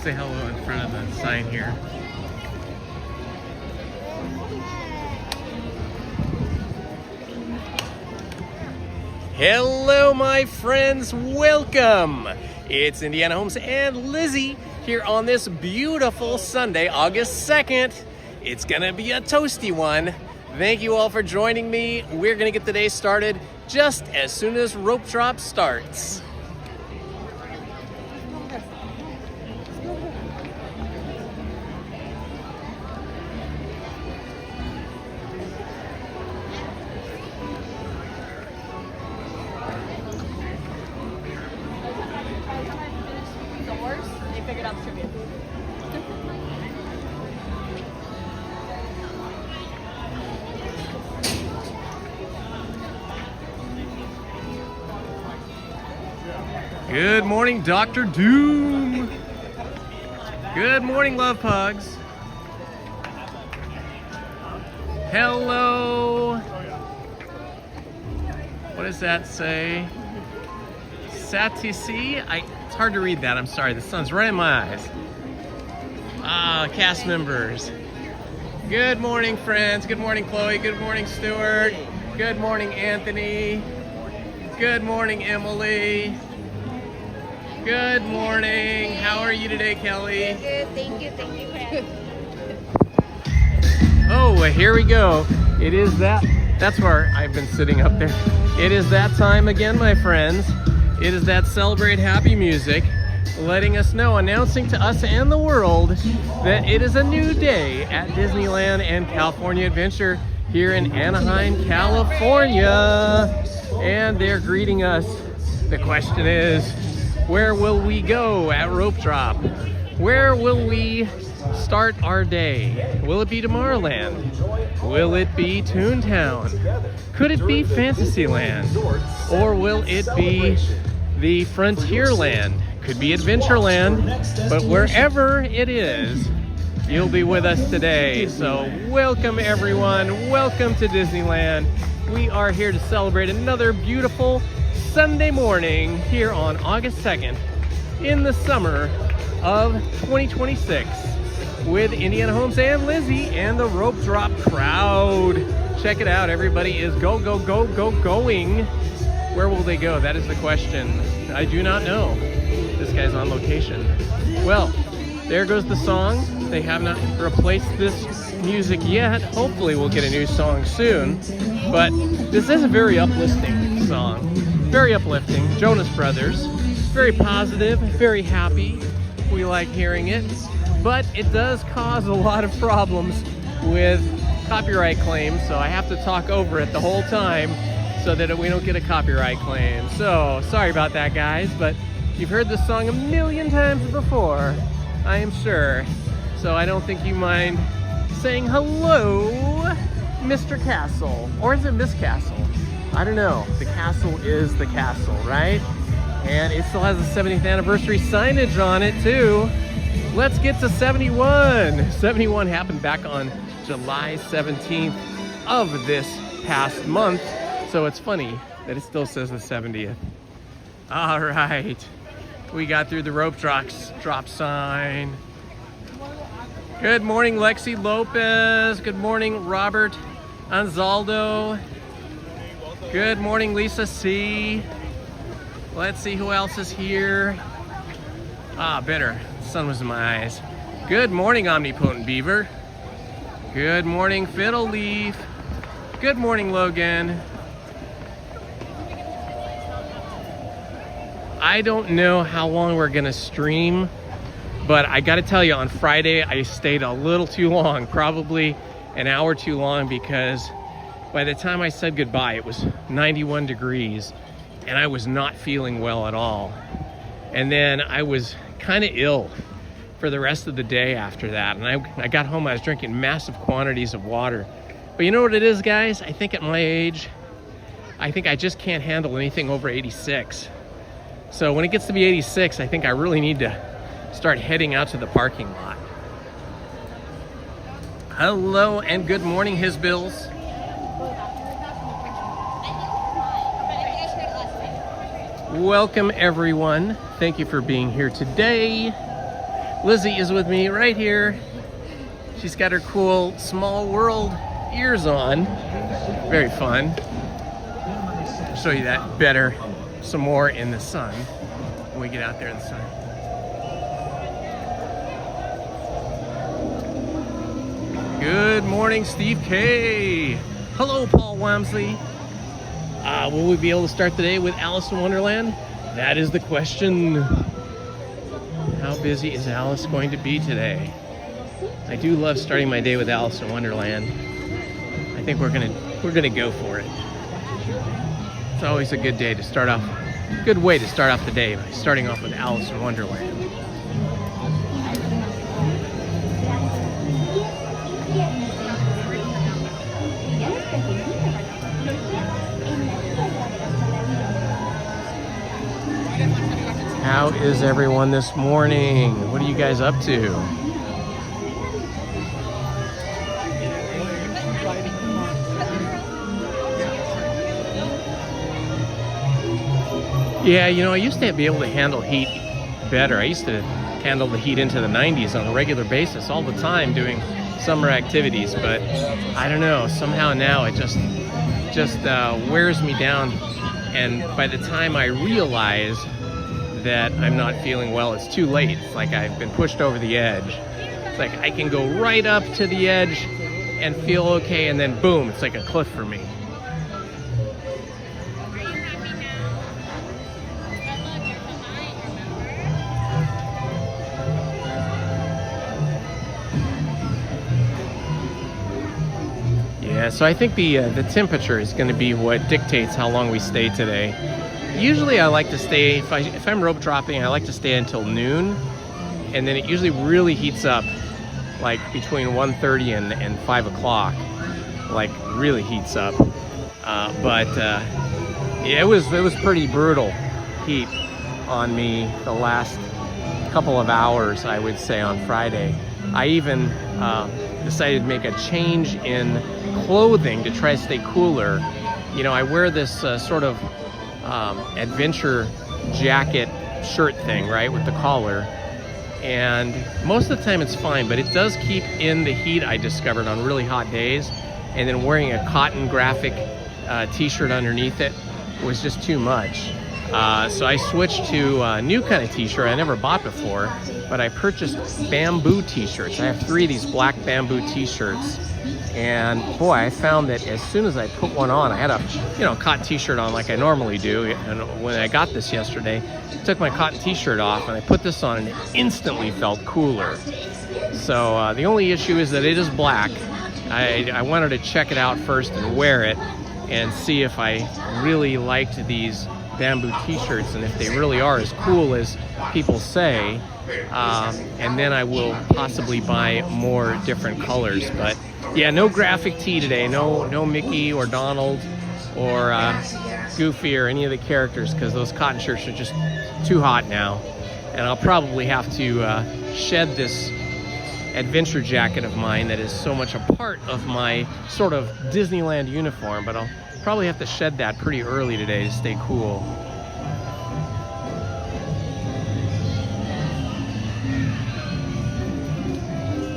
say hello in front of the sign here. Hello, my friends. Welcome. It's Indiana Holmes and Lizzy here on this beautiful Sunday, August 2nd. It's going to be a toasty one. Thank you all for joining me. We're going to get the day started just as soon as rope drop starts. Good morning, Dr. Doom. Good morning, love pugs. Hello. What does that say? Satisi? It's hard to read that. I'm sorry. The sun's right in my eyes. Ah, cast members. Good morning, friends. Good morning, Chloe. Good morning, Stuart. Good morning, Anthony. Good morning, Emily. Good morning. How are you today, Kelly? Good. Thank you. Thank you. Oh, well, here we go. It is that's where I've been sitting up there. It is that time again, my friends. It is that Celebrate Happy music letting us know, announcing to us and the world that it is a new day at Disneyland and California Adventure here in Anaheim, California. And they're greeting us. The question is, where will we go at rope drop? Where will we start our day? Will it be Tomorrowland? Will it be Toontown? Could it be Fantasyland? Or will it be the Frontierland? Could be Adventureland. But wherever it is, you'll be with us today. So welcome, everyone. Welcome to Disneyland. We are here to celebrate another beautiful Sunday morning here on August 2nd in the summer of 2026 with Indiana Holmes and Lizzy and the rope drop crowd. Check it out. Everybody is going. Where will they go? That is the question. I do not know. This guy's on location. Well, there goes the song. They have not replaced this music yet. Hopefully we'll get a new song soon. But this is a very uplifting song. Very uplifting. Jonas Brothers. Very positive, very happy. We like hearing it. But it does cause a lot of problems with copyright claims, so I have to talk over it the whole time so that we don't get a copyright claim. So, sorry about that, guys, but you've heard this song a million times before, I am sure. So I don't think you mind saying hello, Mr. Castle. Or is it Miss Castle? I don't know. The castle is the castle, right? And it still has the 70th anniversary signage on it, too. Let's get to 71. 71 happened back on July 17th of this past month. So it's funny that it still says the 70th. All right. We got through the rope drop sign. Good morning, Lexi Lopez. Good morning, Robert Anzaldo. Good morning, Lisa C. Let's see who else is here. Ah, better. The sun was in my eyes. Good morning, Omnipotent Beaver. Good morning, Fiddle Leaf. Good morning, Logan. I don't know how long we're gonna stream, but I gotta tell you, on Friday I stayed a little too long, probably an hour too long, because by the time I said goodbye, it was 91 degrees and I was not feeling well at all. And then I was kind of ill for the rest of the day after that. And I got home, I was drinking massive quantities of water. But you know what it is, guys? I think at my age, I think I just can't handle anything over 86. So when it gets to be 86, I think I really need to start heading out to the parking lot. Hello and good morning, His Bills. Welcome, everyone. Thank you for being here today. Lizzy is with me right here. She's got her cool Small World ears on. Very fun. I'll show you that better, some more in the sun when we get out there in the sun. Good morning, Steve K. Hello, Paul Wamsley. Will we be able to start the day with Alice in Wonderland? That is the question. How busy is Alice going to be today? I do love starting my day with Alice in Wonderland. I think we're gonna go for it. It's always a good day to start off, good way to start off the day by starting off with Alice in Wonderland. How is everyone this morning? What are you guys up to? Yeah, you know, I used to be able to handle heat better. I used to handle the heat into the 90s on a regular basis all the time doing summer activities, but I don't know, somehow now it just wears me down, and by the time I realize that I'm not feeling well, it's too late. It's like I've been pushed over the edge. It's like I can go right up to the edge and feel okay, and then boom, it's like a cliff for me. Yeah, so I think the temperature is going to be what dictates how long we stay today. Usually I like to stay, if I'm rope dropping, I like to stay until noon, and then it usually really heats up like between 1:30 and 5 o'clock, like really heats up. Yeah, it was pretty brutal heat on me the last couple of hours, I would say, on Friday. I even decided to make a change in clothing to try to stay cooler. You know, I wear this sort of adventure jacket shirt thing, right, with the collar, and most of the time it's fine, but it does keep in the heat, I discovered, on really hot days. And then wearing a cotton graphic t-shirt underneath it was just too much. So I switched to a new kind of t-shirt I never bought before, but I purchased bamboo t-shirts. I have 3 of these black bamboo t-shirts, and boy, I found that as soon as I put one on, I had a, you know, cotton t-shirt on like I normally do, and when I got this yesterday, I took my cotton t-shirt off and I put this on and it instantly felt cooler. So the only issue is that it is black. I wanted to check it out first and wear it and see if I really liked these bamboo t-shirts and if they really are as cool as people say, and then I will possibly buy more different colors. But yeah, no graphic tee today, no Mickey or Donald or Goofy or any of the characters, because those cotton shirts are just too hot now, and I'll probably have to shed this adventure jacket of mine that is so much a part of my sort of Disneyland uniform, but I'll probably have to shed that pretty early today to stay cool.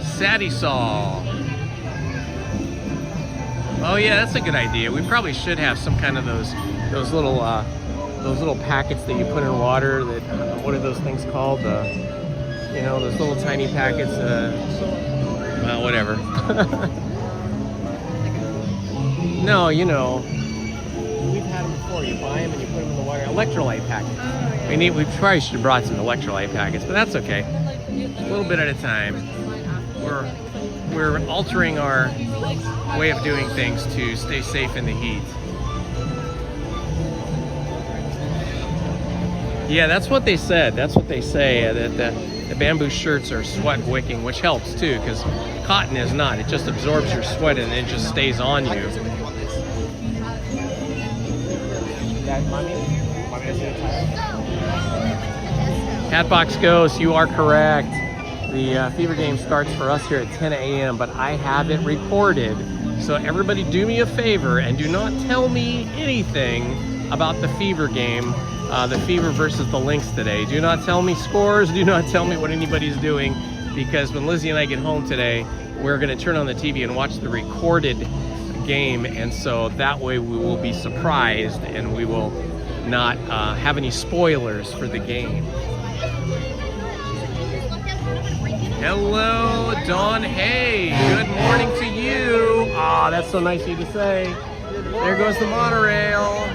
Sadie Saw. Oh yeah, that's a good idea. We probably should have some kind of those little packets that you put in water. That what are those things called? You know, those little tiny packets. Well, whatever. No, you know, we've had them before. You buy them and you put them in the water. Electrolyte packets. Oh, yeah. We probably should have brought some electrolyte packets, but that's okay. A little bit at a time. We're altering our way of doing things to stay safe in the heat. Yeah, that's what they said. That's what they say, that the bamboo shirts are sweat wicking, which helps too, because cotton is not. It just absorbs your sweat and it just stays on you. Catbox Ghost, you are correct. The fever game starts for us here at 10 a.m., but I have it recorded. So everybody do me a favor and do not tell me anything about the Fever game, the Fever versus the Lynx today. Do not tell me scores, do not tell me what anybody's doing, because when Lizzie and I get home today, we're gonna turn on the TV and watch the recorded game, and so that way we will be surprised and we will not have any spoilers for the game. Hello, Dawn Hay. Good morning to you. Ah, that's so nice of you to say. There goes the monorail.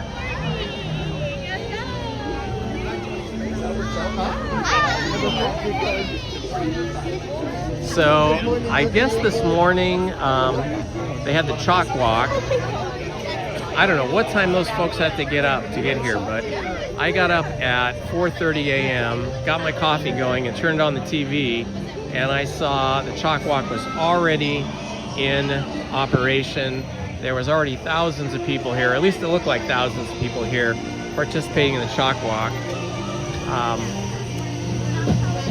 So, I guess this morning they had the chalk walk. I don't know what time those folks had to get up to get here, but I got up at 4:30 a.m., got my coffee going and turned on the TV, and I saw the chalk walk was already in operation. There was already thousands of people here, at least it looked like thousands of people here participating in the chalk walk.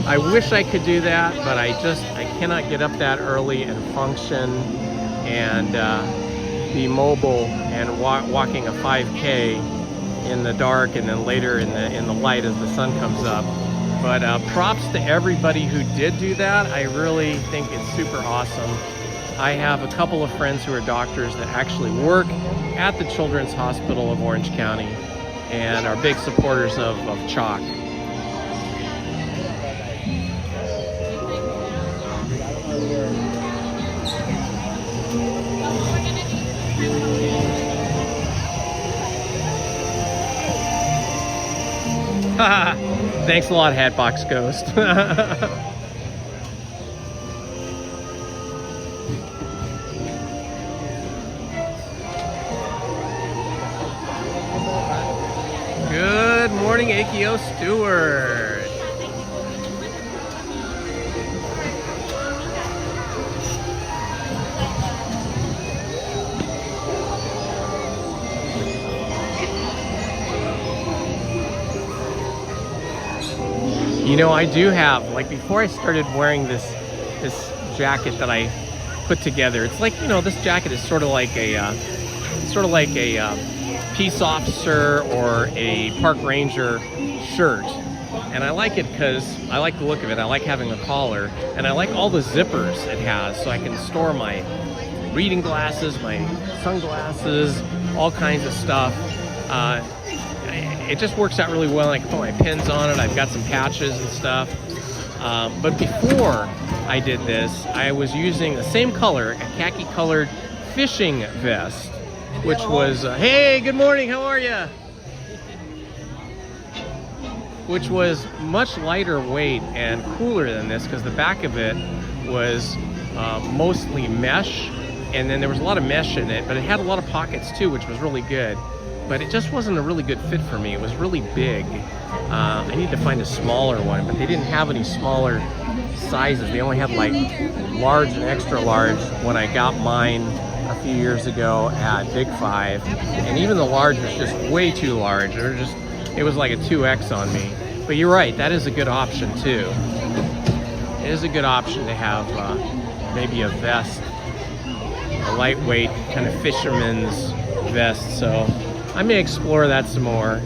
I wish I could do that, but I cannot get up that early and function and be mobile and walking a 5K in the dark and then later in the light as the sun comes up. But props to everybody who did do that. I really think it's super awesome. I have a couple of friends who are doctors that actually work at the Children's Hospital of Orange County and are big supporters of chalk. Thanks a lot, Hatbox Ghost. Good morning, AKO Stewart. You know, I do have, like, before I started wearing this jacket that I put together, it's like, you know, this jacket is sort of like a peace officer or a park ranger shirt. And I like it because I like the look of it. I like having a collar, and I like all the zippers it has, so I can store my reading glasses, my sunglasses, all kinds of stuff. It just works out really well. I can put my pins on it. I've got some patches and stuff. But before I did this, I was using the same color, a khaki colored fishing vest, which was, hey, good morning, how are you? Which was much lighter weight and cooler than this, because the back of it was mostly mesh, and then there was a lot of mesh in it, but it had a lot of pockets too, which was really good. But it just wasn't a really good fit for me. It was really big. I need to find a smaller one, but they didn't have any smaller sizes. They only had like large and extra large when I got mine a few years ago at Big 5. And even the large was just way too large. It was like a 2X on me. But you're right, that is a good option too. It is a good option to have maybe a vest, a lightweight kind of fisherman's vest. So I may explore that some more.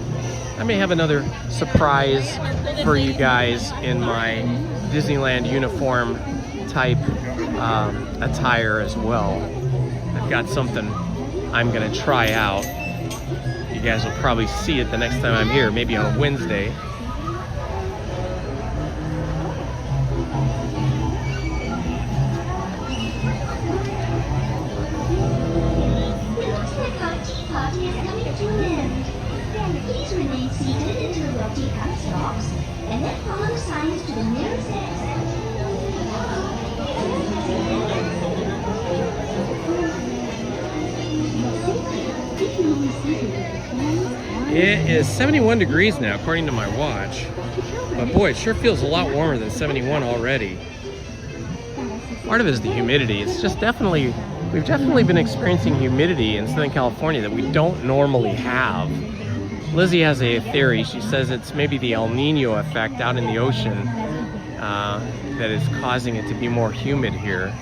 I may have another surprise for you guys in my Disneyland uniform type attire as well. I've got something I'm gonna try out. You guys will probably see it the next time I'm here, maybe on a Wednesday. It is 71 degrees now, according to my watch. But boy, it sure feels a lot warmer than 71 already. Part of it is the humidity. It's just we've definitely been experiencing humidity in Southern California that we don't normally have. Lizzie has a theory. She says it's maybe the El Nino effect out in the ocean that is causing it to be more humid here.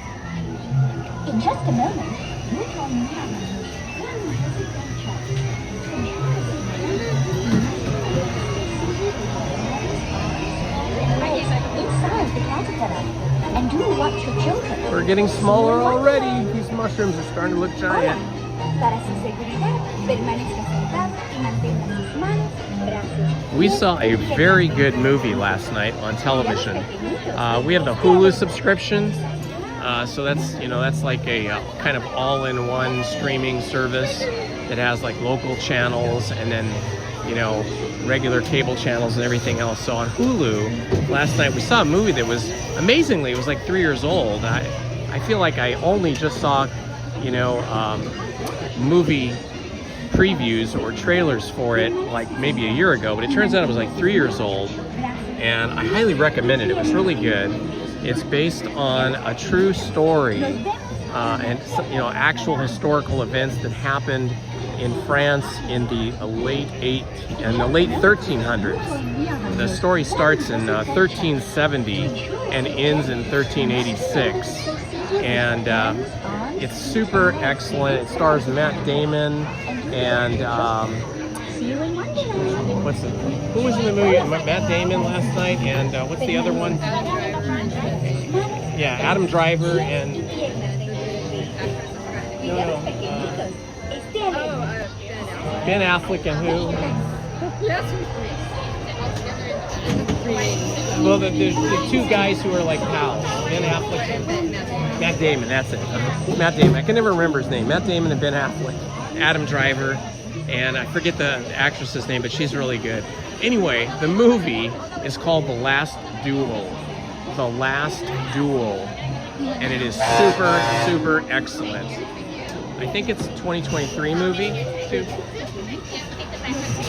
In just a moment, the caterpillar. And do watch your children. We're getting smaller already. These mushrooms are starting to look giant. Para su seguridad, permanezca sentado y mantenga sus manos, brazos. We saw a very good movie last night on television. We have the Hulu subscription, so that's like a kind of all-in-one streaming service that has like local channels and then regular cable channels and everything else. So on Hulu last night we saw a movie that was amazingly, it was like 3 years old. I feel like I only just saw movie previews or trailers for it like maybe a year ago, but it turns out it was like 3 years old, and I highly recommend it. It was really good. It's based on a true story and actual historical events that happened in France in the late 1300s. The story starts in 1370 and ends in 1386, and it's super excellent. It stars Matt Damon and who was in the movie? Matt Damon last night, and what's the other one? Yeah, Adam Driver and Ben Affleck and who? Well, the two guys who are like pals. Ben Affleck and Matt Damon, that's it. Matt Damon. I can never remember his name. Matt Damon and Ben Affleck. Adam Driver. And I forget the actress's name, but she's really good. Anyway, the movie is called The Last Duel. The Last Duel. And it is super, super excellent. I think it's a 2023 movie, too.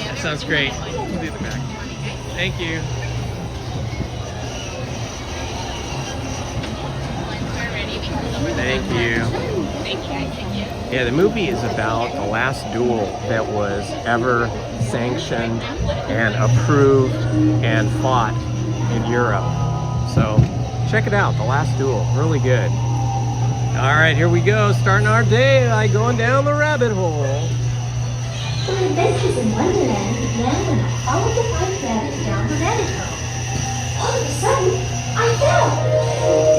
That sounds great. We'll do the back. Thank you. Thank you. Yeah, the movie is about the last duel that was ever sanctioned and approved and fought in Europe. So check it out, The Last Duel. Really good. All right, here we go. Starting our day by going down the rabbit hole. My adventures in Wonderland began when I followed the white rabbit down the rabbit hole. All of a sudden, I fell.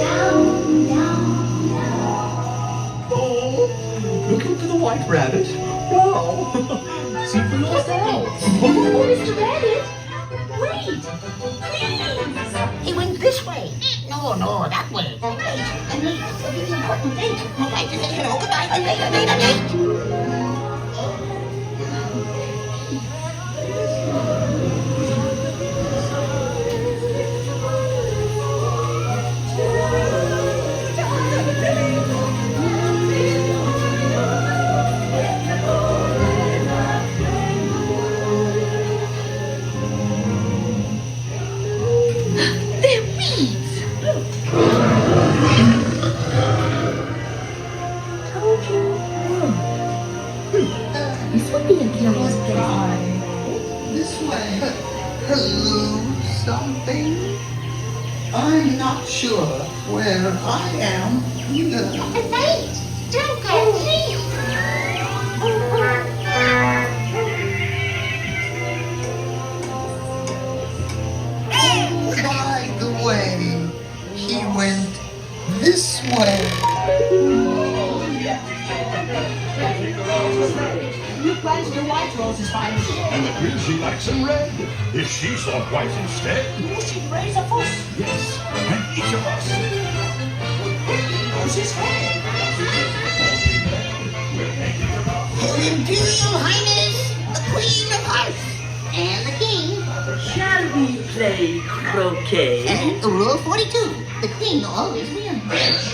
Down, down, down. Oh, looking for the white rabbit? Wow. See for yourself. Oh, Mr. Rabbit, wait, please. He went this way. No, that way. Wait, a date. A really important date. I'd like to say hello, goodbye, a date. This would be a curious place. This way. Hello, something? I'm not sure where I am either. Wait, don't go, please. By the way, he went this way. You pledged your white roses, fine. And agrees she likes them red. If she saw white instead, She'd raise a fuss. yes, and each of us. Roses head. Her Imperial Highness, the Queen of Hearts, and the King. Shall we play croquet? And Rule 42, the Queen always wins.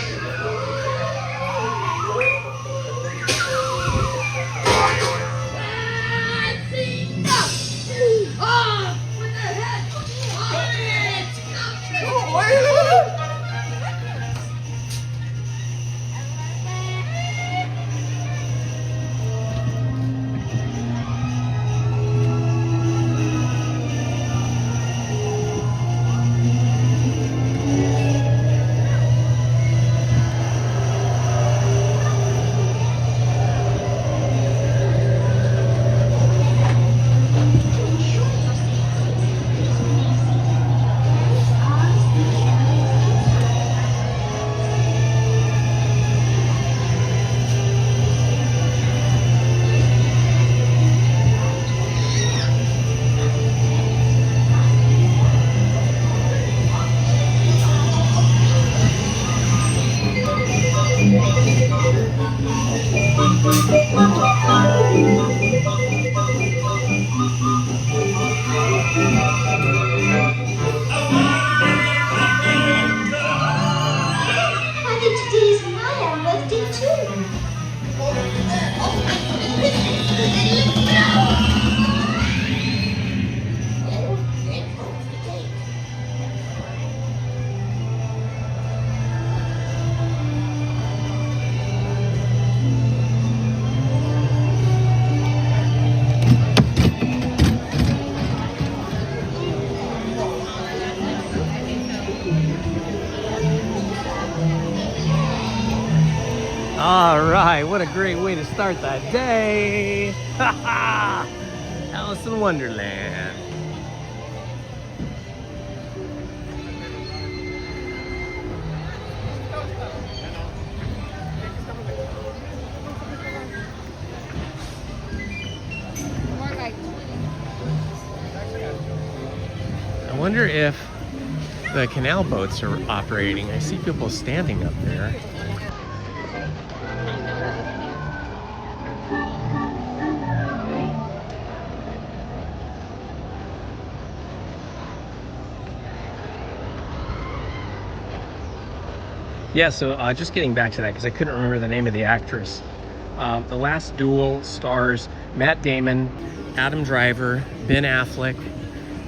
birthday too. All right, what a great way to start the day. Alice in Wonderland. I wonder if the canal boats are operating. I see people standing up there. Yeah, so just getting back to that because I couldn't remember the name of the actress. The Last Duel stars Matt Damon, Adam Driver, Ben Affleck,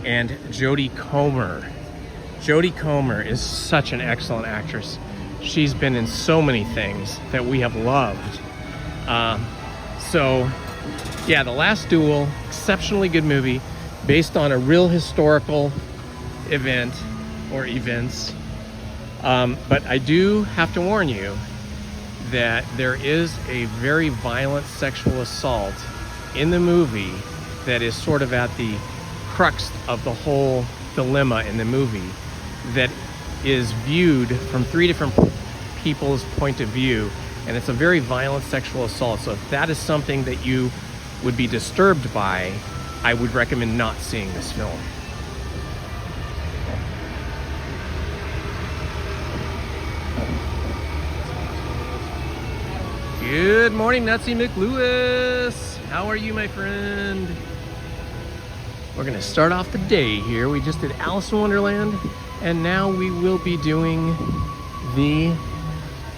and Jodie Comer. Jodie Comer is such an excellent actress. She's been in so many things that we have loved. So, yeah, The Last Duel, exceptionally good movie, based on a real historical event or events. But I do have to warn you that there is a very violent sexual assault in the movie that is sort of at the crux of the whole dilemma in the movie, that is viewed from 3 different people's point of view, and it's a very violent sexual assault. So if that is something that you would be disturbed by, I would recommend not seeing this film. Good morning, Nutsy McLewis. How are you, my friend? We're gonna start off the day here. We just did Alice in Wonderland, and now we will be doing the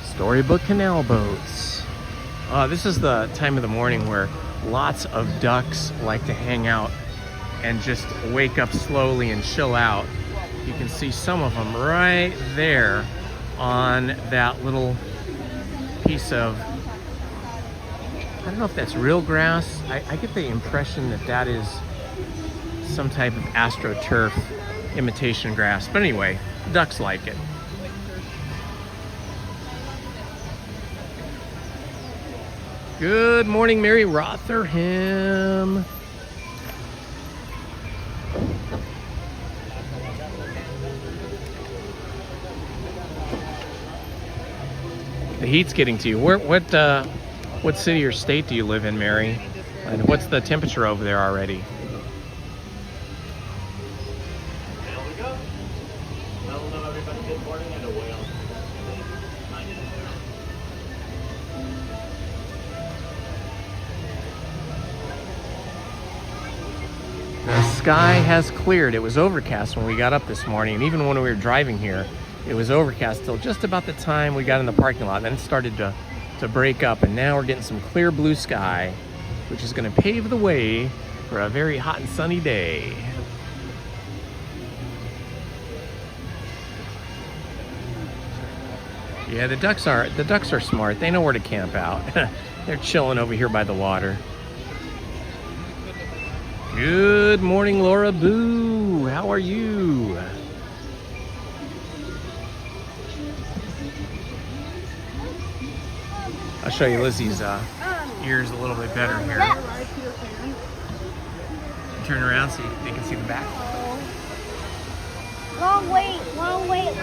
Storybook Canal Boats. This is the time of the morning where lots of ducks like to hang out and just wake up slowly and chill out. You can see some of them right there on that little piece of, I don't know if that's real grass. I get the impression that that is some type of AstroTurf imitation grass. But anyway, ducks like it. Good morning, Mary Rotherham. The heat's getting to you. What city or state do you live in, Mary? And what's the temperature over there already? There we go. Hello, everybody. Good morning and a whale. The sky has cleared. It was overcast when we got up this morning, and even when we were driving here, it was overcast till just about the time we got in the parking lot. Then it started to break up, and now we're getting some clear blue sky, which is going to pave the way for a very hot and sunny day. Yeah, the ducks are smart. They know where to camp out. They're chilling over here by the water. Good morning, Laura Boo. How are you? I'll show you Lizzie's ears a little bit better here. Turn around so they can see the back. Long wait, long wait.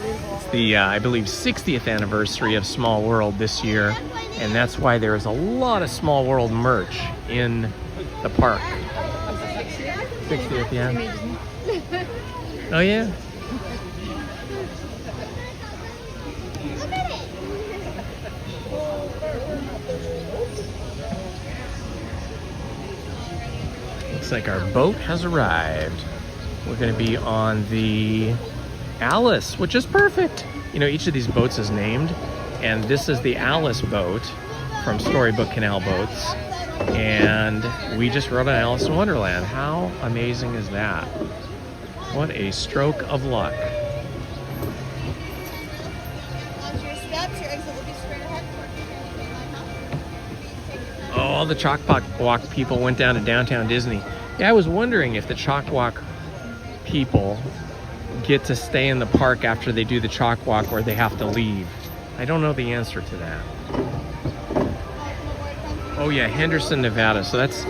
It's the, I believe, 60th anniversary of Small World this year, and that's why there is a lot of Small World merch in the park. 60th, yeah. Oh, yeah? Looks like our boat has arrived. We're going to be on the Alice, which is perfect. You know, each of these boats is named And this is the Alice boat from Storybook Canal Boats. And we just rode on Alice in Wonderland. How amazing is that? What a stroke of luck. Oh, all the Chalk Walk people went down to downtown Disney. Yeah, I was wondering if the Chalk Walk people get to stay in the park after they do the Chalk Walk or they have to leave. I don't know the answer to that. Oh yeah, Henderson, Nevada. So that's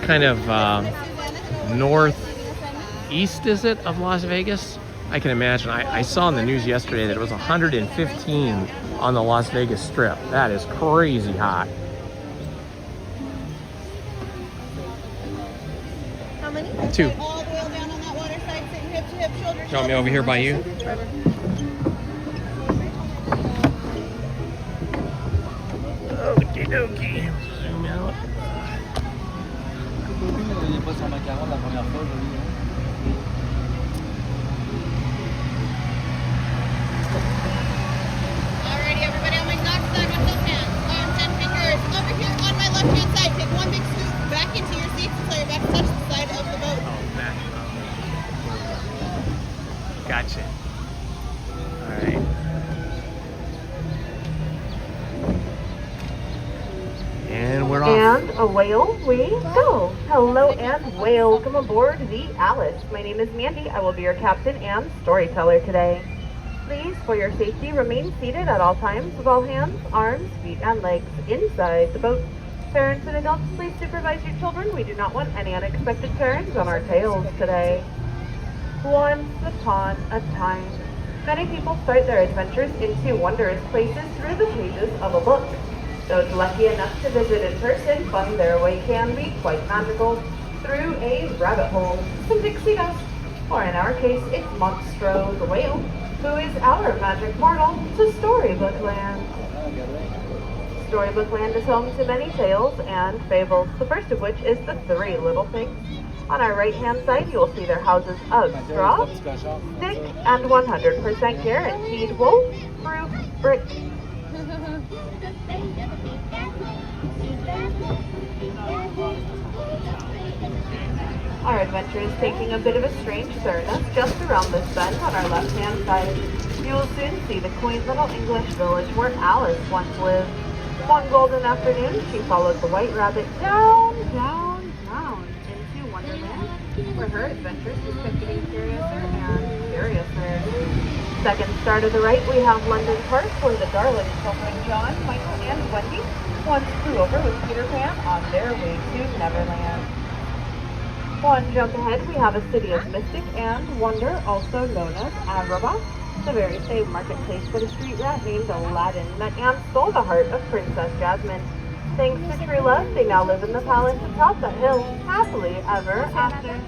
kind of northeast, is it, of Las Vegas? I can imagine. I saw in the news yesterday that it was 115 on the Las Vegas Strip. That is crazy hot. How many? 2. All the way down on that water side, sitting hip to hip, shoulder to You want me over here by you? Okie dokie. Zoom out. Alrighty, everybody on my left side with those hands. Arms and fingers. Over here on my left hand side, take one big scoop back into your seats until you're back to touch the side of the boat. Oh, back. Gotcha. All right. And we're off. And away we go. Hello and welcome aboard the Alice. My name is Mandy. I will be your captain and storyteller today. Please, for your safety, remain seated at all times with all hands, arms, feet, and legs inside the boat. Parents and adults, please supervise your children. We do not want any unexpected turns on our tails today. Once upon a time, many people start their adventures into wondrous places through the pages of a book. Those lucky enough to visit in person find their way can be quite magical through a rabbit hole, some pixie dust, or in our case, it's Monstro the whale, who is our magic portal to Storybook Land. Storybook Land is home to many tales and fables, the first of which is the 3 Little Pigs. On our right-hand side, you will see their houses of straw, stick, and 100% guaranteed wolf-proof brick. Our adventure is taking a bit of a strange turn as just around this bend on our left-hand side, you will soon see the quaint little English village where Alice once lived. One golden afternoon, she followed the White Rabbit down into Wonderland, where her adventures just kept getting curiouser and curiouser. Second star to the right, we have London Park, where the darling children John, Michael, and Wendy once flew over with Peter Pan on their way to Neverland. One jump ahead, we have a city of mystic and wonder, also known as Agrabah, the very same marketplace where a street rat named Aladdin met and stole the heart of Princess Jasmine. Thanks to true love, they now live in the palace atop the hill, happily ever after.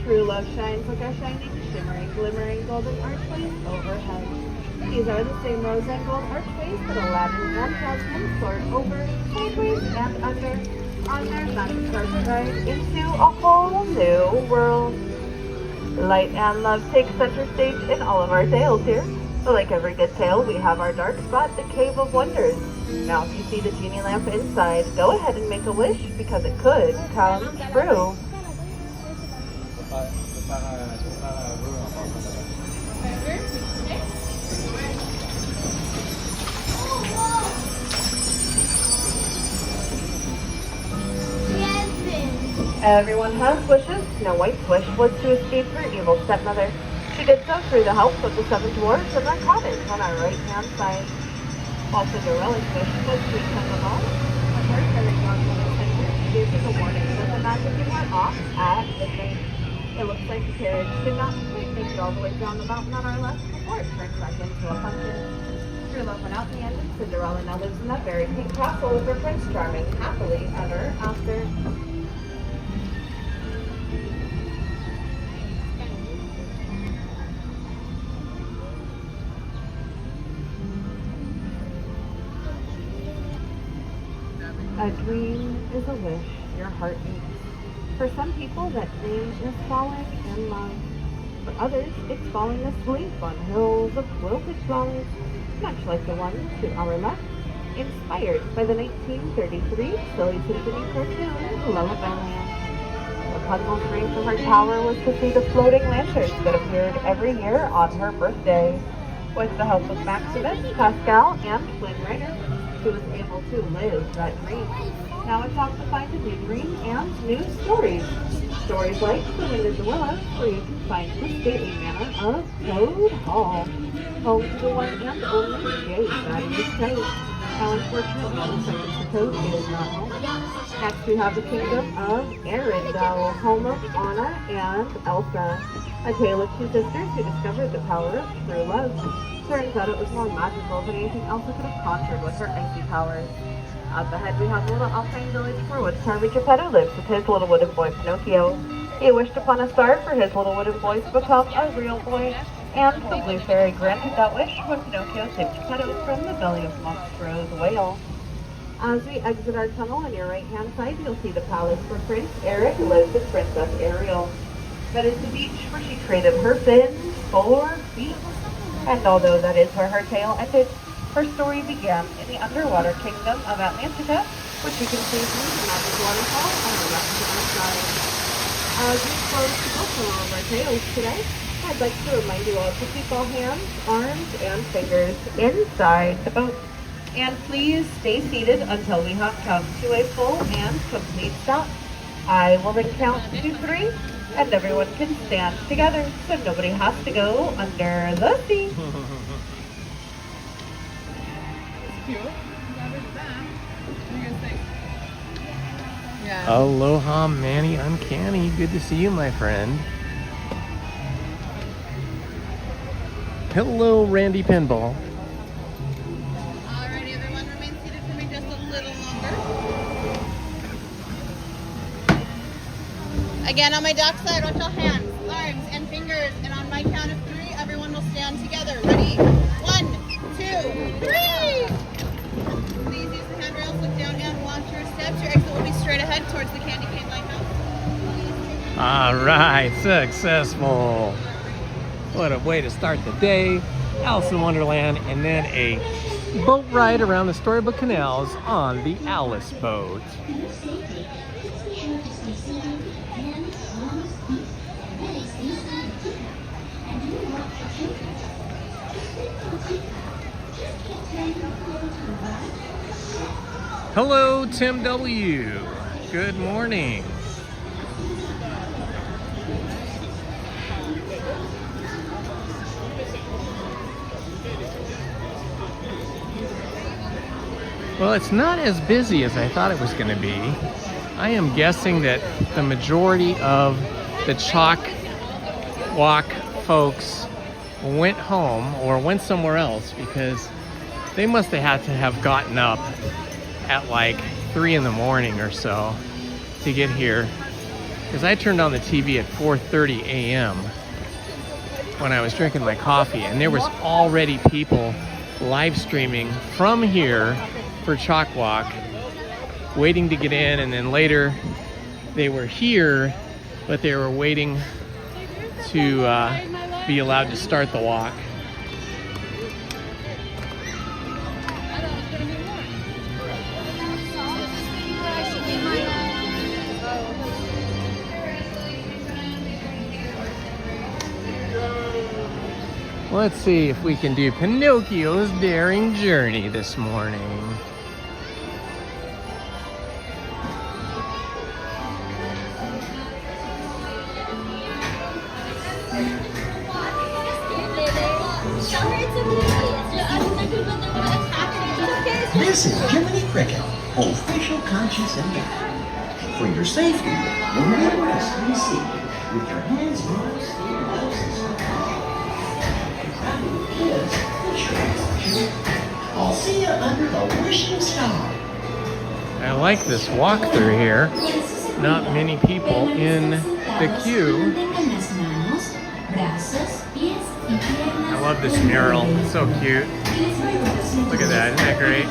True love shines like our shining, shimmering, glimmering golden archways overhead. These are the same rose and gold archways that Aladdin and Jasmine soared over, sideways and under, on their magic carpet ride into a whole new world. Light and love take center stage in all of our tales here. But like every good tale, we have our dark spot, the Cave of Wonders. Now if you see the genie lamp inside, go ahead and make a wish, because it could come true. Everyone has wishes. Snow White's wish was to escape her evil stepmother. She did so through the help of the 7 dwarves in their cottage on our right-hand side. While Cinderella's wish was to become a mom, when her fairy godmother sent her, she gave her the warning that the magic went off at midnight. It looks like the carriage did not quite make it all the way down the mountain on our left before it turned back into a pumpkin. True love went out in the end, and Cinderella now lives in that very pink castle with her Prince Charming, happily ever after. A dream is a wish your heart needs. For some people, that dream is falling in love. For others, it's falling asleep on hills of quilted flowers, much like the one to our left, inspired by the 1933 Silly Symphony cartoon Lullaby Land. Rapunzel's dream from her tower was to see the floating lanterns that appeared every year on her birthday. With the help of Maximus, Pascal, and Flynn Rider, she was able to live that dream. Now it's off to find a new dream and new stories. Stories like The Wind in the Willows, where you can find the stately manor of Toad Hall, home to the one and only J. Thaddeus Toad. Now, unfortunately, the second for Toad is not home. Next, we have the kingdom of Arendelle, home of Anna and Elsa, a tale of two sisters who discovered the power of true love. Turns out it was more magical than anything Elsa could have conjured with her icy powers. Up ahead, we have the little alpine village where Woodcarver Geppetto lives with his little wooden boy Pinocchio. He wished upon a star for his little wooden boy to become a real boy, and the Blue Fairy granted that wish when Pinocchio saved Geppetto from the belly of Monstrous whale. As we exit our tunnel on your right-hand side, you'll see the palace where Prince Eric lives with Princess Ariel. That is the beach where she traded her fins for feet. And although that is where her tale ended, her story began in the underwater kingdom of Atlantica, which you can see through the magic waterfall on the left-hand side. As we close the book on all of our tales today, I'd like to remind you all to keep all hands, arms, and fingers inside the boat. And please stay seated until we have come to a full and complete stop. I will then count to 3, and everyone can stand together so nobody has to go under the sea. Aloha, Manny Uncanny. Good to see you, my friend. Hello, Randy Pinball. Alrighty, everyone, remain seated for me just a little longer. Again, on my dock side, watch all hands, arms, and fingers. And on my count of 3, everyone will stand together. Ready? 1, 2, 3! Please use the handrails, look down and watch your steps. Your exit will be straight ahead towards the Candy Cane Lighthouse. All right, successful. What a way to start the day. Alice in Wonderland, and then a boat ride around the Storybook Canals on the Alice boat. Hello, Tim W. Good morning. Well, it's not as busy as I thought it was going to be. I am guessing that the majority of the Chalk Walk folks went home or went somewhere else because they must have had to have gotten up at like 3 in the morning or so to get here. Because I turned on the TV at 4:30 a.m. when I was drinking my coffee, and there was already people live streaming from here for Chalk Walk, waiting to get in, and then later they were here, but they were waiting to be allowed to start the walk. Let's see if we can do Pinocchio's Daring Journey this morning. This is Jiminy Cricket, official conscious and guide. For your safety, remember to stay seated with your hands, arms, feet, nose, and stomach. I'll see you under the wishing star. I like this walkthrough here. Not many people in the queue. I love this mural. It's so cute. Look at that. Isn't that great?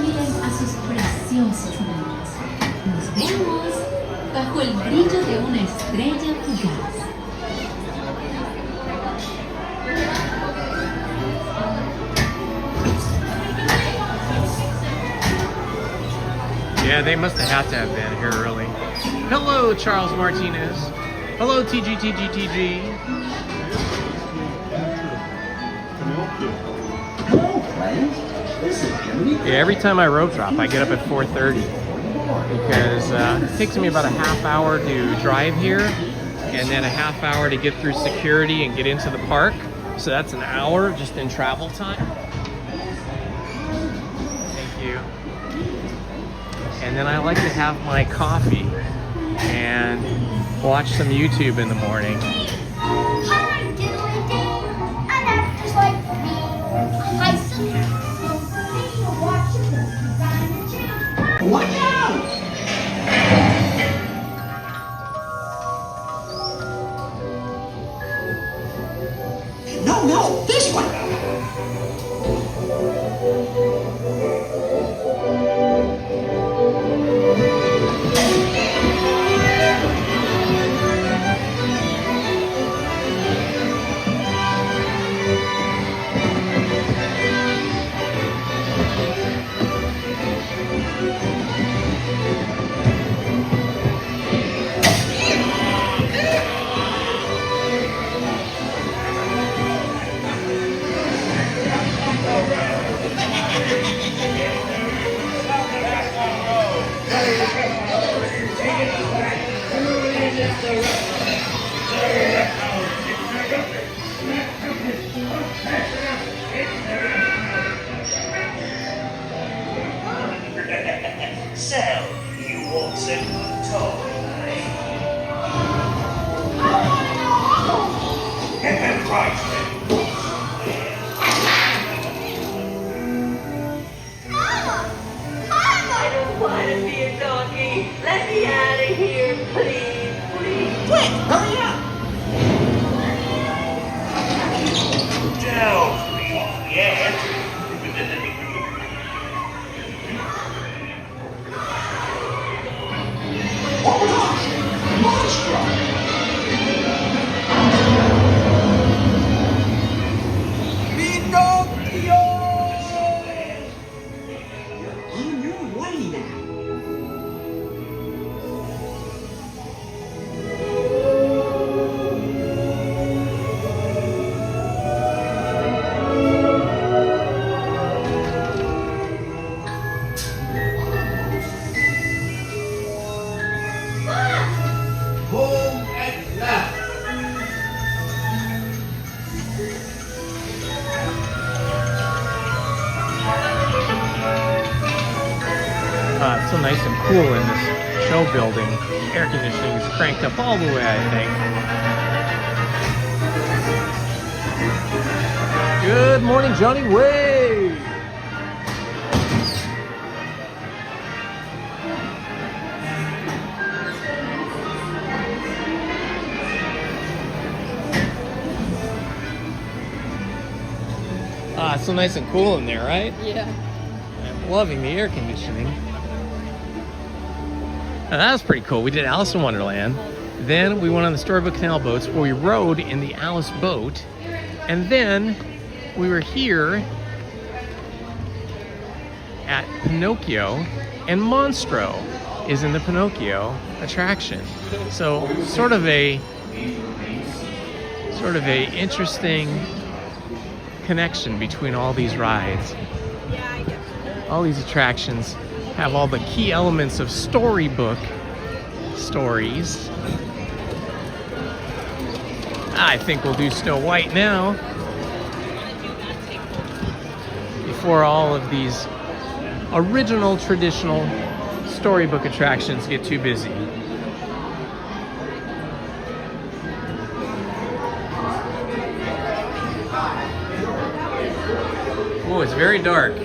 Yeah, they must have had to have been here early. Hello, Charles Martinez. Hello, TGTGTG. Hello, friends. This is Jody. Yeah, every time I rope drop, I get up at 4:30 because it takes me about a half hour to drive here and then a half hour to get through security and get into the park. So that's an hour just in travel time. Thank you. And then I like to have my coffee and watch some YouTube in the morning. Hi, diddly-ding. And that's just like me. Hi, sucker. Watch the designer. Watch out! No, this one. So, you want some good toy, eh? Right then. I don't want to be a donkey. Let me out of here, please, please. Quick, hurry up! Don't leave yet. Oh gosh! Monster! Pinocchio! You're on your way now. Home at last. It's so nice and cool in this show building. Air conditioning is cranked up all the way, I think. Good morning, Johnny Way! It's so nice and cool in there, right? Yeah. I'm loving the air conditioning. Now, that was pretty cool. We did Alice in Wonderland. Then we went on the Storybook Canal boats where we rode in the Alice boat. And then we were here at Pinocchio, and Monstro is in the Pinocchio attraction. So sort of a interesting connection between all these rides. Yeah, I get All these attractions have all the key elements of storybook stories. I think we'll do Snow White now, before all of these original traditional storybook attractions get too busy. Oh, it's very dark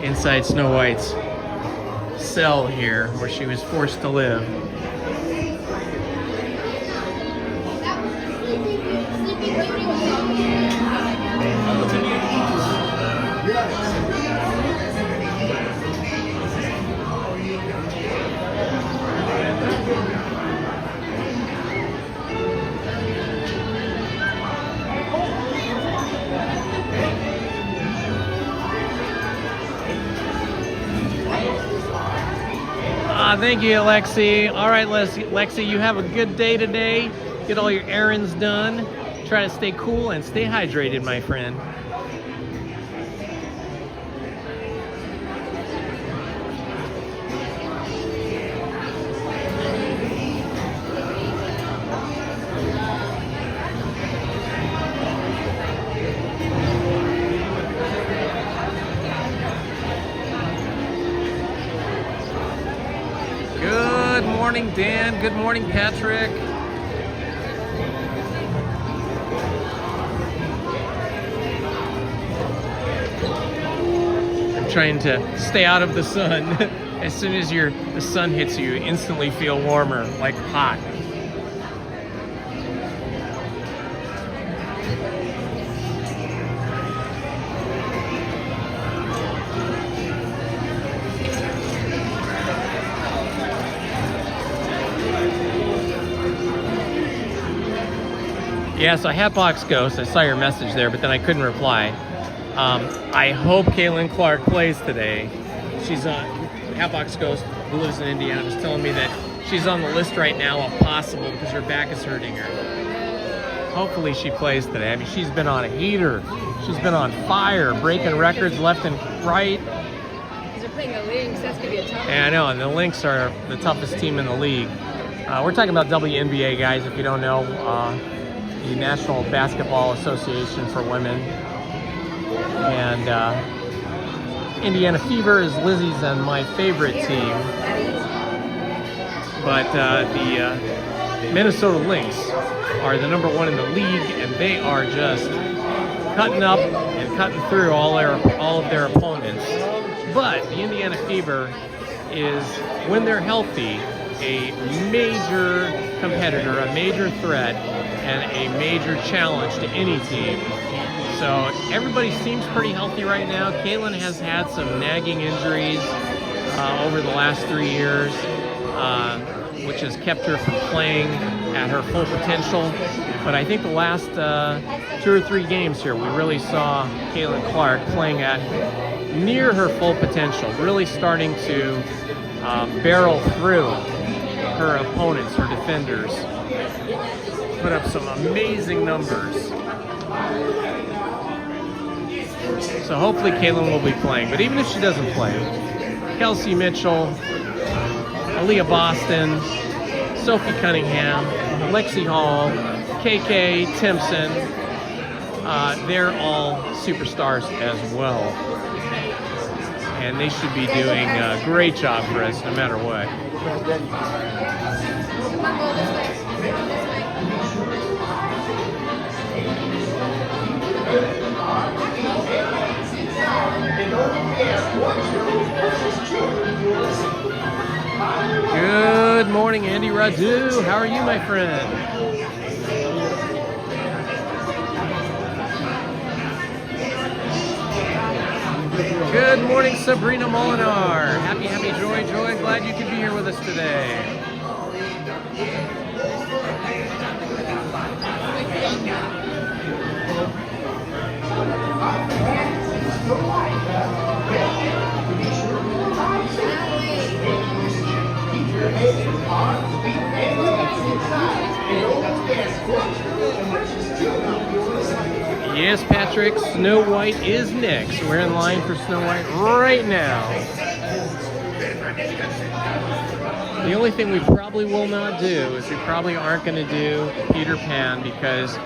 inside Snow White's cell here where she was forced to live. Thank you, Lexi. All right, Lexi, you have a good day today. Get all your errands done. Try to stay cool and stay hydrated, my friend. Good morning, Dan. Good morning, Patrick. I'm trying to stay out of the sun. As soon as the sun hits you, you instantly feel warmer, like hot. Yeah, so Hatbox Ghost, I saw your message there, but then I couldn't reply. I hope Kaylin Clark plays today. She's on Hatbox Ghost, who lives in Indiana, is telling me that she's on the list right now of possible because her back is hurting her. Hopefully she plays today. I mean, she's been on a heater. She's been on fire, breaking records left and right. Because they're playing the Lynx, that's going to be a tough one. Yeah, I know, and the Lynx are the toughest team in the league. We're talking about WNBA, guys, if you don't know. The National Basketball Association for Women. And Indiana Fever is Lizzie's and my favorite team. But the Minnesota Lynx are the #1 in the league, and they are just cutting up and cutting through all of their opponents. But the Indiana Fever is, when they're healthy, a major competitor, a major threat, and a major challenge to any team. So everybody seems pretty healthy right now. Kaylin has had some nagging injuries over the last 3 years, which has kept her from playing at her full potential. But I think the last 2 or 3 games here, we really saw Kaylin Clark playing at near her full potential, really starting to barrel through her opponents, her defenders. Put up some amazing numbers. So hopefully Kaylin will be playing. But even if she doesn't play, Kelsey Mitchell, Aaliyah Boston, Sophie Cunningham, Lexi Hall, KK Timpson, they're all superstars as well. And they should be doing a great job for us no matter what. Good morning, Andy Radu. How are you, my friend? Good morning, Sabrina Molinar. Happy, joy. Glad you could be here with us today. Yes, Patrick, Snow White is next. We're in line for Snow White right now. The only thing we probably will not do is we probably aren't going to do Peter Pan because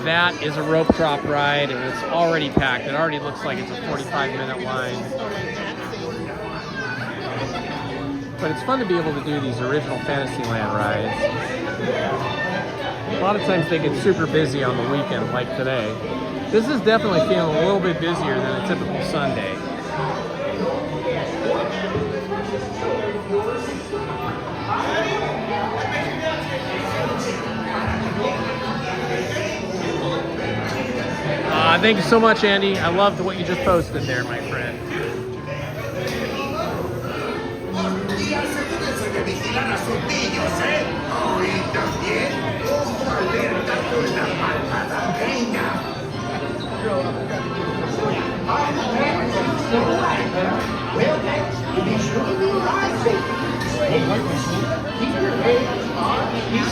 that is a rope drop ride and it's already packed. It already looks like it's a 45-minute line. But it's fun to be able to do these original Fantasyland rides. A lot of times they get super busy on the weekend, like today. This is definitely feeling a little bit busier than a typical Sunday. Thank you so much, Andy. I loved what you just posted there, my friend.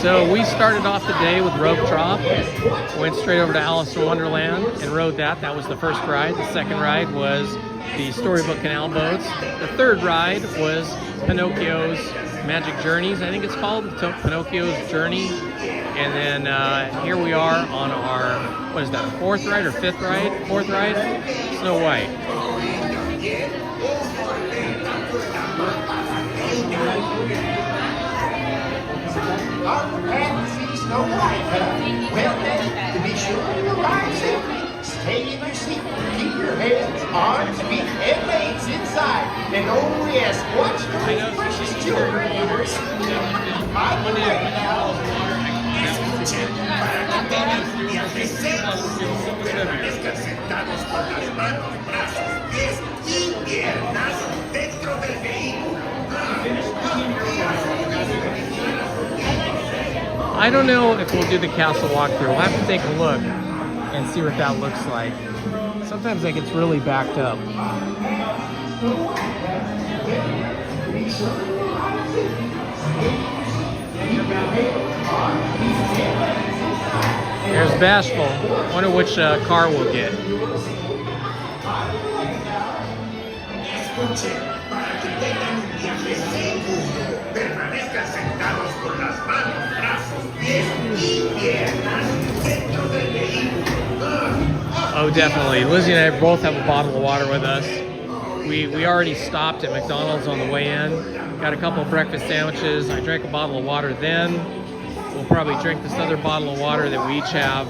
So we started off the day with Rope Drop, went straight over to Alice in Wonderland and rode that. That was the first ride. The second ride was the Storybook Canal Boats. The third ride was Pinocchio's Magic Journeys, I think it's called, Pinocchio's Journey. And then here we are on our, what is that, fourth ride or fifth ride? Fourth ride, Snow White. Our fancy Snow White. Well then, to be sure you ride safely, stay in your seat, keep your heads, arms, feet, and legs inside. And oh yes, watch those precious children of yours. By the way now, Escuchen, para que tengan viajes seguros, permanezcan sentados con las manos, brazos, pies y piernas dentro del vehículo. I don't know if we'll do the castle walkthrough. We'll have to take a look and see what that looks like. Sometimes it gets really backed up. There's Bashful. Wonder which car we'll get. Escuchen, para que tengan un viaje seguro, permanezcan sentados con las manos, brazos, pies y piernas dentro del vehículo. Oh, definitely. Lizzie and I both have a bottle of water with us. We already stopped at McDonald's on the way in. Got a couple of breakfast sandwiches. I drank a bottle of water then. We'll probably drink this other bottle of water that we each have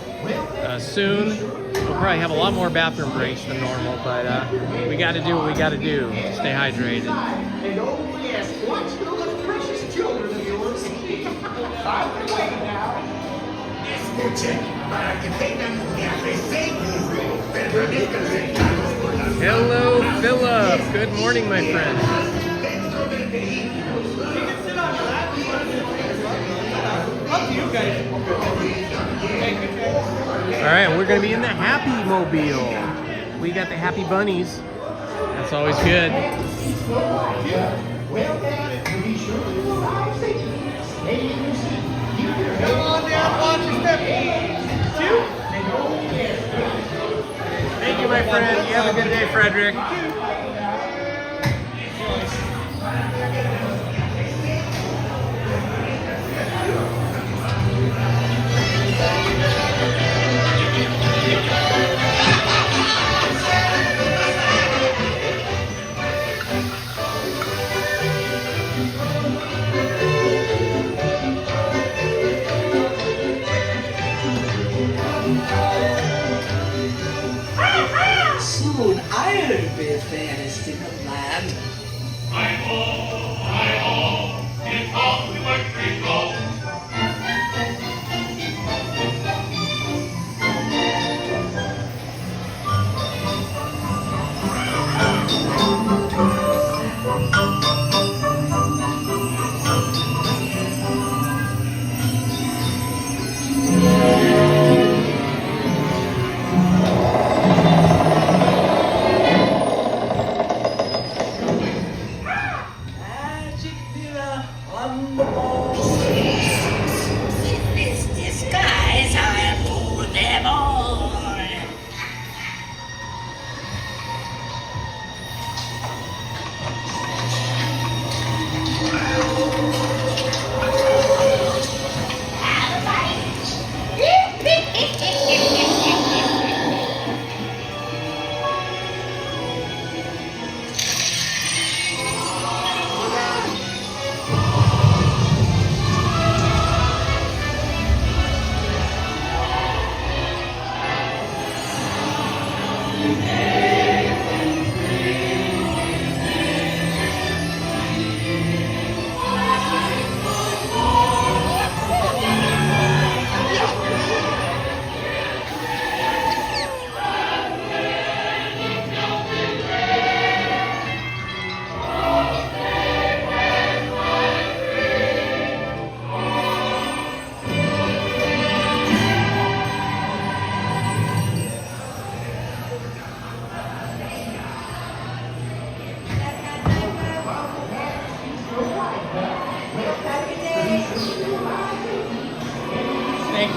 soon. We'll probably have a lot more bathroom breaks than normal, but we got to do what we got to do to stay hydrated. and oh yes, watch those precious children of yours. By the way now. Escuchen, para que tengan un viaje seguro, permanezcan sentados con las Hello, Philip. Good morning, my friend. dentro del vehículo. Up to you guys. All right, we're going to be in the Happy Mobile. We got the Happy Bunnies. That's always good. Well then, to be sure you ride safely, stay in your seat, keep your head. Come on down, watch your step. Two. And oh yes, Thank you, my friend. You have a good day, Frederick. Soon I'll be fairest in the land. Here comes the victory call. Magic mirror on the wall. In this disguise, I'll fool them all.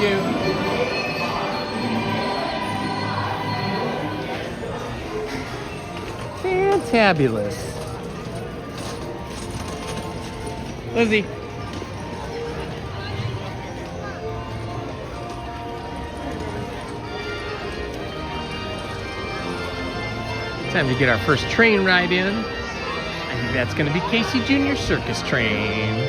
you. Fantabulous. Lizzie. Time to get our first train ride in. I think that's going to be Casey Jr. Circus Train.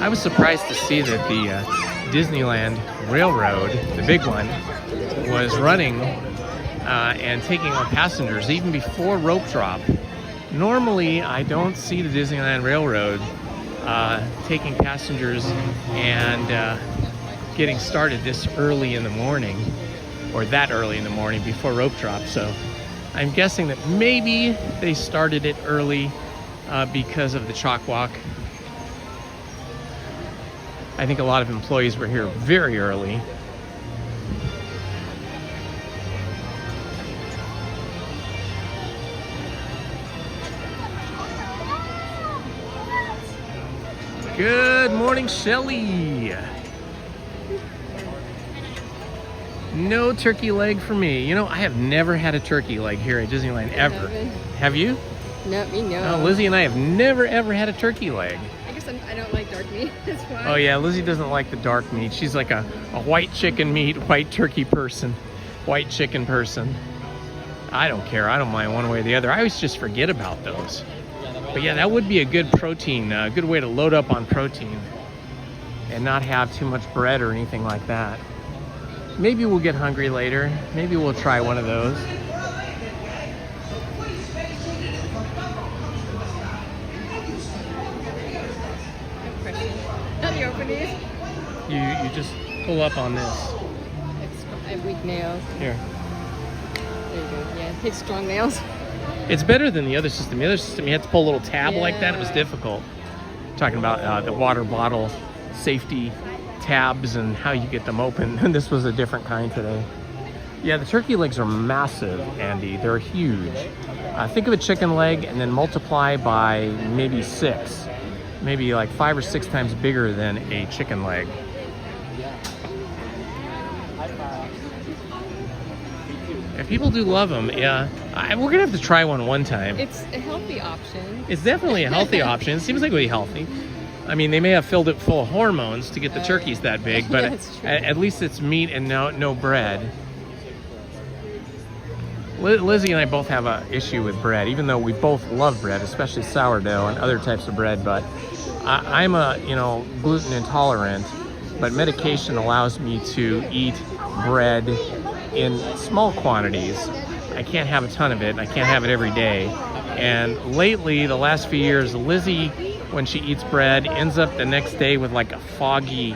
I was surprised to see that the Disneyland Railroad, the big one, was running and taking on passengers even before rope drop. Normally, I don't see the Disneyland Railroad taking passengers and getting started this early in the morning, or that early in the morning before rope drop. So I'm guessing that maybe they started it early because of the chalk walk. I think a lot of employees were here very early. Good morning, Shelley. No turkey leg for me. You know, I have never had a turkey leg here at Disneyland, ever. Have you? No, me no. No, Lizzie and I have never, ever had a turkey leg. I guess I don't like dark meat. That's why. Oh yeah, Lizzie doesn't like the dark meat. She's like a white chicken meat, white turkey person, white chicken person. I don't care. I don't mind one way or the other. I always just forget about those. But yeah, that would be a good protein, a good way to load up on protein and not have too much bread or anything like that. Maybe we'll get hungry later. Maybe we'll try one of those. How do you open these? You just pull up on this. I have weak nails. Here. There you go. Yeah, it takes strong nails. It's better than the other system. The other system, you had to pull a little tab like that. It was difficult. Talking about the water bottle safety tabs and how you get them open. And this was a different kind today. Yeah, the turkey legs are massive, Andy. They're huge. Think of a chicken leg and then multiply by maybe 6. Maybe like 5 or 6 times bigger than a chicken leg. Yeah, people do love them. Yeah, we're gonna have to try one time. It's a healthy option. It's definitely a healthy option. It seems like it would be healthy. I mean, they may have filled it full of hormones to get the turkeys that big, but at least it's meat and no bread. Lizzie and I both have an issue with bread, even though we both love bread, especially sourdough and other types of bread. But I'm gluten intolerant, but medication allows me to eat bread in small quantities. I can't have a ton of it. I can't have it every day. And lately, the last few years, Lizzie, when she eats bread, ends up the next day with like a foggy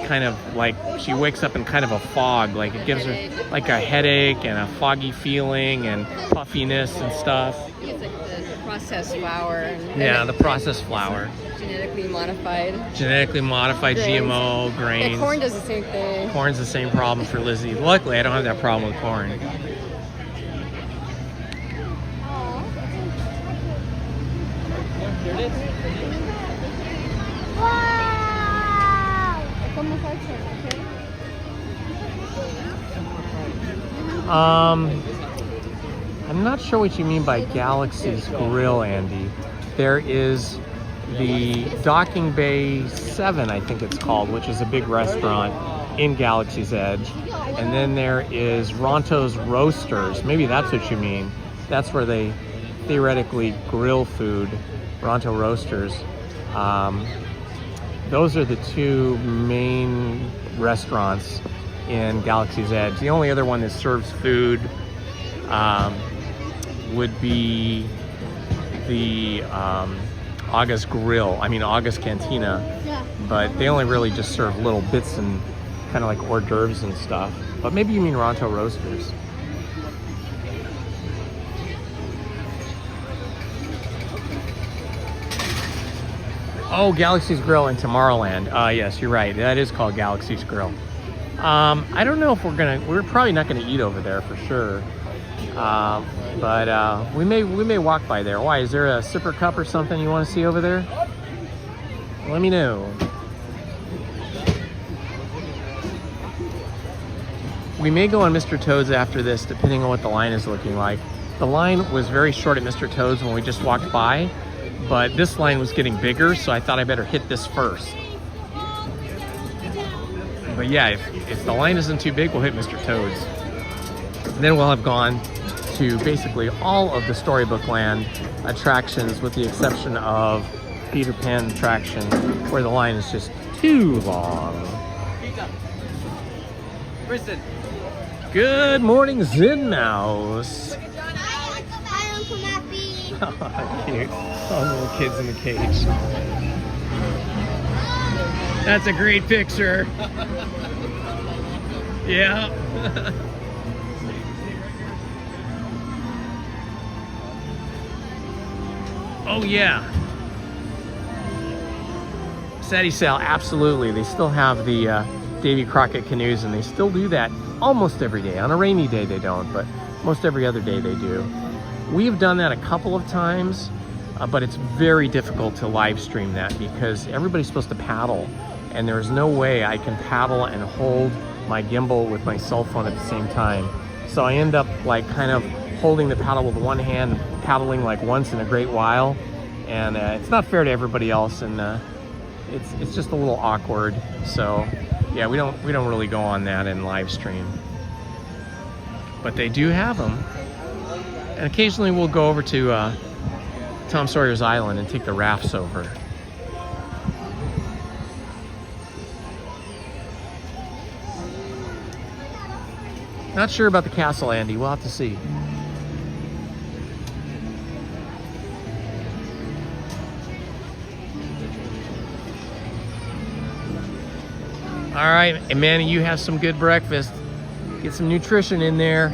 kind of, like she wakes up in kind of a fog, like it gives her like a headache and a foggy feeling and puffiness and stuff. It's like the processed flour. Yeah, the processed flour. Genetically modified. Genetically modified grains. GMO grains. Yeah, corn does the same thing. Corn's the same problem for Lizzie. Luckily, I don't have that problem with corn. Here it is. I'm not sure what you mean by Galaxy's Grill, Andy. There is the Docking Bay 7, I think it's called, which is a big restaurant in Galaxy's Edge. And then there is Ronto's Roasters. Maybe that's what you mean. That's where they theoretically grill food. Ronto Roasters. Those are the 2 main restaurants in Galaxy's Edge. The only other one that serves food would be the August Cantina, but they only really just serve little bits and kind of like hors d'oeuvres and stuff. But maybe you mean Ronto Roasters. Oh, Galaxy's Grill in Tomorrowland. Yes, you're right. That is called Galaxy's Grill. I don't know if we're probably not gonna eat over there for sure. But we may walk by there. Why, is there a sipper cup or something you want to see over there? let me know. We may go on Mr. Toad's after this, depending on what the line is looking like. The line was very short at Mr. Toad's when we just walked by, but this line was getting bigger, so I thought I better hit this first. But yeah, if the line isn't too big, we'll hit Mr. Toad's. And then we'll have gone to basically all of the Storybook Land attractions, with the exception of Peter Pan attraction, where the line is just too long. Kristen. Good morning, Zen Mouse. Hi, Uncle Mappy. Cute. All the little kids in the cage. That's a great picture. Yeah. Oh yeah. Sadie Sale, absolutely. They still have the Davy Crockett canoes, and they still do that almost every day. On a rainy day they don't, but most every other day they do. We've done that a couple of times, but it's very difficult to live stream that because everybody's supposed to paddle, and there's no way I can paddle and hold my gimbal with my cell phone at the same time. So I end up like kind of holding the paddle with one hand, paddling like once in a great while, and it's not fair to everybody else, and it's just a little awkward. So yeah, we don't really go on that in live stream, but they do have them, and occasionally we'll go over to Tom Sawyer's Island and take the rafts over. Not sure about the castle, Andy. We'll have to see. All right, and Manny, you have some good breakfast. Get some nutrition in there.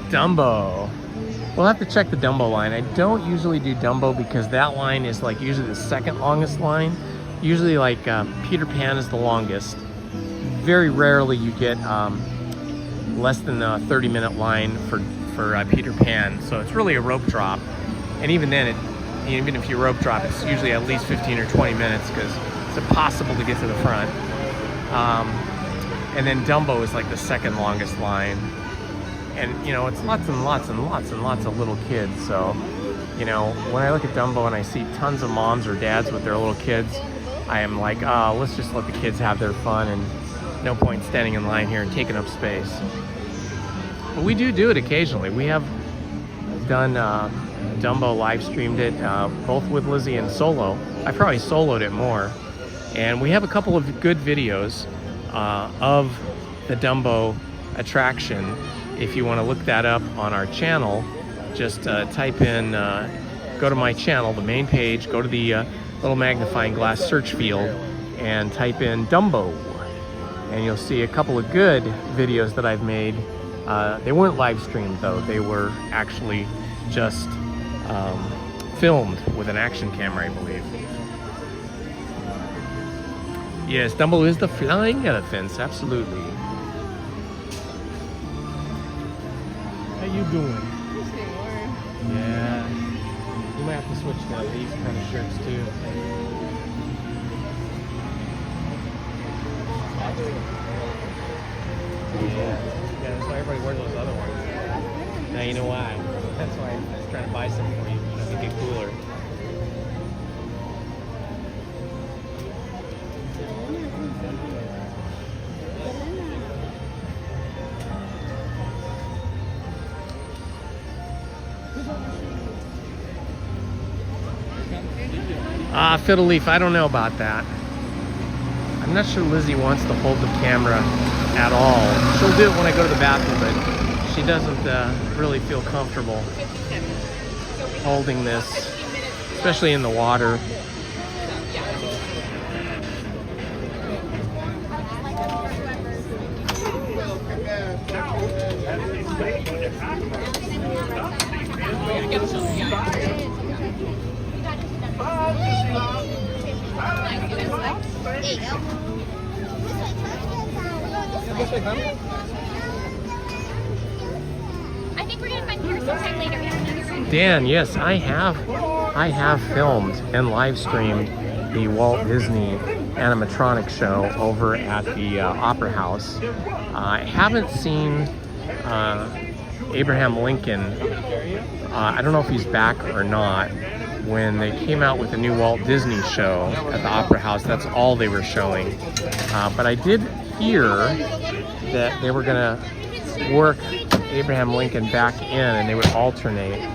Dumbo. We'll have to check the Dumbo line. I don't usually do Dumbo because that line is like usually the second longest line. Usually like Peter Pan is the longest. Very rarely you get less than a 30-minute line for Peter Pan. So it's really a rope drop. And even then, even if you rope drop, it's usually at least 15 or 20 minutes because it's impossible to get to the front. And then Dumbo is like the second longest line. And you know, it's lots and lots and lots and lots of little kids. So, you know, when I look at Dumbo and I see tons of moms or dads with their little kids, I am like, oh, let's just let the kids have their fun, and no point standing in line here and taking up space. But we do it occasionally. We have done Dumbo, live streamed it, both with Lizzie and solo. I probably soloed it more. And we have a couple of good videos of the Dumbo attraction. If you want to look that up on our channel, just type in, go to my channel, the main page, go to the little magnifying glass search field and type in Dumbo. And you'll see a couple of good videos that I've made. They weren't live streamed though, they were actually just filmed with an action camera, I believe. Yes, Dumbo is the flying elephants, absolutely. How you doing? Yeah. You might have to switch to these kind of shirts too. Yeah, that's why everybody wears those other ones. Now you know why. That's why I was trying to buy some for you, to make it cooler. Fiddle Leaf, I don't know about that. I'm not sure Lizzie wants to hold the camera at all. She'll do it when I go to the bathroom, but she doesn't really feel comfortable holding this, especially in the water. I think we're gonna find here sometime later. Dan, yes, I have filmed and live streamed the Walt Disney animatronic show over at the Opera House. I haven't seen Abraham Lincoln. I don't know if he's back or not. When they came out with the new Walt Disney show at the Opera House, that's all they were showing. But I did hear that they were gonna work Abraham Lincoln back in and they would alternate.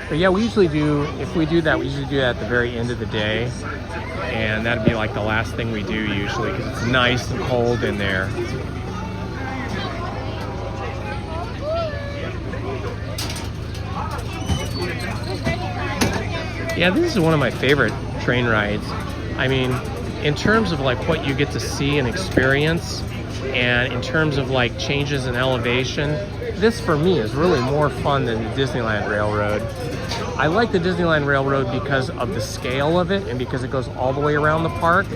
But yeah, we usually do, if we do that, we usually do that at the very end of the day. And that'd be like the last thing we do usually, because it's nice and cold in there. Yeah, this is one of my favorite train rides. I mean, in terms of like what you get to see and experience, and in terms of like changes in elevation, this for me is really more fun than the Disneyland Railroad. I like the Disneyland Railroad because of the scale of it and because it goes all the way around the park,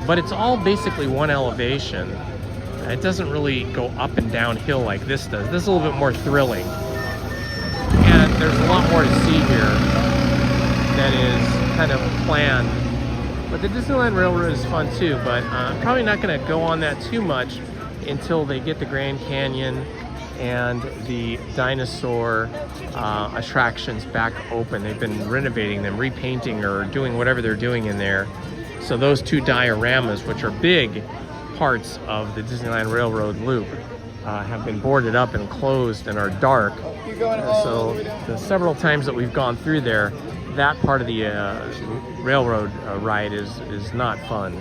but it's all basically one elevation. It doesn't really go up and downhill like this does. This is a little bit more thrilling. And there's a lot more to see here that is kind of planned. But the Disneyland Railroad is fun too, but I'm probably not going to go on that too much until they get the Grand Canyon and the dinosaur attractions back open. They've been renovating them, repainting, or doing whatever they're doing in there. So those two dioramas, which are big parts of the Disneyland Railroad loop, have been boarded up and closed and are dark. So the several times that we've gone through there, that part of the railroad ride is not fun.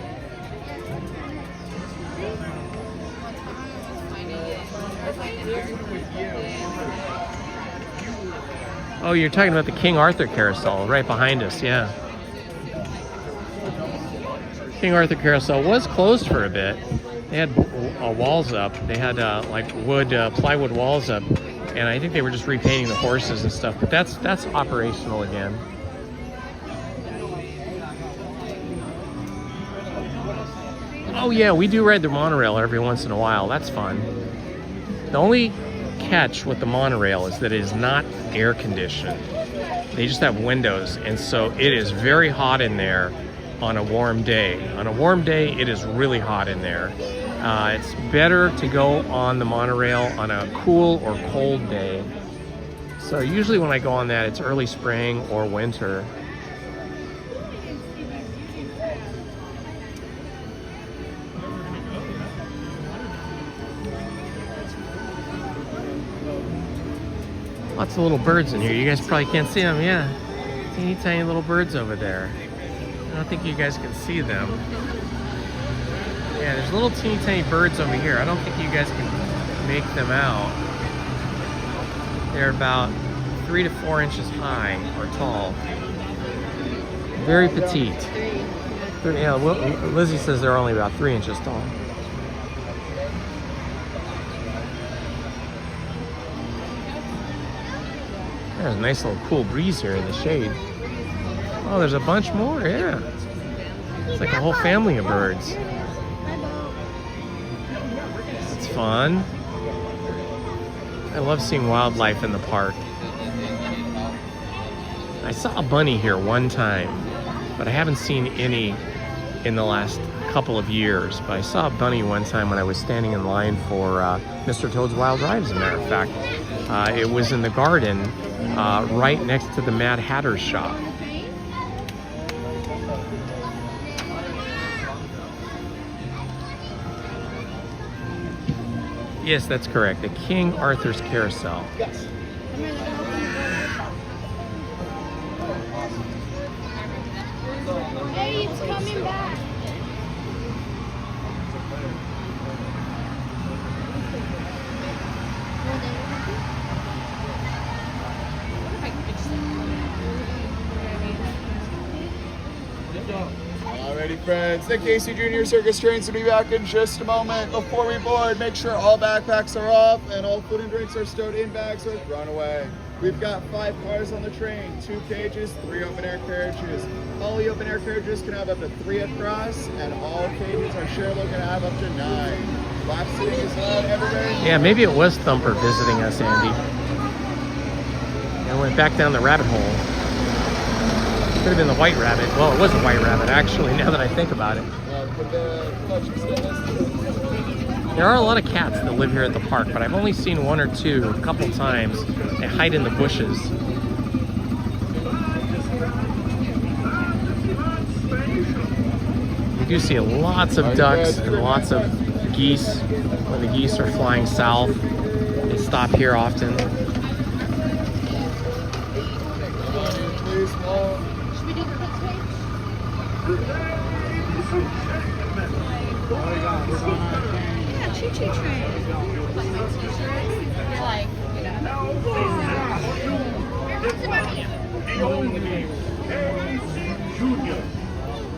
Oh, you're talking about the King Arthur Carousel right behind us, yeah. King Arthur Carousel was closed for a bit. They had walls up. They had like plywood walls up, and I think they were just repainting the horses and stuff. But that's operational again. Oh yeah, we do ride the monorail every once in a while. That's fun. The only catch with the monorail is that it is not air conditioned. They just have windows, and so it is very hot in there on a warm day. On a warm day, it is really hot in there. It's better to go on the monorail on a cool or cold day. So usually when I go on that, it's early spring or winter. Lots of little birds in here. You guys probably can't see them, yeah. Teeny tiny little birds over there. I don't think you guys can see them. Yeah, there's little teeny tiny birds over here. I don't think you guys can make them out. They're about 3 to 4 inches high or tall. Very petite. Yeah, Lizzie says they're only about 3 inches tall. There's a nice little cool breeze here in the shade. Oh, there's a bunch more, yeah. It's like a whole family of birds. It's fun. I love seeing wildlife in the park. I saw a bunny here one time, but I haven't seen any in the last couple of years. But I saw a bunny one time when I was standing in line for Mr. Toad's Wild Ride, as a matter of fact. It was in the garden right next to the Mad Hatter's shop. Yes, that's correct. The King Arthur's Carousel. Yes. Hey, it's coming back. Alrighty, friends. The Casey Junior Circus trains will be back in just a moment. Before we board, make sure all backpacks are off and all food and drinks are stowed in bags or thrown away. We've got 5 cars on the train, 2 cages, 3 open-air carriages. All the open-air carriages can have up to 3 across, and all cages are shareable can have up to 9. Lap seating is allowed, everybody. Yeah, maybe it was Thumper visiting us, Andy. And went back down the rabbit hole. Could have been the white rabbit. Well, it was a white rabbit, actually, now that I think about it. There are a lot of cats that live here at the park, but I've only seen 1 or 2 a couple times. They hide in the bushes. We do see lots of ducks and lots of geese. When the geese are flying south, they stop here often. Should we do the kids page? Yeah, choo-choo train. Like my t-shirts. You're like, you know. The old name, Harry Jr.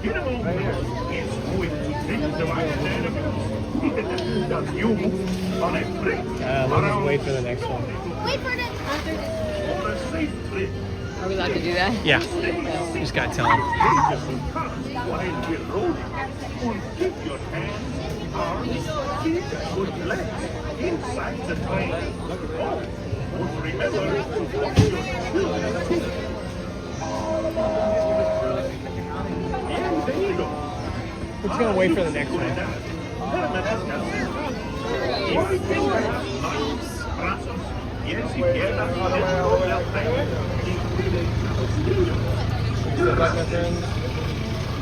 You know, it's going to take the right animals. That you on a plate. Let's just wait for the next one. Wait for it. On a safe trip. Are we allowed to do that? Yeah, you just gotta tell them. While we're rolling, keep your hands, arms, feet, and legs inside the train. Oh, remember, watch your children. And there you go. We're just gonna wait for the next one.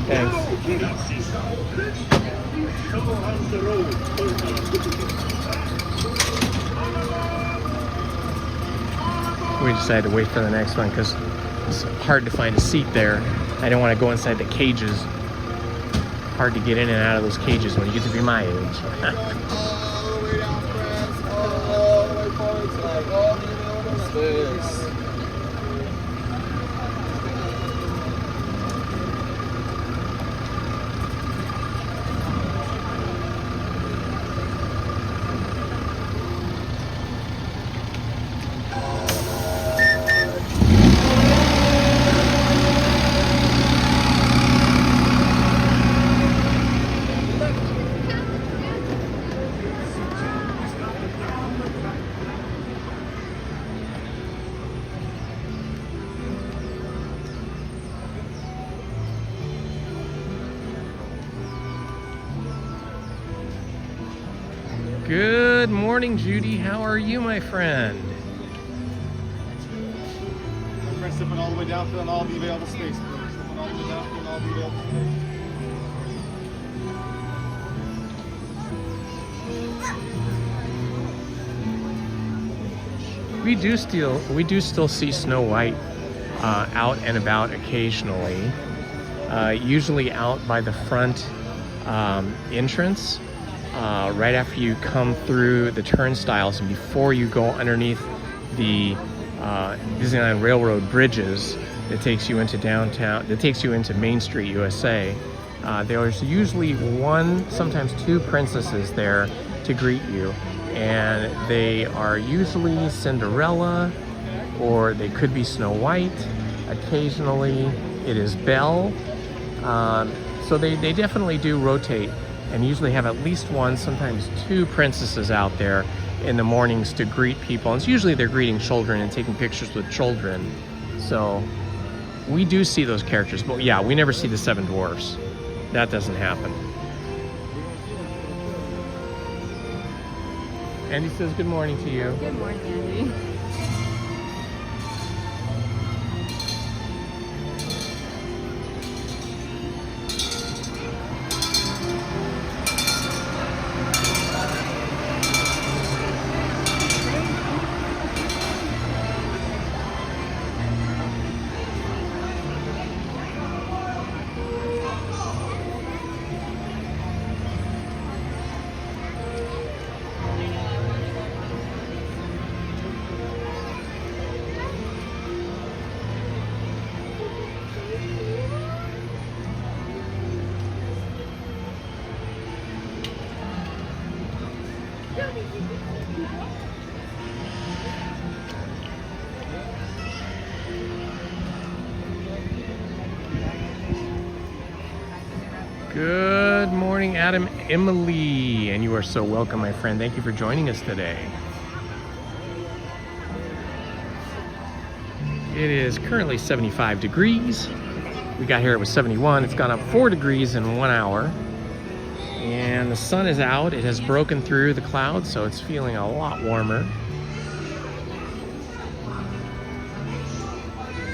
Thanks. We decided to wait for the next one because it's hard to find a seat there. I don't want to go inside the cages. Hard to get in and out of those cages when you get to be my age. All the way down, friends. All the way forward side. All the way down the stairs. Good morning, Judy. How are you, my friend? Press sipping all the way down, filling all the available space. Sipping all the way down, filling all the available space. We do still see Snow White out and about occasionally. Usually out by the front entrance. Right after you come through the turnstiles and before you go underneath the Disneyland Railroad bridges that takes you into downtown, that takes you into Main Street, USA. There's usually 1, sometimes 2 princesses there to greet you, and they are usually Cinderella, or they could be Snow White. Occasionally it is Belle. So they definitely do rotate, and usually have at least 1, sometimes 2 princesses out there in the mornings to greet people. And it's usually they're greeting children and taking pictures with children. So we do see those characters, but yeah, we never see the 7 dwarfs. That doesn't happen. Andy says good morning to you. Good morning, Andy. Good morning, Adam, Emily, and you are so welcome, my friend. Thank you for joining us today. It is currently 75 degrees. We got here, it was 71. It's gone up 4 degrees in 1 hour. And the sun is out. It has broken through the clouds, so it's feeling a lot warmer.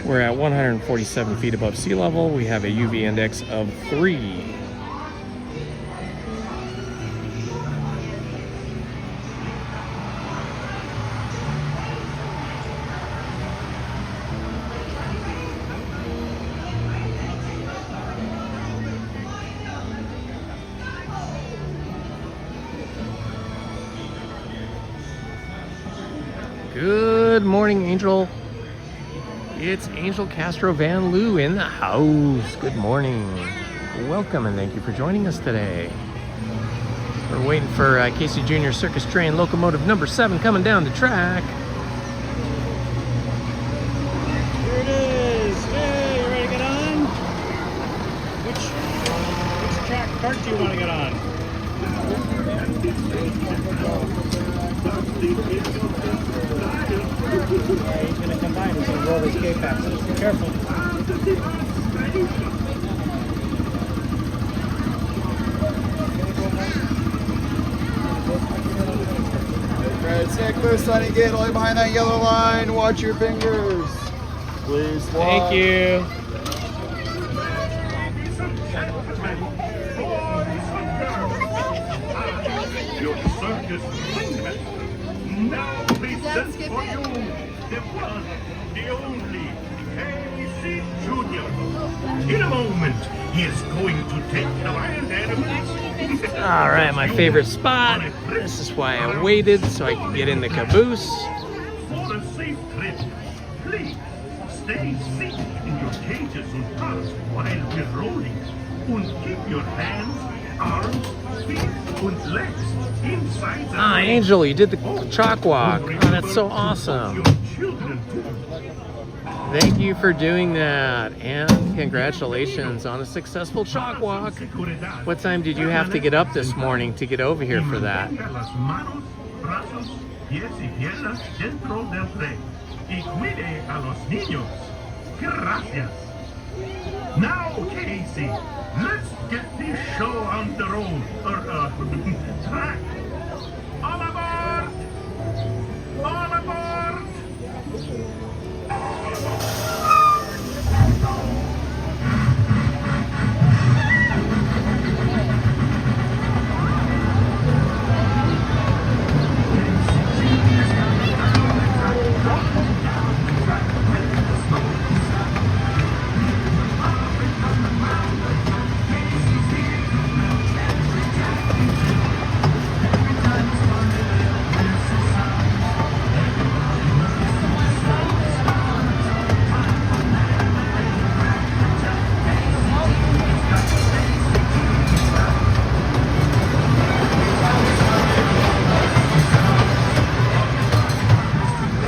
We're at 147 feet above sea level. We have a UV index of 3. Good morning, Angel. It's Angel Castro Van Loo in the house. Good morning. Welcome and thank you for joining us today. We're waiting for Casey Jr. Circus Train locomotive number 7 coming down the track. Here it is. Hey, you ready to get on? Which track cart do you want to get on? Yeah, he's gonna come by and he's gonna roll his skate back, so just be careful. Red Sickler, Sunny Gate, all behind that yellow line. Watch your fingers. Please watch. Thank you. Your circus monument now presents for you the one, the only Casey Jr. In a moment, he is going to take the wild animals. All right, my favorite spot. This is why I waited so I could get in the caboose. For a safe trip, please stay seated in your cages and cars while we're rolling. And keep your hands, arms, feet, and legs inside the Ah, Angel, you did the chalk walk. Oh, that's so awesome. Thank you for doing that, and congratulations on a successful chalk walk. What time did you have to get up this morning to get over here for that? Now, Casey, let's get this show on the road, track. All aboard! All aboard!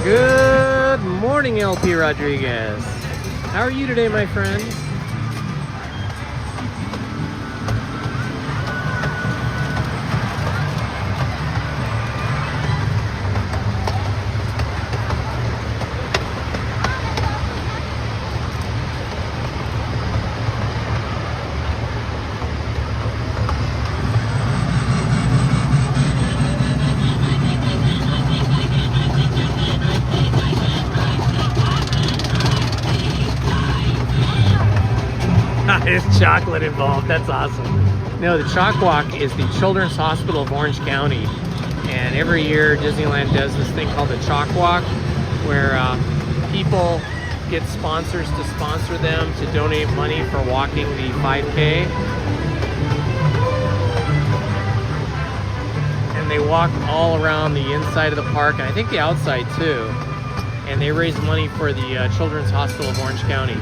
Good morning, LP Rodriguez. How are you today, my friend? There's chocolate involved. That's awesome. No, the Chalk Walk is the Children's Hospital of Orange County. And every year Disneyland does this thing called the Chalk Walk, where people get sponsors to sponsor them to donate money for walking the 5K. And they walk all around the inside of the park, and I think the outside too. And they raise money for the Children's Hospital of Orange County.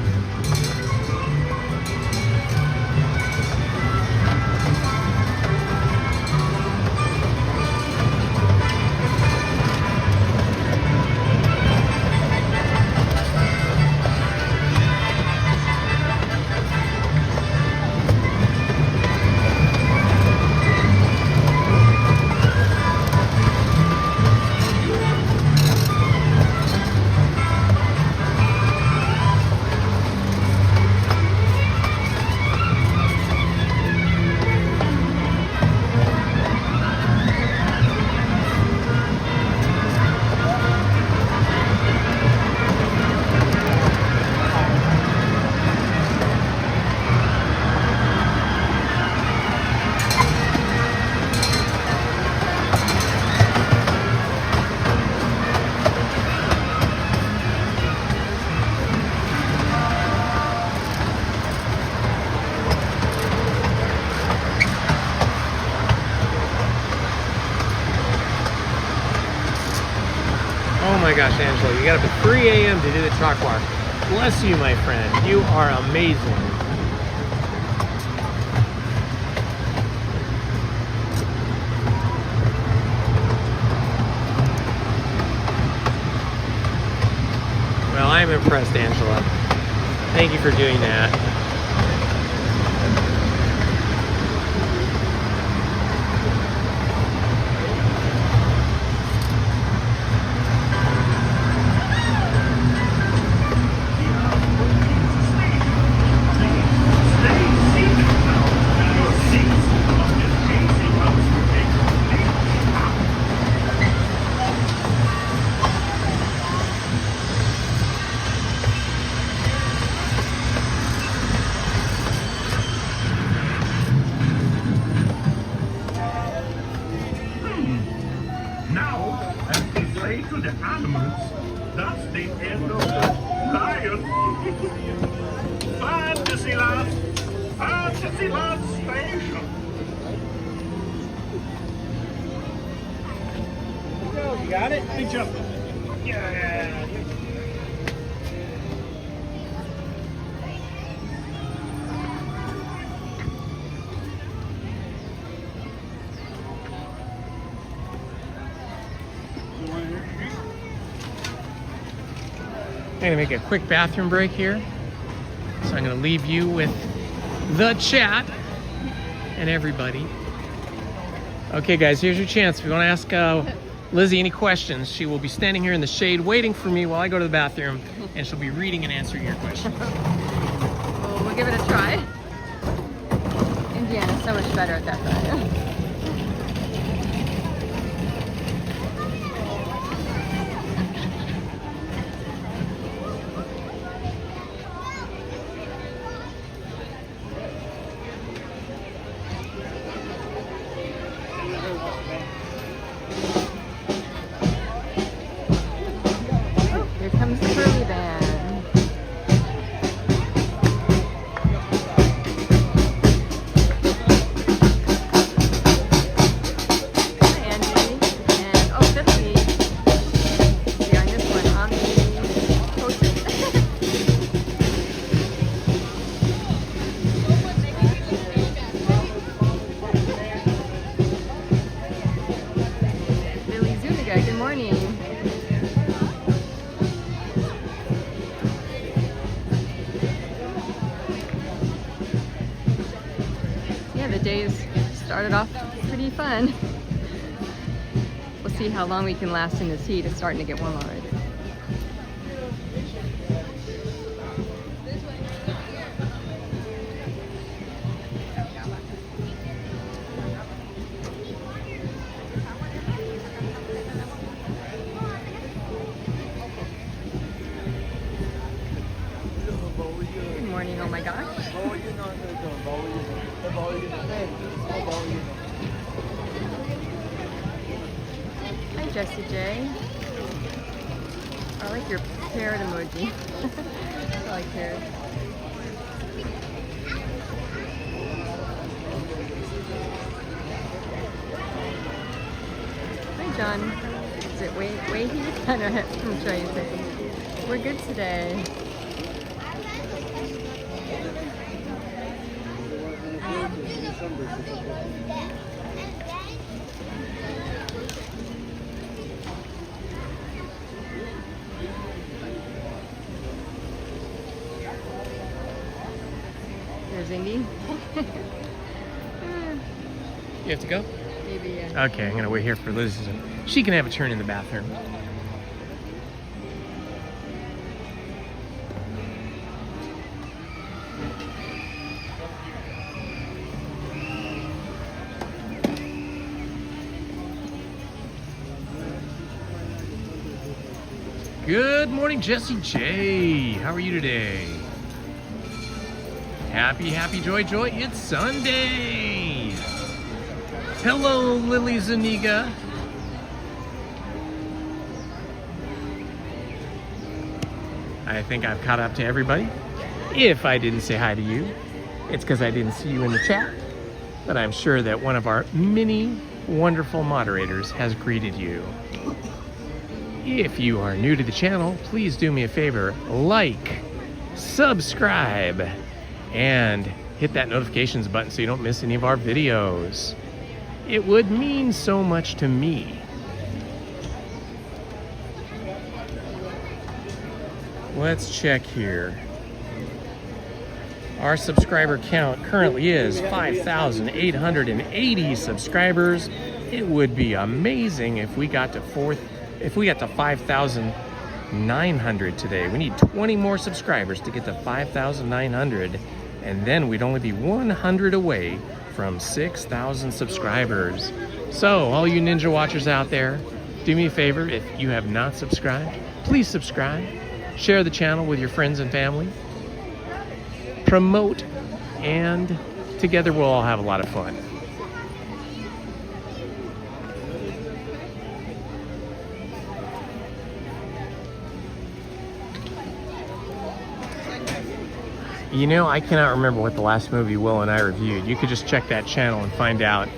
my gosh, Angela, you got up at 3 a.m. to do the chalk walk. Bless you, my friend. You are amazing. Well, I'm impressed, Angela. Thank you for doing that. Now, as they say to the animals, that's the end of the lion. Fantasyland! Fantasyland Station! You got it? Good job. Yeah. I'm gonna make a quick bathroom break here. So I'm gonna leave you with the chat and everybody. Okay guys, here's your chance. If you wanna ask Lizzie any questions, she will be standing here in the shade waiting for me while I go to the bathroom, and she'll be reading and answering your questions. Well, we'll give it a try. Indiana's so much better at that though. Here comes the curly band. Hi, Angie. And oh, fifth week. We are this one on the coaches. Lily Zuniga, good morning. Yeah, the days started off pretty fun. We'll see how long we can last in this heat. It's starting to get warm already. Good morning, oh my gosh. Hi, Jessie J. I like your parrot emoji. I like parrots. Hi, John. Is it way heat? I don't know. I'm sure you say. We're good today. There's Indy. You have to go? Maybe, yeah. Okay, I'm gonna wait here for Liz. She can have a turn in the bathroom. Good morning, Jessie J. How are you today? Happy, joy. It's Sunday. Hello, Lily Zuniga. I think I've caught up to everybody. If I didn't say hi to you, it's because I didn't see you in the chat. But I'm sure that one of our many wonderful moderators has greeted you. If you are new to the channel, please do me a favor, like, subscribe, and hit that notifications button so you don't miss any of our videos. It would mean so much to me. Let's check here. Our subscriber count currently is 5,880 subscribers. It would be amazing if we got to 5,900 today. We need 20 more subscribers to get to 5,900, and then we'd only be 100 away from 6,000 subscribers. So, all you Ninja Watchers out there, do me a favor, if you have not subscribed, please subscribe. Share the channel with your friends and family. Promote, and together we'll all have a lot of fun. You know, I cannot remember what the last movie Willow and I reviewed. You could just check that channel and find out.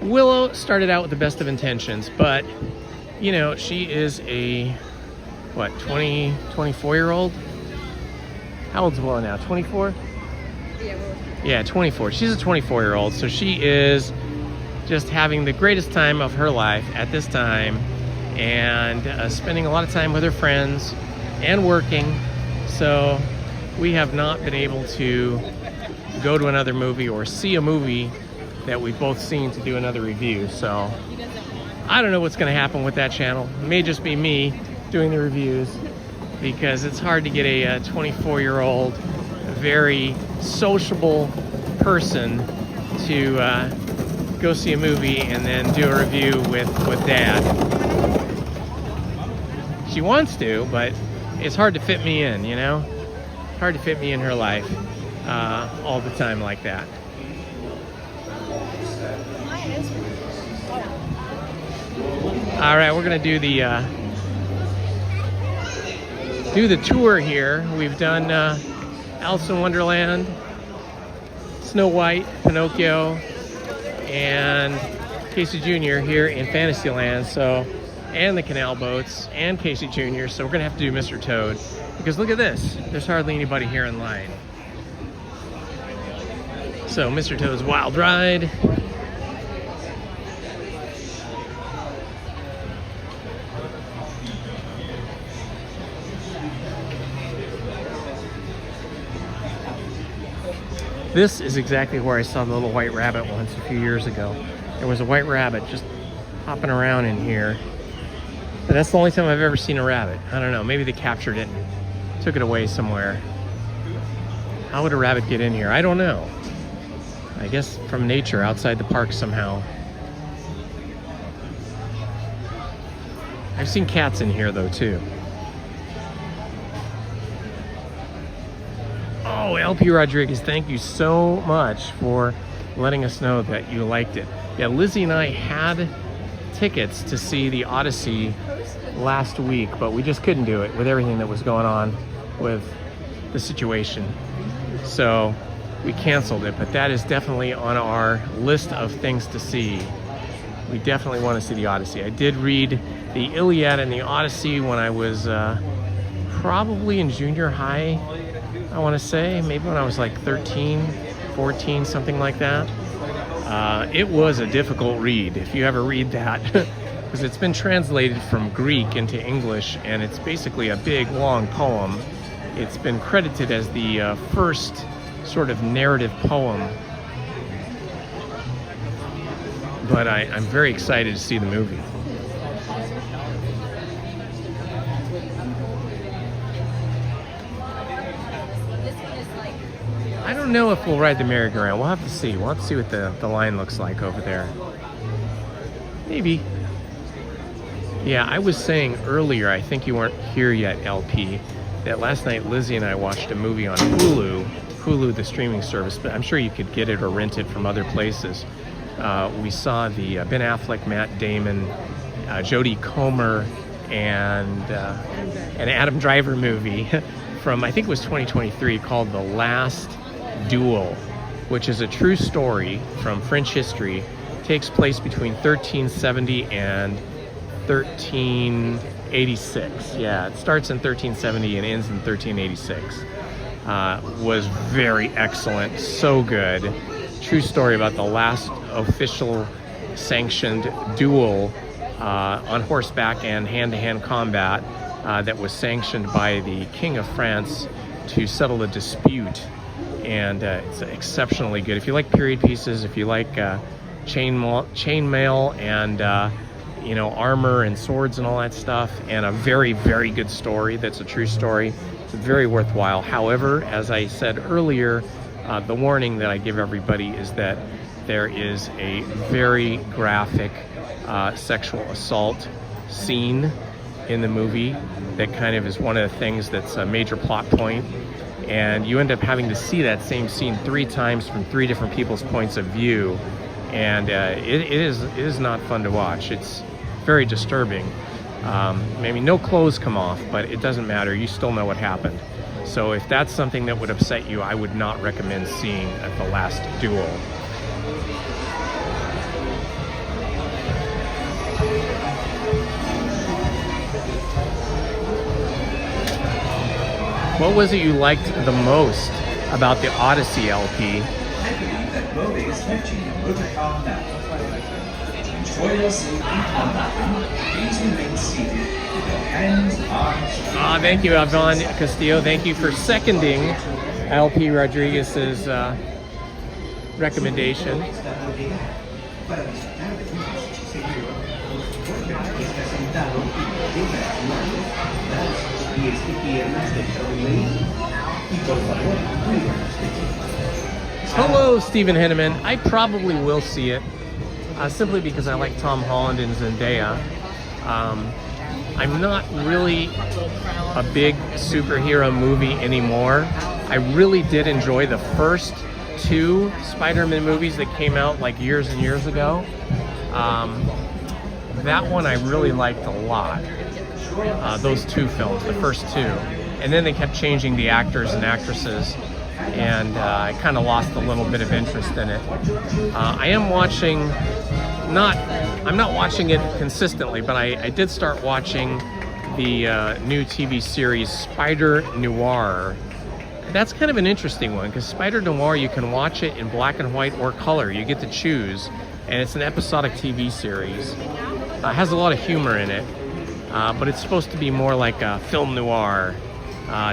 Willow started out with the best of intentions, but, you know, she is a, what, 24-year-old? How old's Willow now, 24? Yeah, 24. She's a 24-year-old, so she is just having the greatest time of her life at this time, and spending a lot of time with her friends and working. So we have not been able to go to another movie or see a movie that we've both seen to do another review. So I don't know what's going to happen with that channel. It may just be me doing the reviews, because it's hard to get a 24-year-old, very sociable person to go see a movie and then do a review with Dad. She wants to, but it's hard to fit me in, you know? Hard to fit me in her life all the time like that. All right, we're gonna do the tour here. We've done Alice in Wonderland, Snow White, Pinocchio, and Casey Jr. here in Fantasyland. So, and the Canal Boats and Casey Jr. So we're gonna have to do Mr. Toad, because look at this. There's hardly anybody here in line. So Mr. Toad's Wild Ride. This is exactly where I saw the little white rabbit once a few years ago. There was a white rabbit just hopping around in here. But that's the only time I've ever seen a rabbit. I don't know, maybe they captured it and took it away somewhere. How would a rabbit get in here? I don't know. I guess from nature, outside the park somehow. I've seen cats in here though too. Oh, LP Rodriguez, thank you so much for letting us know that you liked it. Yeah, Lizzie and I had tickets to see the Odyssey last week, but we just couldn't do it with everything that was going on with the situation. So we canceled it, but that is definitely on our list of things to see. We definitely want to see the Odyssey. I did read the Iliad and the Odyssey when I was probably in junior high, I want to say, maybe when I was like 13, 14, something like that. It was a difficult read, if you ever read that, because it's been translated from Greek into English, and it's basically a big, long poem. It's been credited as the first sort of narrative poem. But I'm very excited to see the movie. I don't know if we'll ride the merry-go-round. We'll have to see. We'll have to see what the line looks like over there. Maybe. Yeah, I was saying earlier, I think you weren't here yet, LP, that last night Lizzie and I watched a movie on Hulu, the streaming service, but I'm sure you could get it or rent it from other places. We saw the Ben Affleck, Matt Damon, Jodie Comer, and an Adam Driver movie from, I think it was 2023, called The Last Duel, which is a true story from French history. Takes place between 1370 and 1380. 86. Yeah, it starts in 1370 and ends in 1386. Was very excellent, so good. True story about the last official sanctioned duel on horseback and hand-to-hand combat that was sanctioned by the King of France to settle a dispute. And it's exceptionally good. If you like period pieces, if you like chainmail and you know, armor and swords and all that stuff, and a very, very good story that's a true story, it's very worthwhile. However, as I said earlier, the warning that I give everybody is that there is a very graphic sexual assault scene in the movie that kind of is one of the things that's a major plot point, and you end up having to see that same scene 3 times from 3 different people's points of view, and it is not fun to watch. It's very disturbing. Maybe no clothes come off, but it doesn't matter. You still know what happened. So if that's something that would upset you, I would not recommend seeing at the last duel. What was it you liked the most about the Odyssey LP? I believe that Bobby is fetching a motor car now. To enjoy your safety and nothing, please remain seated with your hands, arms... Thank you, Avon Castillo. Thank you for seconding LP Rodriguez's recommendation. Hello, Stephen Henneman. I probably will see it, simply because I like Tom Holland and Zendaya. I'm not really a big superhero movie anymore. I really did enjoy the first 2 Spider-Man movies that came out like years and years ago. That one I really liked a lot. Those 2 films, the first 2. And then they kept changing the actors and actresses, and I kind of lost a little bit of interest in it. I am watching, I'm not watching it consistently, but I did start watching the new TV series Spider Noir. That's kind of an interesting one, because Spider Noir, you can watch it in black and white or color. You get to choose, and it's an episodic TV series. It has a lot of humor in it, but it's supposed to be more like a film noir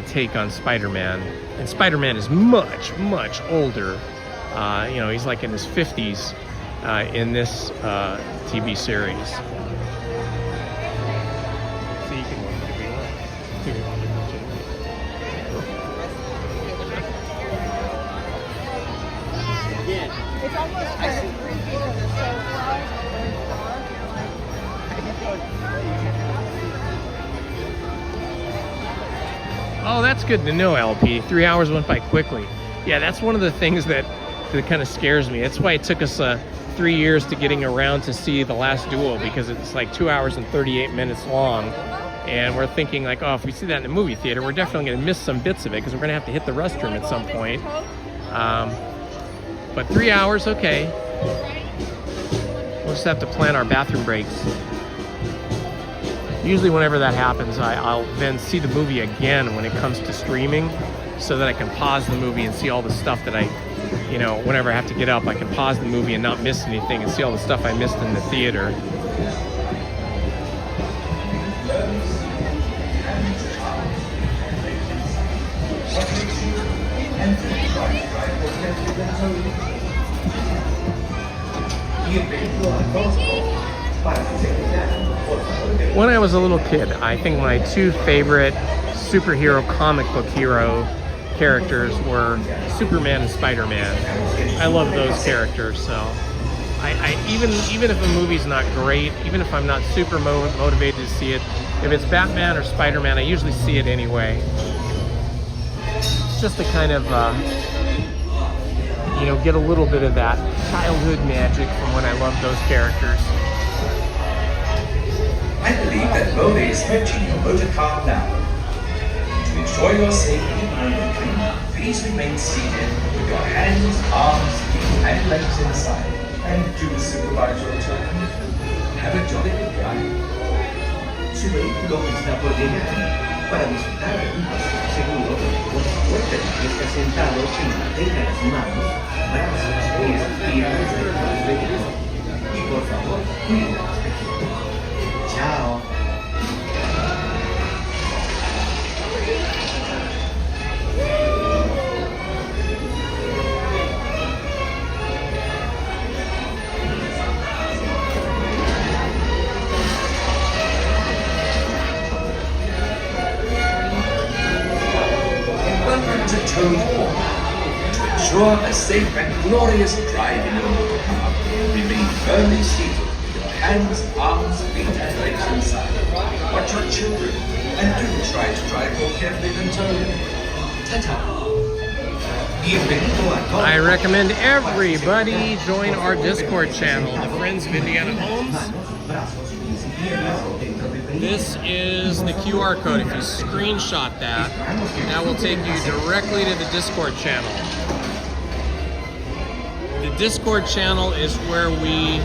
take on Spider-Man. And Spider-Man is much, much older. You know, he's like in his 50s in this TV series. So you can watch it if you want. If you want to watch it. It's almost kind of creepy because it's so loud. Oh, that's good to know, LP. 3 hours went by quickly. Yeah, that's one of the things that kind of scares me. That's why it took us 3 years to getting around to see The Last Duel, because it's like 2 hours and 38 minutes long. And we're thinking like, oh, if we see that in the movie theater, we're definitely going to miss some bits of it, because we're going to have to hit the restroom at some point. But 3 hours, okay. We'll just have to plan our bathroom breaks. Usually whenever that happens, I'll then see the movie again when it comes to streaming, so that I can pause the movie and see all the stuff that you know, whenever I have to get up, I can pause the movie and not miss anything and see all the stuff I missed in the theater. When I was a little kid, I think my 2 favorite superhero comic book hero characters were Superman and Spider-Man. I love those characters, so even if a movie's not great, even if I'm not super motivated to see it, if it's Batman or Spider-Man, I usually see it anyway. It's just to kind of you know, get a little bit of that childhood magic from when I loved those characters. I believe that Bobby is fetching your motor car now. To ensure your safety permanently, please remain seated with your hands, arms, feet, and legs inside. And do supervise your turn. Have a jolly good ride. Su vehículo está por llegar. Para disfrutar de un paseo seguro, por favor permanezca sentado y mantenga las manos, brazos, pies y piernas dentro del vehículo. Y por favor, cuide a los pequeños. Chao. Welcome to Toad Hall. To ensure a safe and glorious drive in your motorcar, remain firmly seated with your hands, arms, feet, and legs inside. Watch your children, and do try to drive more carefully than Toad. Ta-ta. Bienvenido a Toad. I recommend everybody join our Discord channel, the Friends of Indiana Homes. This is the QR code. If you screenshot that, that will take you directly to the Discord channel. The Discord channel is where we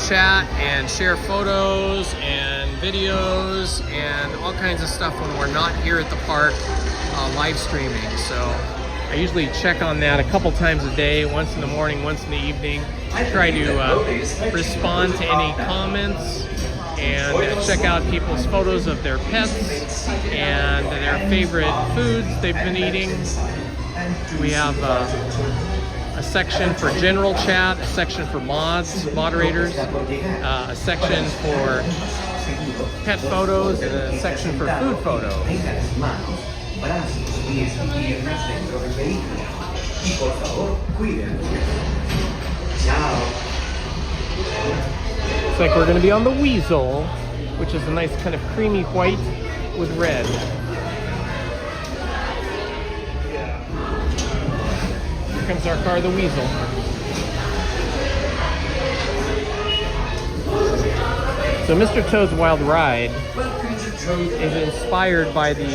chat and share photos and videos and all kinds of stuff when we're not here at the park live streaming. So I usually check on that a couple times a day, once in the morning, once in the evening. I try to respond to any comments and check out people's photos of their pets and their favorite foods they've been eating. We have a section for general chat, a section for moderators, a section for pet photos, and a section for food photos. Looks like we're going to be on the Weasel, which is a nice kind of creamy white with red. Here comes our car, the Weasel. So Mr. Toad's Wild Ride is inspired by the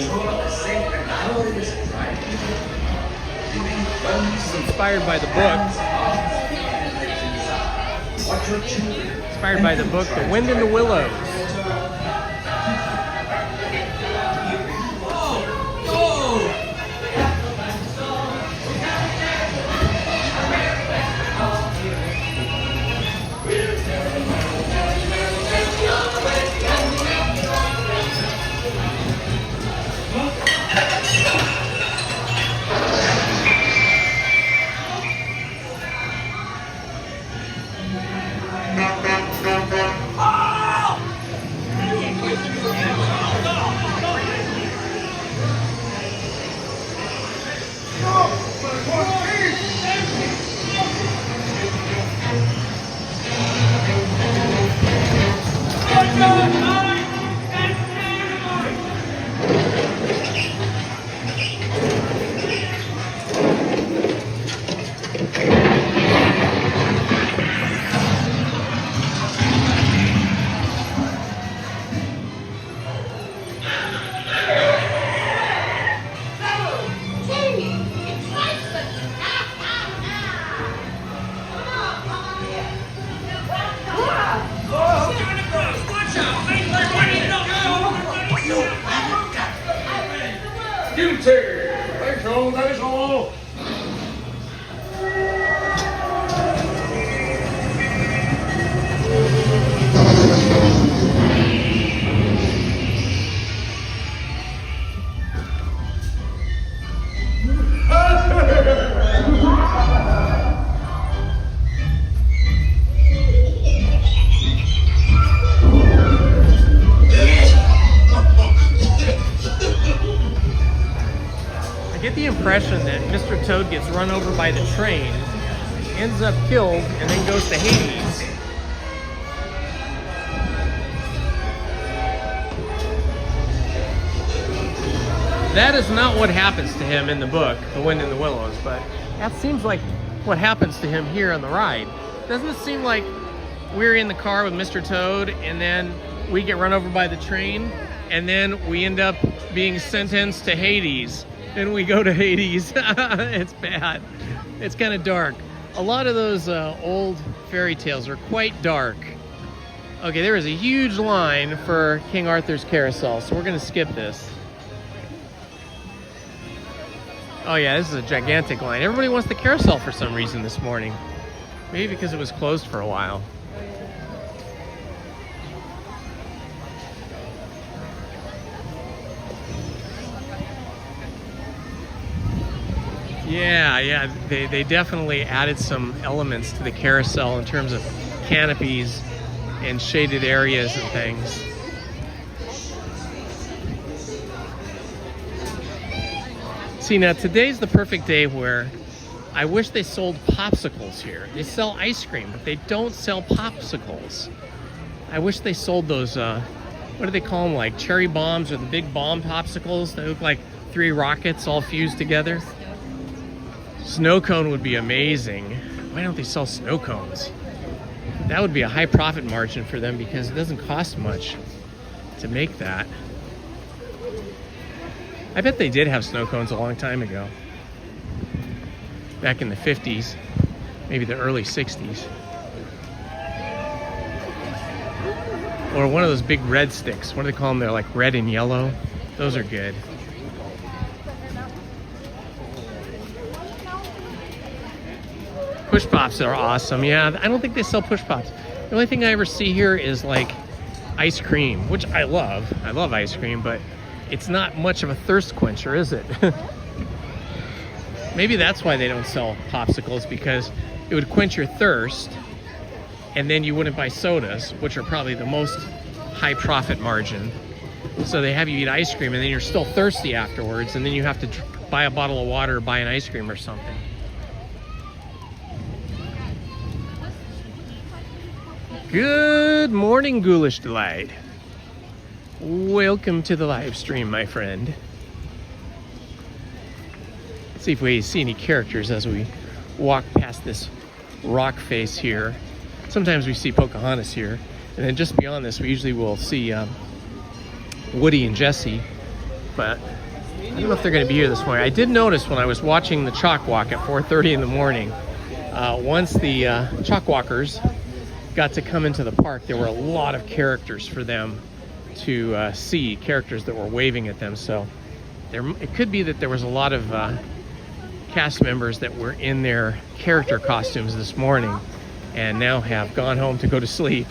book The Wind in the Willows. Impression that Mr. Toad gets run over by the train, ends up killed, and then goes to Hades. That is not what happens to him in the book, The Wind in the Willows, but that seems like what happens to him here on the ride. Doesn't it seem like we're in the car with Mr. Toad, and then we get run over by the train, and then we end up being sentenced to Hades? Then we go to Hades. It's bad. It's kind of dark. A lot of those old fairy tales are quite dark. Okay, there is a huge line for King Arthur's Carousel, so we're gonna skip this. Oh yeah, this is a gigantic line. Everybody wants the carousel for some reason this morning. Maybe because it was closed for a while. Yeah, they definitely added some elements to the carousel in terms of canopies and shaded areas and things. See, now today's the perfect day where I wish they sold popsicles here. They sell ice cream, but they don't sell popsicles. I wish they sold those, what do they call them, like cherry bombs or the big bomb popsicles that look like 3 rockets all fused together. Snow cone would be amazing. Why don't they sell snow cones? That would be a high profit margin for them because it doesn't cost much to make that. I bet they did have snow cones a long time ago. Back in the 50s, maybe the early 60s. Or one of those big red sticks. What do they call them? They're like red and yellow. Those are good. Push pops are awesome. Yeah, I don't think they sell push pops. The only thing I ever see here is like ice cream, which I love. I love ice cream, but it's not much of a thirst quencher, is it? Maybe that's why they don't sell popsicles, because it would quench your thirst and then you wouldn't buy sodas, which are probably the most high profit margin. So they have you eat ice cream and then you're still thirsty afterwards, and then you have to buy a bottle of water or buy an ice cream or something. Good morning, Ghoulish Delight. Welcome to the live stream, my friend. Let's see if we see any characters as we walk past this rock face here. Sometimes we see Pocahontas here, and then just beyond this we usually will see Woody and Jesse, but I don't know if they're going to be here this morning. I did notice when I was watching the chalk walk at 4:30 in the morning, once the chalk walkers got to come into the park, there were a lot of characters for them to see, characters that were waving at them. So it could be that there was a lot of cast members that were in their character costumes this morning and now have gone home to go to sleep.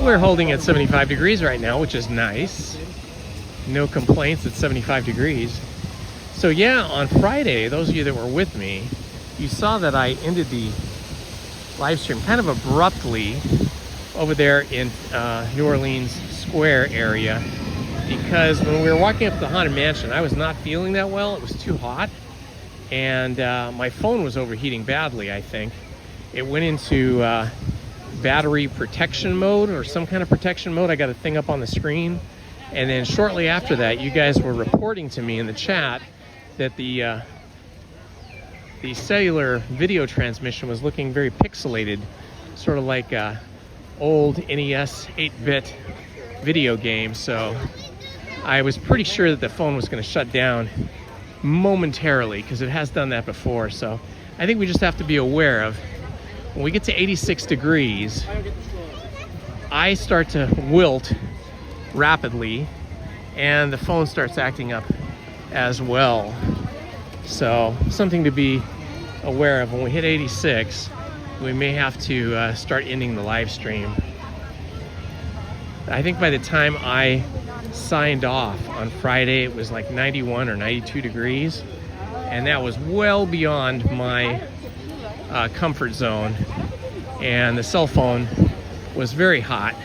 We're holding at 75 degrees right now, which is nice. No complaints at 75 degrees. So yeah, on Friday, those of you that were with me, you saw that I ended the live stream kind of abruptly over there in New Orleans Square area, because when we were walking up to the Haunted Mansion, I was not feeling that well. It was too hot, and my phone was overheating badly, I think. It went into battery protection mode or some kind of protection mode. I got a thing up on the screen. And then shortly after that, you guys were reporting to me in the chat that the cellular video transmission was looking very pixelated, sort of like a old NES 8-bit video game. So I was pretty sure that the phone was going to shut down momentarily, because it has done that before. So I think we just have to be aware of when we get to 86 degrees, I start to wilt rapidly and the phone starts acting up as well. So something to be aware of. When we hit 86, we may have to start ending the live stream. I think by the time I signed off on Friday, it was like 91 or 92 degrees, and that was well beyond my comfort zone, and the cell phone was very hot.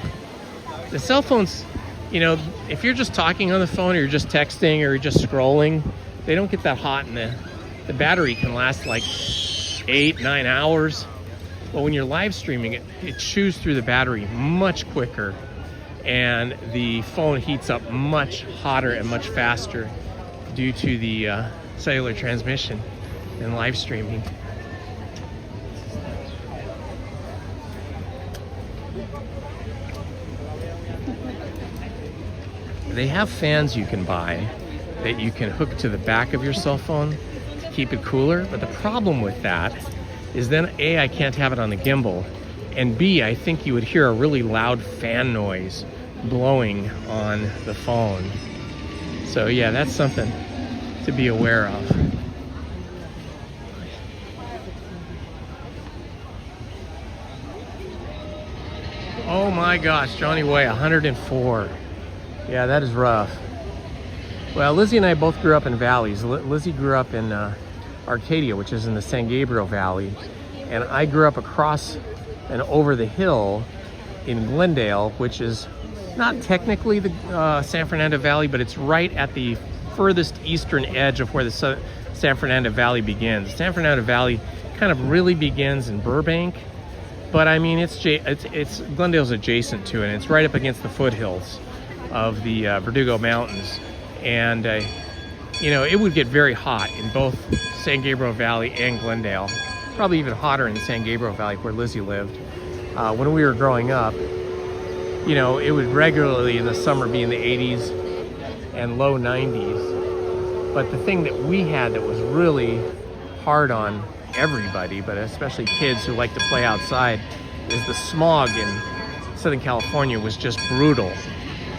The cell phones, you know, if you're just talking on the phone or you're just texting or you're just scrolling, they don't get that hot, and the battery can last like 8-9 hours. But when you're live streaming, it chews through the battery much quicker, and the phone heats up much hotter and much faster due to the cellular transmission and live streaming. they have fans you can buy that you can hook to the back of your cell phone to keep it cooler. But the problem with that is then A, I can't have it on the gimbal, and B, I think you would hear a really loud fan noise blowing on the phone. So yeah, that's something to be aware of. Oh my gosh, Johnny Way, 104. Yeah, that is rough. Well, Lizzie and I both grew up in valleys. Lizzie grew up in Arcadia, which is in the San Gabriel Valley, and I grew up across and over the hill in Glendale, which is not technically the San Fernando Valley, but it's right at the furthest eastern edge of where the San Fernando Valley begins. San Fernando Valley kind of really begins in Burbank, but I mean it's Glendale's adjacent to it, and it's right up against the foothills of the Verdugo Mountains. And you know, it would get very hot in both San Gabriel Valley and Glendale, probably even hotter in the San Gabriel Valley where Lizzie lived. When we were growing up, you know, it would regularly in the summer be in the 80s and low 90s. But the thing that we had that was really hard on everybody, but especially kids who like to play outside, is the smog in Southern California was just brutal.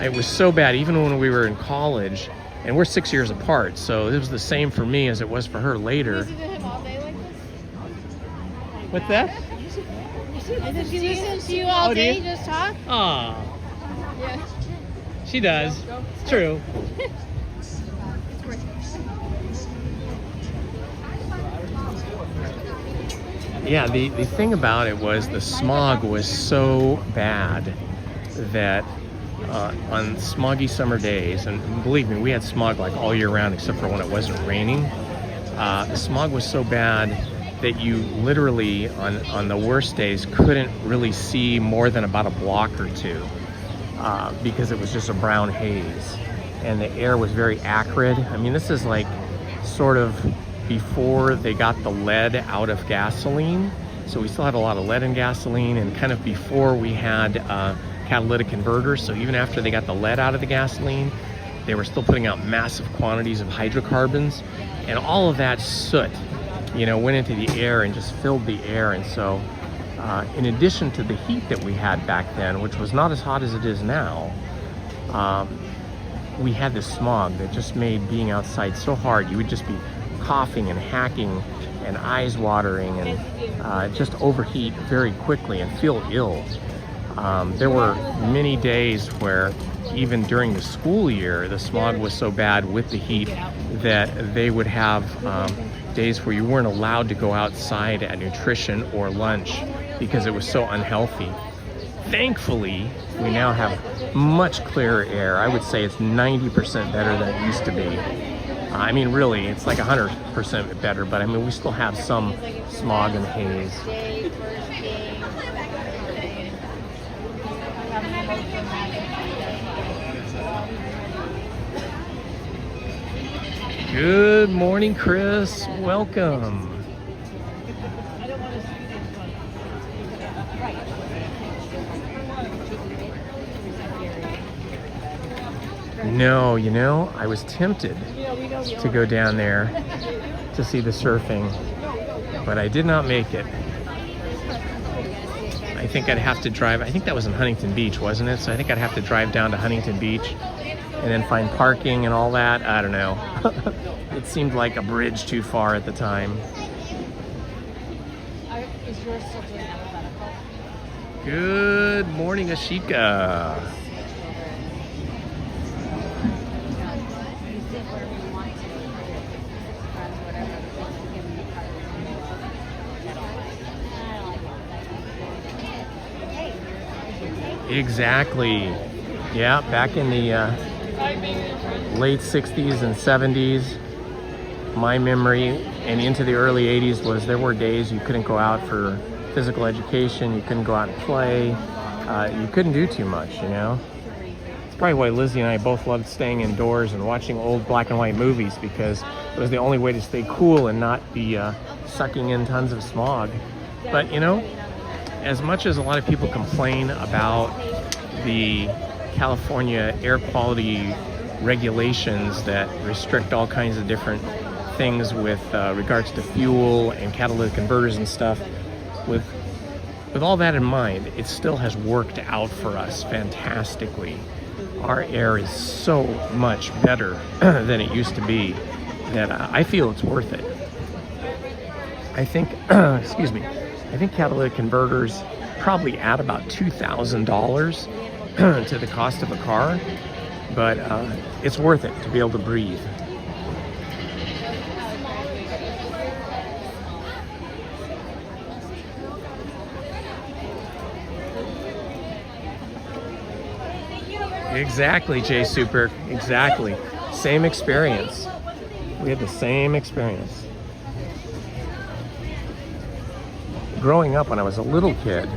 It was so bad, even when we were in college, and we're 6 years apart, so it was the same for me as it was for her later. What's that? Does she listen to you all day, just talk? Aw. Yeah. She does. It's true. Yeah, the thing about it was the smog was so bad that on smoggy summer days, and believe me, we had smog like all year round except for when it wasn't raining. The smog was so bad that you literally, on the worst days, couldn't really see more than about a block or two because it was just a brown haze. And the air was very acrid. I mean, this is like sort of before they got the lead out of gasoline. So we still had a lot of lead in gasoline, and kind of before we had catalytic converters. So even after they got the lead out of the gasoline, they were still putting out massive quantities of hydrocarbons. And all of that soot, you know, went into the air and just filled the air. And so in addition to the heat that we had back then, which was not as hot as it is now, we had this smog that just made being outside so hard. You would just be coughing and hacking and eyes watering and just overheat very quickly and feel ill. There were many days where even during the school year, the smog was so bad with the heat that they would have days where you weren't allowed to go outside at nutrition or lunch because it was so unhealthy. Thankfully, we now have much clearer air. I would say it's 90% better than it used to be. I mean, really, it's like 100% better, but I mean, we still have some smog and haze. Good morning, Chris. Welcome. No, you know, I was tempted to go down there to see the surfing, but I did not make it. I think I'd have to drive. I think that was in Huntington Beach, wasn't it? So I think I'd have to drive down to Huntington Beach and then find parking and all that. I don't know. It seemed like a bridge too far at the time. Good morning, Ashika. Exactly. Yeah, back in the late 60s and 70s, my memory, and into the early 80s, was there were days you couldn't go out for physical education, you couldn't go out and play, you couldn't do too much, you know? It's probably why Lizzie and I both loved staying indoors and watching old black and white movies, because it was the only way to stay cool and not be sucking in tons of smog. But, you know, as much as a lot of people complain about the California air quality regulations that restrict all kinds of different things with regards to fuel and catalytic converters and stuff. With all that in mind, it still has worked out for us fantastically. Our air is so much better than it used to be that I feel it's worth it. I think, excuse me, I think catalytic converters probably add about $2,000 to the cost of a car, but it's worth it to be able to breathe. Exactly, Jay Super, exactly. Same experience. We had the same experience. Growing up when I was a little kid,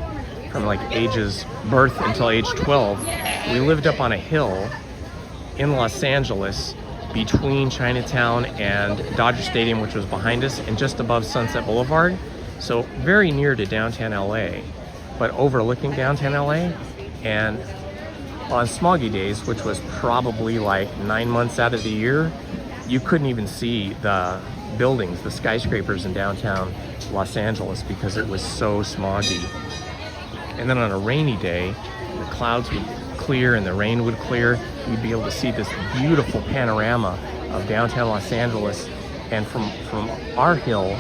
from like ages birth until age 12, we lived up on a hill in Los Angeles between Chinatown and Dodger Stadium, which was behind us, and just above Sunset Boulevard. So very near to downtown LA, but overlooking downtown LA. And on smoggy days, which was probably like 9 months out of the year, you couldn't even see the buildings, the skyscrapers in downtown Los Angeles because it was so smoggy. And then on a rainy day, the clouds would clear and the rain would clear. You'd be able to see this beautiful panorama of downtown Los Angeles, and from our hill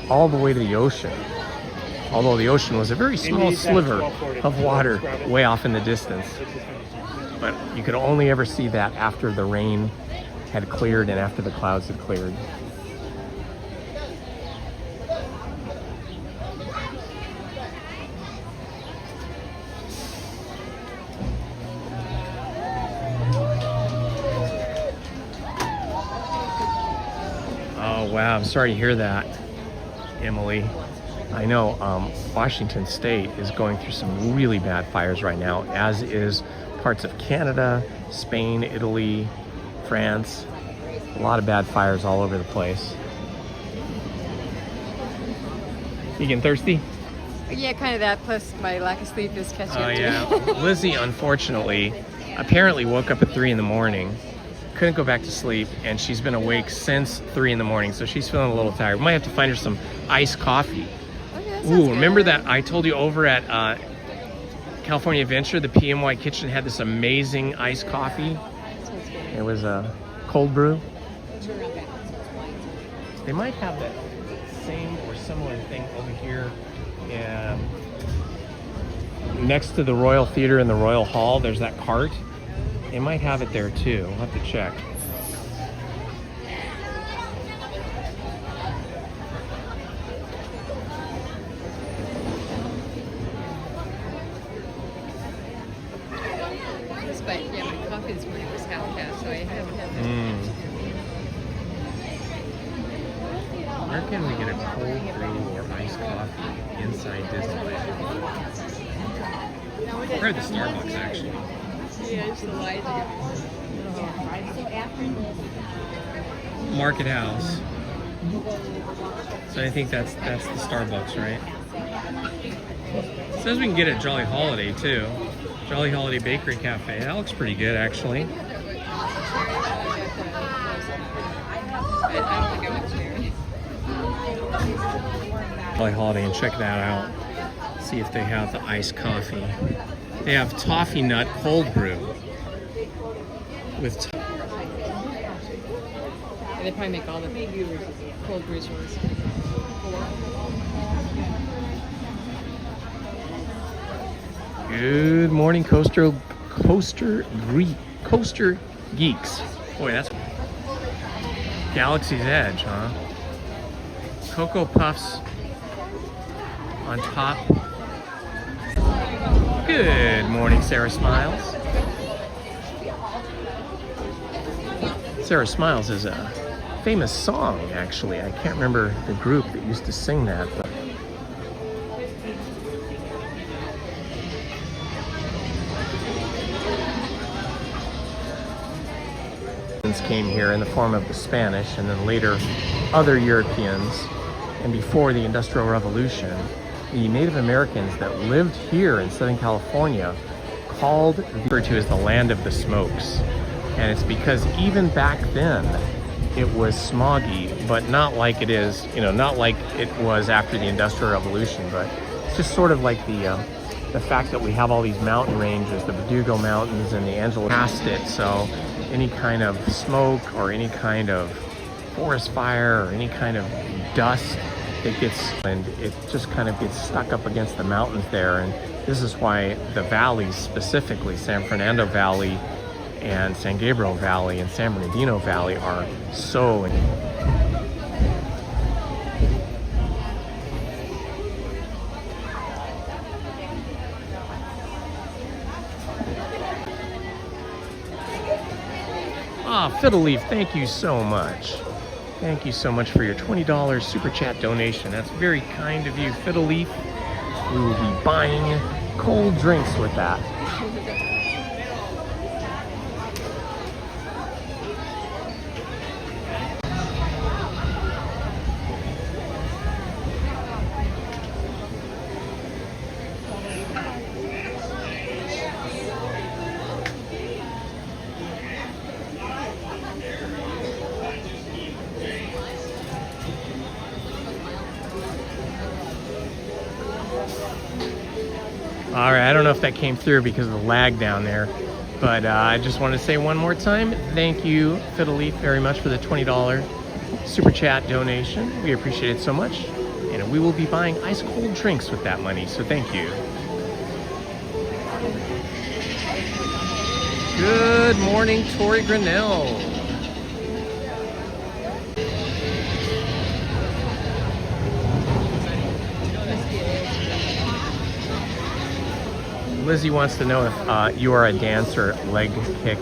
all the way to the ocean. Although the ocean was a very small sliver of water way off in the distance. But you could only ever see that after the rain had cleared and after the clouds had cleared. Oh wow, I'm sorry to hear that, Emily. I know Washington State is going through some really bad fires right now, as is parts of Canada, Spain, Italy, France. A lot of bad fires all over the place. You getting thirsty? Yeah, kind of that, plus my lack of sleep is catching up to yeah. me. Lizzie, unfortunately, apparently woke up at 3 in the morning, couldn't go back to sleep, and she's been awake since 3 in the morning, so she's feeling a little tired. We might have to find her some iced coffee. Ooh, remember that I told you over at California Adventure, the PMY Kitchen had this amazing iced coffee? It was a cold brew. They might have that same or similar thing over here next to the Royal Theater and the Royal Hall. There's that cart. They might have it there too. We'll have to check. But yeah, my coffee this morning was half-cast, so I haven't had that. Where can we get a cold brew or iced coffee inside Disneyland? Or the Starbucks, actually. Yeah, it's the light. Market House. So I think that's the Starbucks, right? It says we can get it at Jolly Holiday too. Jolly Holiday Bakery Cafe. That looks pretty good, actually. Jolly Holiday, and check that out. See if they have the iced coffee. They have toffee nut cold brew with. They probably make all the cold brews ones. Good morning, Coaster Geeks. Boy, that's Galaxy's Edge, huh? Cocoa Puffs on top. Good morning, Sarah Smiles. Sarah Smiles is a famous song, actually. I can't remember the group that used to sing that, but came here in the form of the Spanish, and then later other Europeans, and before the Industrial Revolution, the Native Americans that lived here in Southern California called referred to as the land of the smokes. And it's because even back then, it was smoggy, but not like it is, you know, not like it was after the Industrial Revolution, but it's just sort of like the fact that we have all these mountain ranges, the Verdugo Mountains and the Angelo past it, so any kind of smoke or any kind of forest fire or any kind of dust that gets, and it just kind of gets stuck up against the mountains there. And this is why the valleys, specifically San Fernando Valley and San Gabriel Valley and San Bernardino Valley, are so Fiddle Leaf, thank you so much. Thank you so much for your $20 super chat donation. That's very kind of you, Fiddle Leaf. We will be buying cold drinks with that. All right, I don't know if that came through because of the lag down there, but I just want to say one more time, thank you, Fiddle Leaf, very much for the $20 super chat donation. We appreciate it so much, and we will be buying ice cold drinks with that money, so thank you. Good morning, Tori Grinnell. Lizzie wants to know if you are a dancer, leg kick.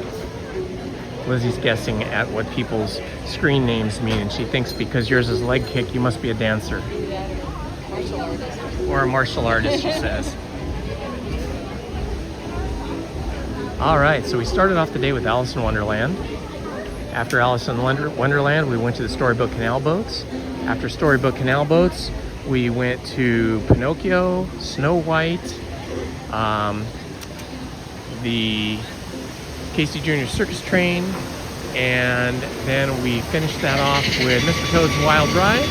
Lizzie's guessing at what people's screen names mean, and she thinks because yours is leg kick, you must be a dancer. Martial artist. Or a martial artist, she says. All right, so we started off the day with Alice in Wonderland. After Alice in Wonderland, we went to the Storybook Canal Boats. After Storybook Canal Boats, we went to Pinocchio, Snow White, the Casey Jr. Circus Train, and then we finished that off with Mr. Toad's Wild Ride,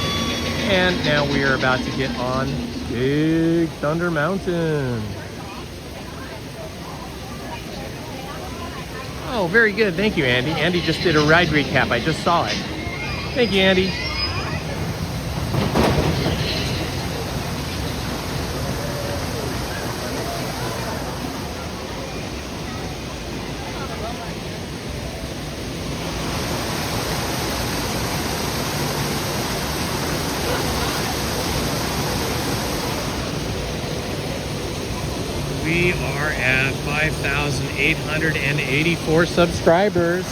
and now we are about to get on Big Thunder Mountain. Oh, very good. Thank you, Andy. Andy just did a ride recap. I just saw it. Thank you, Andy. We are at 5,884 subscribers.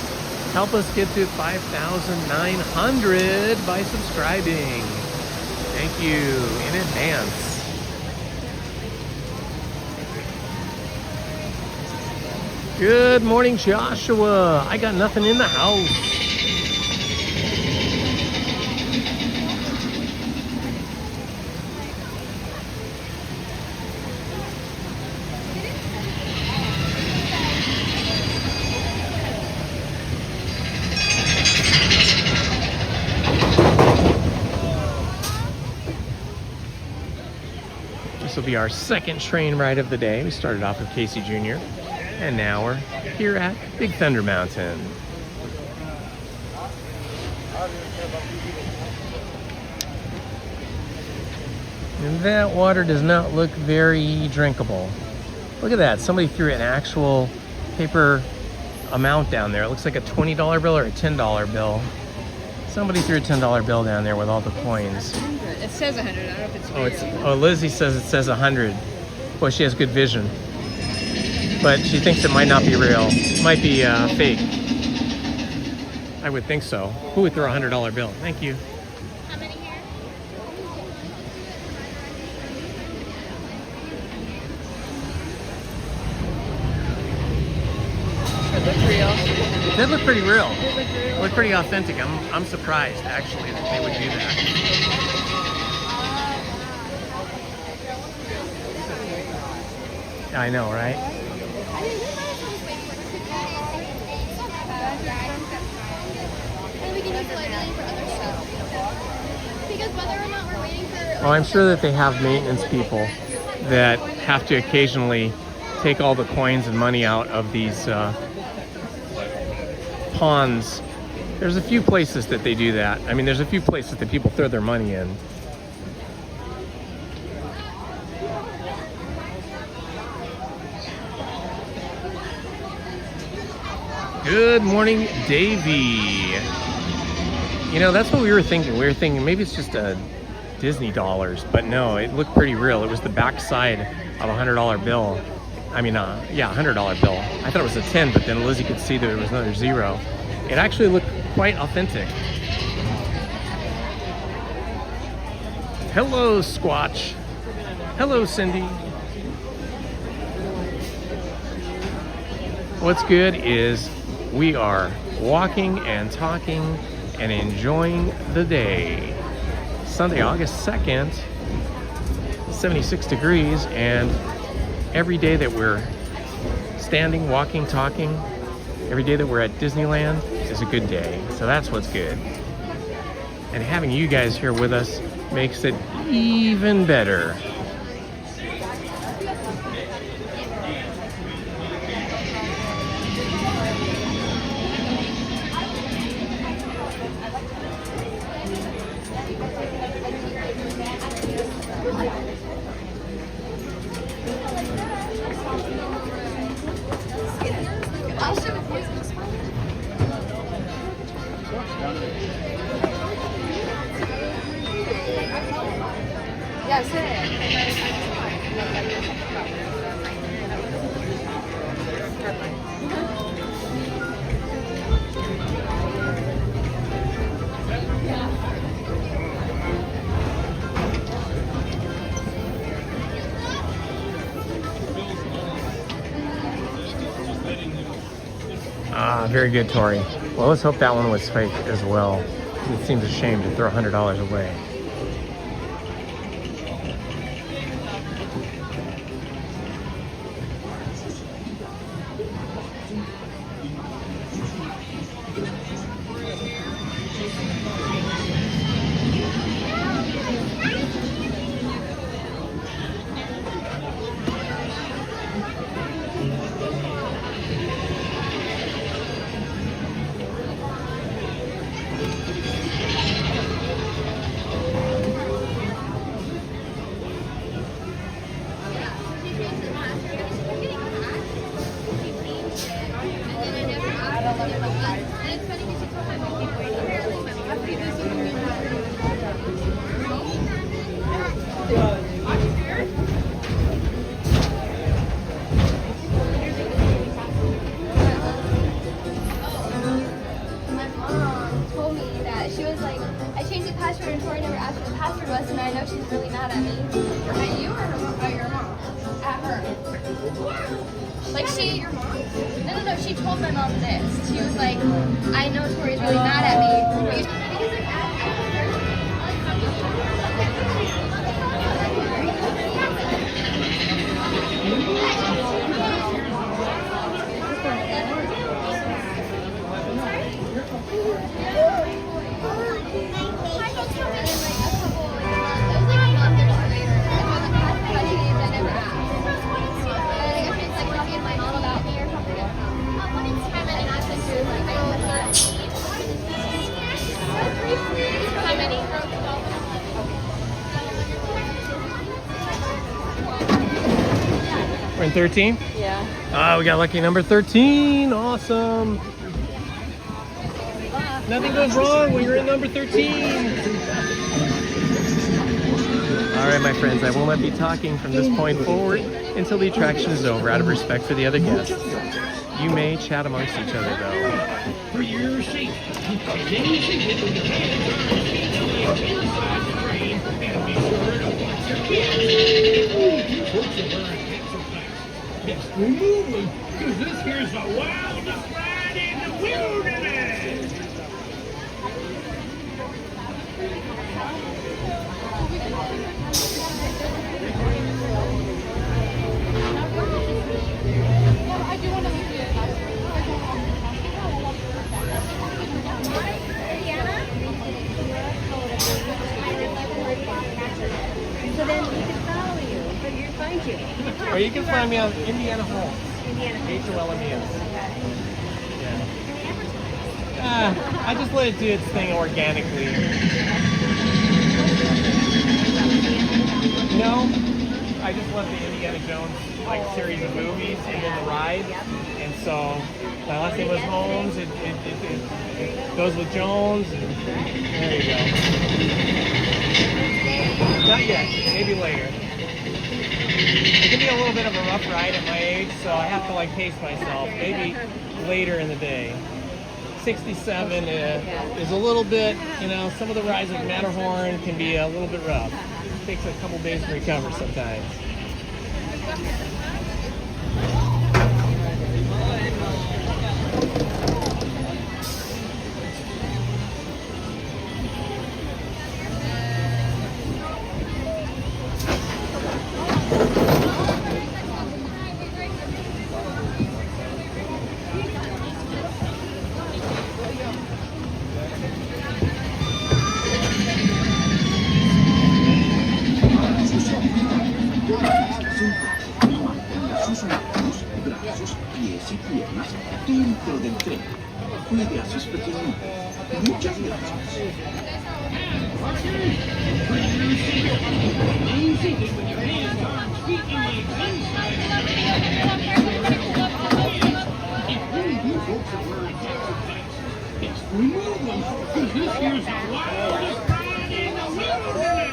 Help us get to 5,900 by subscribing. Thank you in advance. Good morning, Joshua. I got nothing in the house. This will be our second train ride of the day. We started off with Casey Jr. and now we're here at Big Thunder Mountain. And that water does not look very drinkable. Look at that, somebody threw an actual paper amount down there. It looks like a $20 bill or a $10 bill. Somebody threw a $10 bill down there with all the coins. It says 100. I don't know if it's real. Oh, Lizzie says it says 100. Boy, she has good vision. But she thinks it might not be real. It might be fake. I would think so. Who would throw a $100 bill? Thank you. How many here? It looked real. It did look pretty real. It looked real. It looked pretty authentic. I'm surprised, actually, that they would do that. I know, right? And we can use the light for other stuff. Because whether or not we're waiting for... Well, I'm sure that they have maintenance people that have to occasionally take all the coins and money out of these ponds. There's a few places that they do that. I mean, there's a few places that people throw their money in. Good morning, Davy. You know, that's what we were thinking. We were thinking maybe it's just a Disney dollars, but no, it looked pretty real. It was the back side of a $100 bill. I mean, yeah, $100 bill. I thought it was a 10, but then Lizzie could see that it was another zero. It actually looked quite authentic. Hello, Squatch. Hello, Cindy. What's good is we are walking and talking and enjoying the day. Sunday, August 2nd, 76 degrees, and every day that we're standing, walking, talking, every day that we're at Disneyland is a good day. So that's what's good. And having you guys here with us makes it even better. Very good, Tori. Well, let's hope that one was fake as well. It seems a shame to throw $100 away. Like she, no, she told my mom this. She was like, I know Tori's really mad at me. We're in 13? Yeah. We got lucky number 13. Awesome. Nothing goes wrong when you're in number 13. All right, my friends, I will not be talking from this point forward until the attraction is over, out of respect for the other guests. You may chat amongst each other, though. For your safety, and any signal with your hands on your inside the train, and be sure to watch your kids. You folks are wearing pencil class. Yes, we're moving, because this here's the wildest ride in the wilderness. I remind me of Indiana Holmes. Indiana. H-O-L-M-E-S. Yeah. I just let it do its thing organically. No, I just love the Indiana Jones like series of movies and then the ride. And so my last name was Holmes. It goes with Jones. And there you go. Not yet. Maybe later. It can be a little bit of a rough ride at my age, so I have to like pace myself. Maybe later in the day. 67 is a little bit, you know, some of the rides like Matterhorn can be a little bit rough. It takes a couple days to recover sometimes. pies y piernas dentro del tren. Cuide a sus pequeñitos. Muchas gracias. Remove them, because this here's the wildest ride in the wilderness.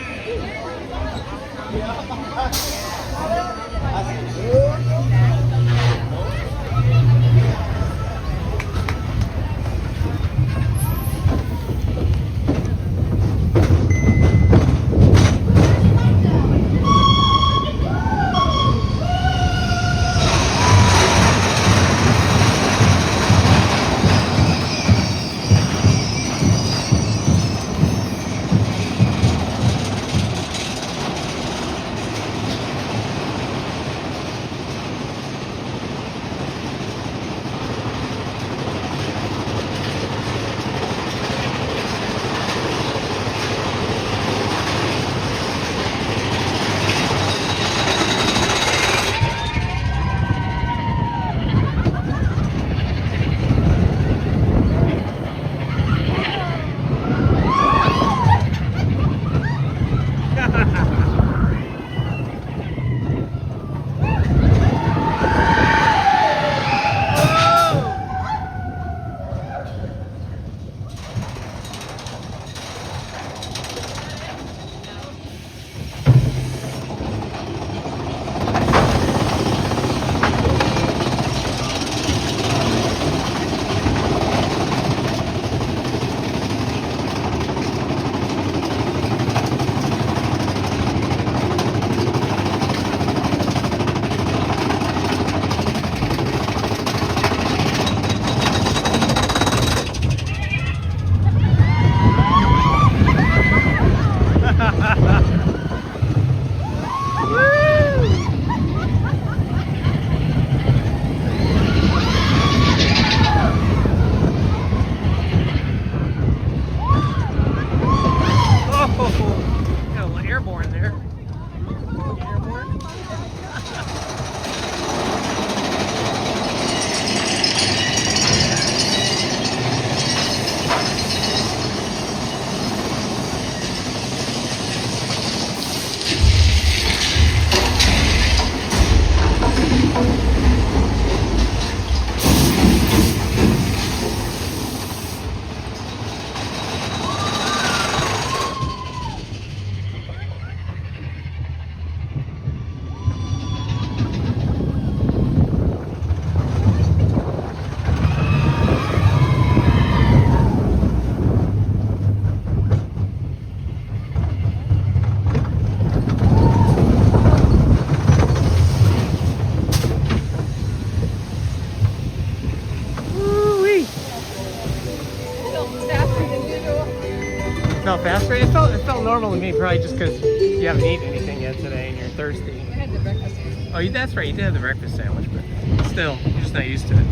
Felt faster? It felt normal to me, probably just because you haven't eaten anything yet today and you're thirsty. I had the breakfast sandwich. Oh, that's right. You did have the breakfast sandwich, but still, you're just not used to it.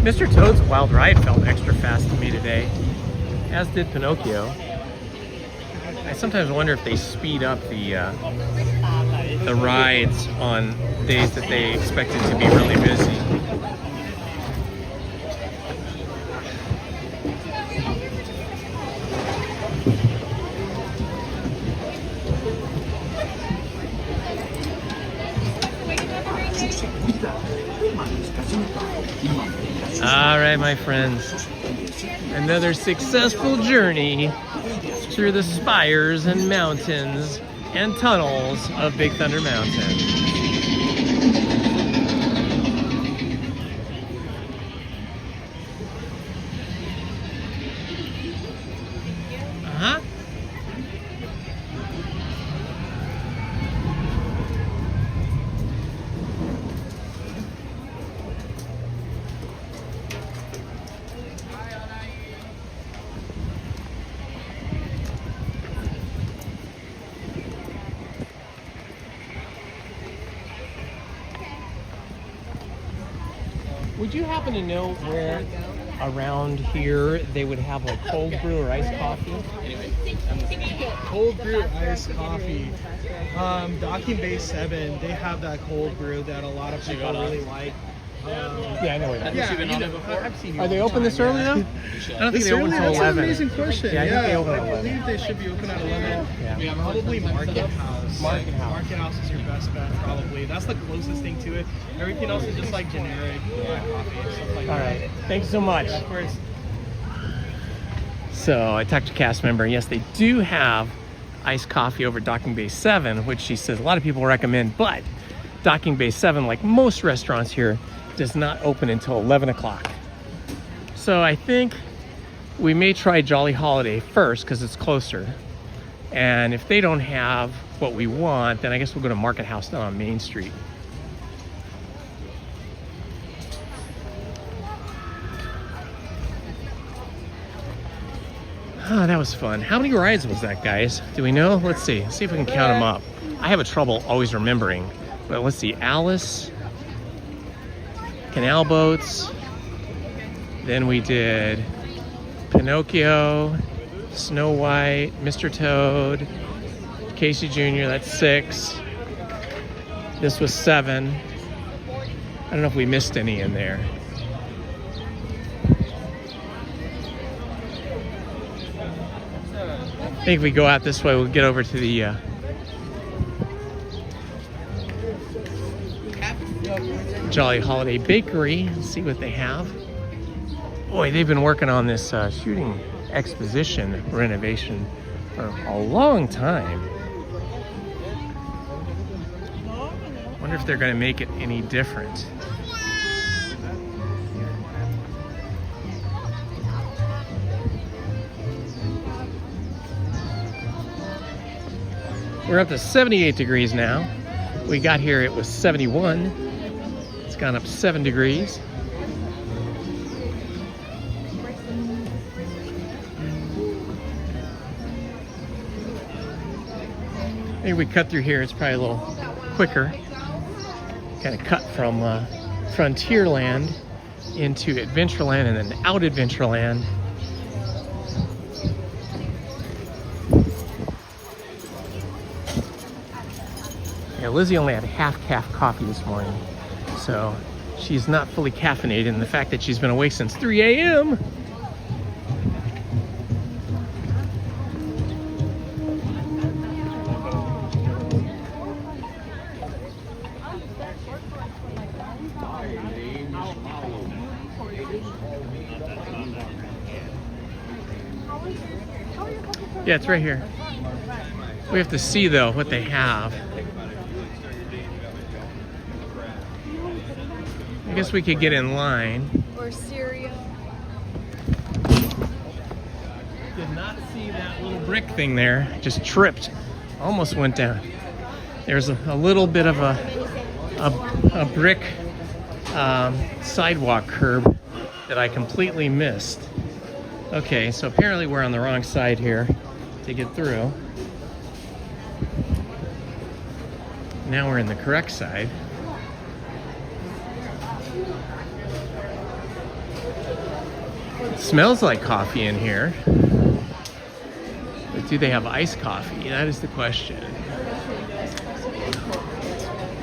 Mr. Toad's Wild Ride felt extra fast to me today, as did Pinocchio. I sometimes wonder if they speed up the the rides on days that they expect it to be really busy. All right, my friends, another successful journey through the spires and mountains and tunnels of Big Thunder Mountain. Uh-huh. Would you happen to know where around here they would have like cold brew or iced coffee? Cold brew iced coffee. Docking Bay 7, they have that cold brew that a lot of people really like. Yeah, I know where that is. Yeah, you know, I've seen you Are they all open the this time, early though? I don't think they open until 11. That's an amazing question. Yeah, I think they open at I 11. believe they should be open at 11. Yeah. Probably Market House. Market House. Market House is your best bet, probably. That's the closest thing to it. Everything else is just like generic coffee and stuff like that. All right. Thanks so much. Yeah, of course. So I talked to a cast member. Yes, they do have iced coffee over Docking Bay 7, which she says a lot of people recommend, but Docking Bay 7, like most restaurants here, does not open until 11 o'clock. So I think we may try Jolly Holiday first because it's closer. And if they don't have what we want, then I guess we'll go to Market House down on Main Street. Ah, that was fun. How many rides was that, guys? Do we know? Let's see. See if we can count them up. I have a trouble always remembering. But let's see. Alice, Canal Boats. Then we did Pinocchio, Snow White, Mr. Toad, Casey Jr., that's 6. This was 7. I don't know if we missed any in there. I think if we go out this way, we'll get over to the Jolly Holiday Bakery and see what they have. Boy, they've been working on this shooting exposition renovation for a long time. Wonder if they're going to make it any different. We're up to 78 degrees now. We got here, it was 71. It's gone up 7 degrees. Maybe we cut through here, it's probably a little quicker. Kind of cut from Frontierland into Adventureland and then out Adventureland. Yeah, Lizzie only had half calf coffee this morning, so she's not fully caffeinated, and the fact that she's been awake since 3 a.m. Yeah, it's right here. We have to see, though, what they have. I guess we could get in line. Or cereal. Did not see that little brick thing there. Just tripped. Almost went down. There's a little bit of a brick sidewalk curb that I completely missed. Okay, so apparently we're on the wrong side here to get through. Now we're in the correct side. It smells like coffee in here. But do they have iced coffee? That is the question.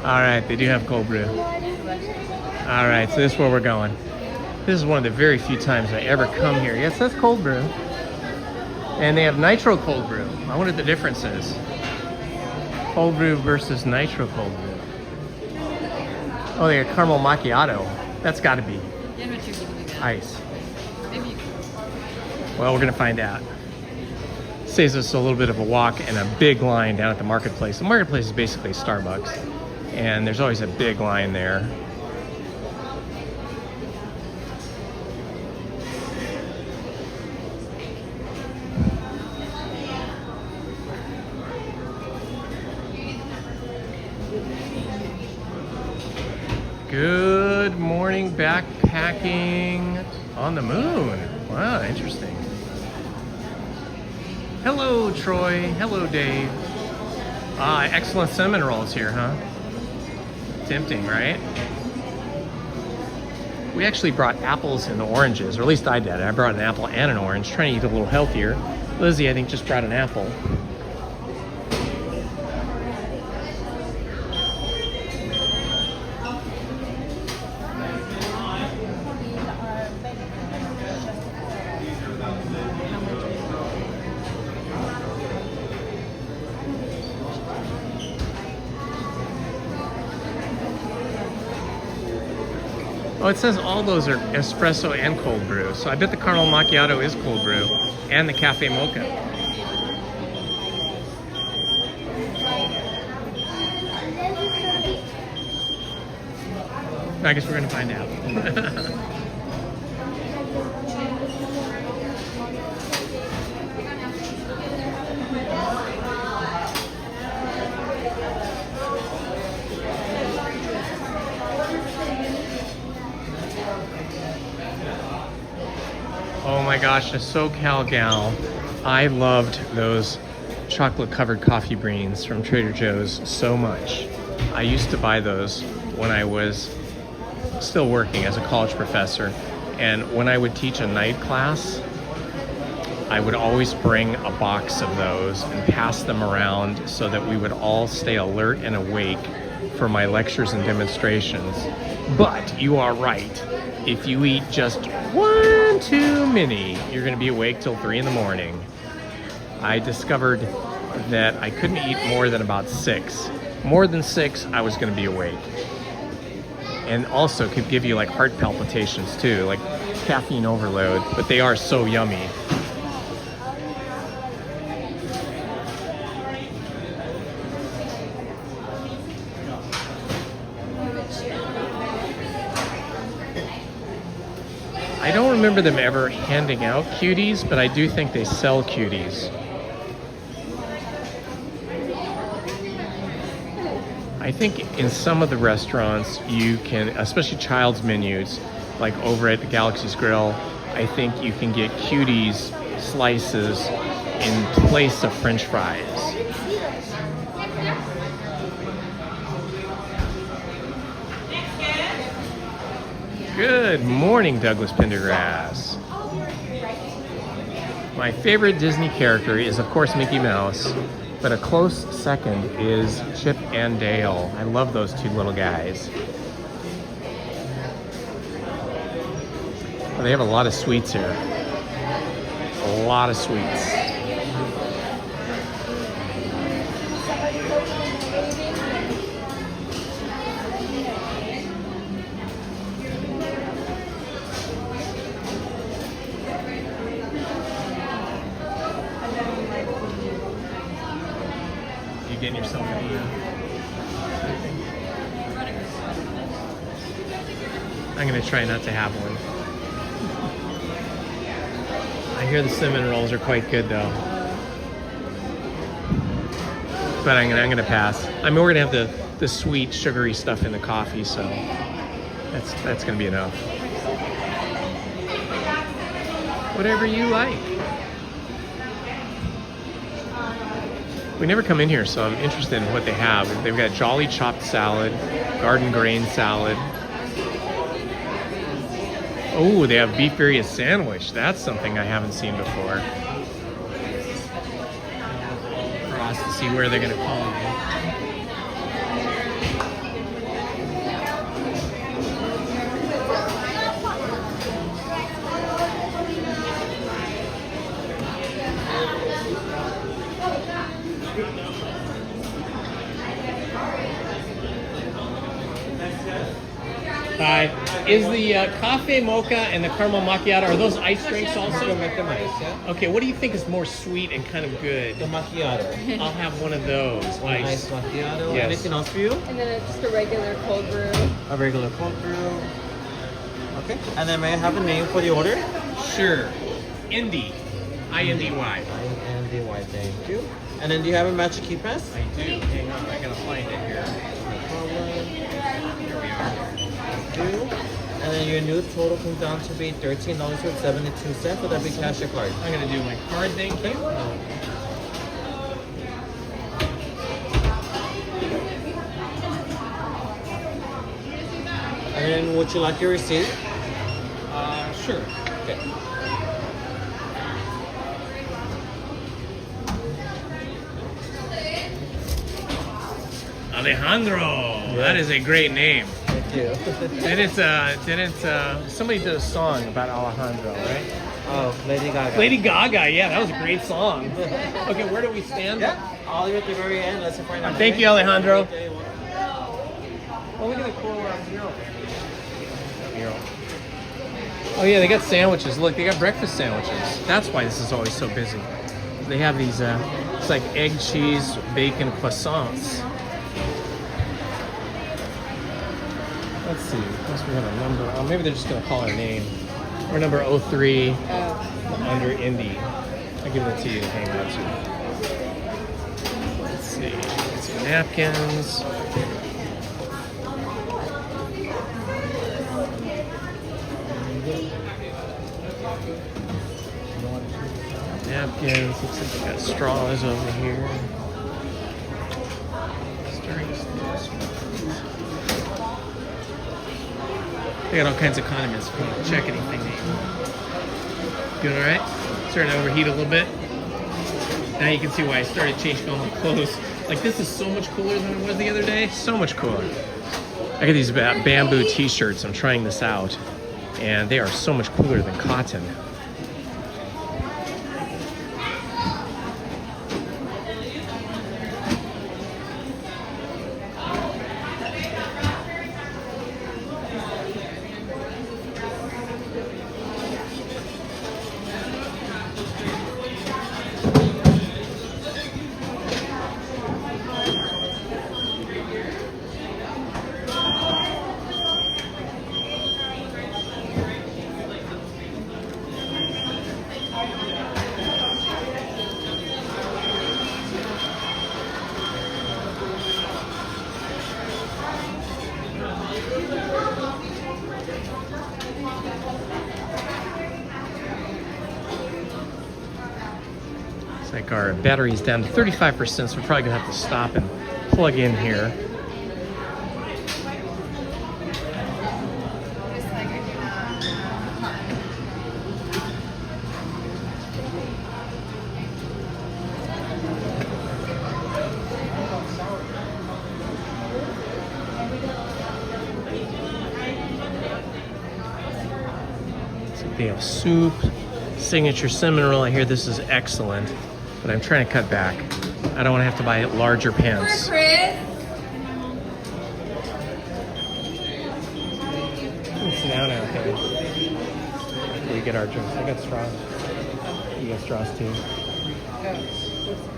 All right, they do have cold brew. All right, so this is where we're going. This is one of the very few times I ever come here. Yes, that's cold brew. And they have nitro cold brew. I wonder what the difference is. Cold brew versus nitro cold brew. Oh, they have caramel macchiato. That's got to be ice. Well, we're gonna find out. Saves us a little bit of a walk and a big line down at the marketplace. The marketplace is basically Starbucks, and there's always a big line there. Good morning, backpacking on the moon. Wow, interesting. Hello, Troy. Hello, Dave. Excellent cinnamon rolls here, huh? Tempting, right? We actually brought apples and oranges, or at least I did. I brought an apple and an orange, trying to eat a little healthier. Lizzie, I think, just brought an apple. Oh, it says all those are espresso and cold brew. So I bet the caramel macchiato is cold brew, and the cafe mocha. I guess we're gonna find out. Oh my gosh, a SoCal gal. I loved those chocolate covered coffee beans from Trader Joe's so much. I used to buy those when I was still working as a college professor. And when I would teach a night class, I would always bring a box of those and pass them around so that we would all stay alert and awake for my lectures and demonstrations. But you are right. If you eat just one too many, you're going to be awake till 3 in the morning. I discovered that I couldn't eat more than about 6. More than 6, I was going to be awake. And also could give you like heart palpitations too, like caffeine overload, but they are so yummy. I don't remember them ever handing out cuties, but I do think they sell cuties. I think in some of the restaurants you can, especially child's menus, like over at the Galaxy's Grill, I think you can get cuties slices in place of French fries. Good morning, Douglas Pendergrass. My favorite Disney character is, of course, Mickey Mouse, but a close second is Chip and Dale. I love those two little guys. Well, they have a lot of sweets here. A lot of sweets. Getting yourself I'm gonna try not to have one. I hear the cinnamon rolls are quite good though, but I'm gonna pass. I mean, we're gonna have the sweet sugary stuff in the coffee, so that's gonna be enough. Whatever you like. We never come in here, so I'm interested in what they have. They've got Jolly Chopped Salad, Garden Grain Salad. Oh, they have Beef Birria Sandwich. That's something I haven't seen before. Cross to see where they're gonna call me. Is the cafe mocha and the caramel macchiato, are those ice drinks also? You can make them ice, yeah. Okay, what do you think is more sweet and kind of good? The macchiato. I'll have one of those. Ice macchiato. Yes. Anything else for you? And then just a regular cold brew. A regular cold brew. Okay. And then may I have a name for the order? Sure. Indy. I-N-D-Y. I-N-D-Y, thank you. And then do you have a matcha key pass? I do. Hang on, I gotta find it here. No problem. Here we are. Thank you. And then your new total comes down to be $13.72. Would that be cash or card? I'm gonna do my card, thank you. And then would you like your receipt? Sure. Okay. Alejandro. That is a great name. Thank you. Didn't somebody did a song about Alejandro, right? Oh, Lady Gaga. Lady Gaga, yeah, that was a great song. Okay, where do we stand? Yeah, all the way at the very end. Let's find out. Thank you, Alejandro. Oh, look at the cool mural. Oh yeah, they got sandwiches. Look, they got breakfast sandwiches. That's why this is always so busy. They have these, it's like egg, cheese, bacon croissants. Let's see, unless we have a number. Oh, maybe they're just gonna call our name. We're number 03 under Indy. I'll give it to you to hang on to. Let's see, get some napkins. Napkins, looks like they got straws over here. They got all kinds of condiments. If you want to check anything. Doing all right? Starting to overheat a little bit. Now you can see why I started changing all my clothes. Like, this is so much cooler than it was the other day. So much cooler. I got these bamboo t-shirts. I'm trying this out. And they are so much cooler than cotton. Like our battery's down to 35%, so we're probably gonna have to stop and plug in here. So they have soup, signature cinnamon roll. I hear this is excellent. But I'm trying to cut back. I don't want to have to buy larger pants. Chris. Sit down out there. We get our drinks. I got straws. You got straws too.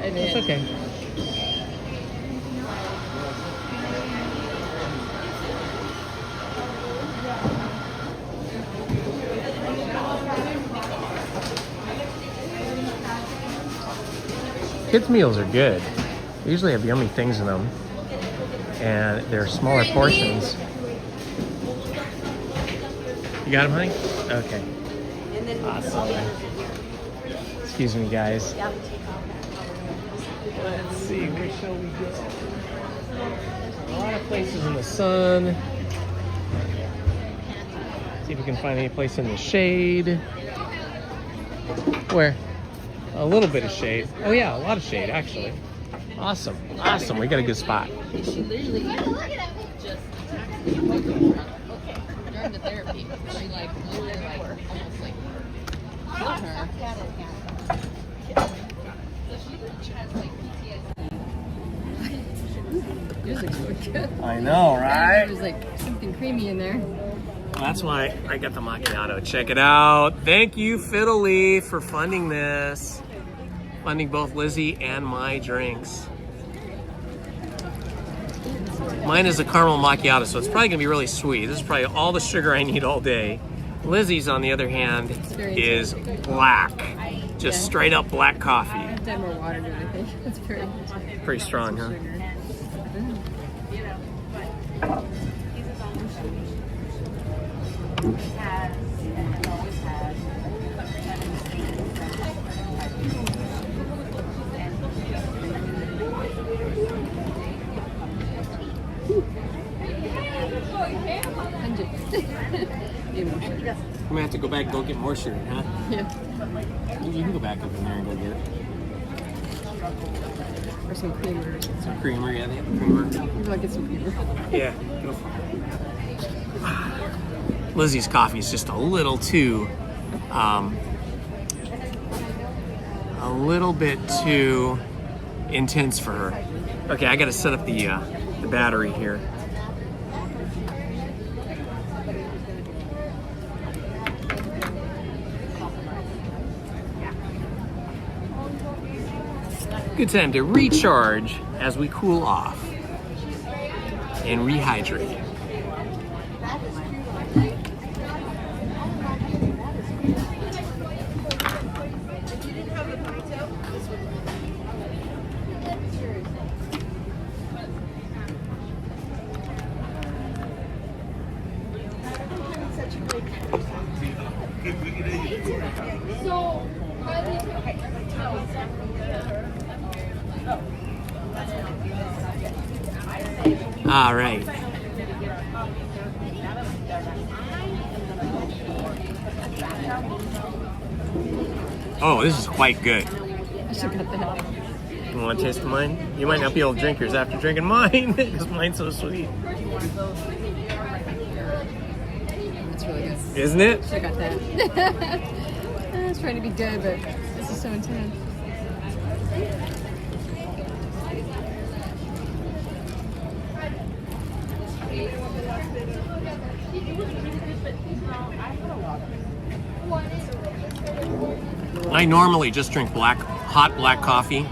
It's okay. Kids' meals are good. They usually have yummy things in them. And they're smaller portions. You got them, honey? Okay. Awesome. Excuse me, guys. Let's see, where shall we go? A lot of places in the sun. See if we can find any place in the shade. Where? A little bit of shade. Oh yeah, a lot of shade actually. Awesome, awesome. We got a good spot. She literally just attacked me during the therapy. She like literally like almost like killed her. I know, right? There was like something creamy in there. That's why I got the macchiato. Check it out. Thank you, Fiddle Leaf, for funding this. Funding both Lizzie and my drinks. Mine is a caramel macchiato, so it's probably gonna be really sweet. This is probably all the sugar I need all day. Lizzie's, on the other hand, is black. Just straight up black coffee. I have to have more water to it, I think. It's pretty strong, huh? I'm gonna have to go back and go get more sugar, huh? Yeah. You can go back up in there and go get it. Or some creamer. Some creamer, yeah, they have creamer. Maybe I'll get some creamer. Yeah, go for it. Lizzie's coffee is just a little too, a little bit too intense for her. Okay, I gotta set up the battery here. Good time to recharge as we cool off and rehydrate. All right. Oh, this is quite good. I should cut that. You want to taste mine? You might not be able to drink yours after drinking mine because mine's so sweet. That's really good. Isn't it? Should have got that. I was trying to be good, but this is so intense. I normally just drink hot black coffee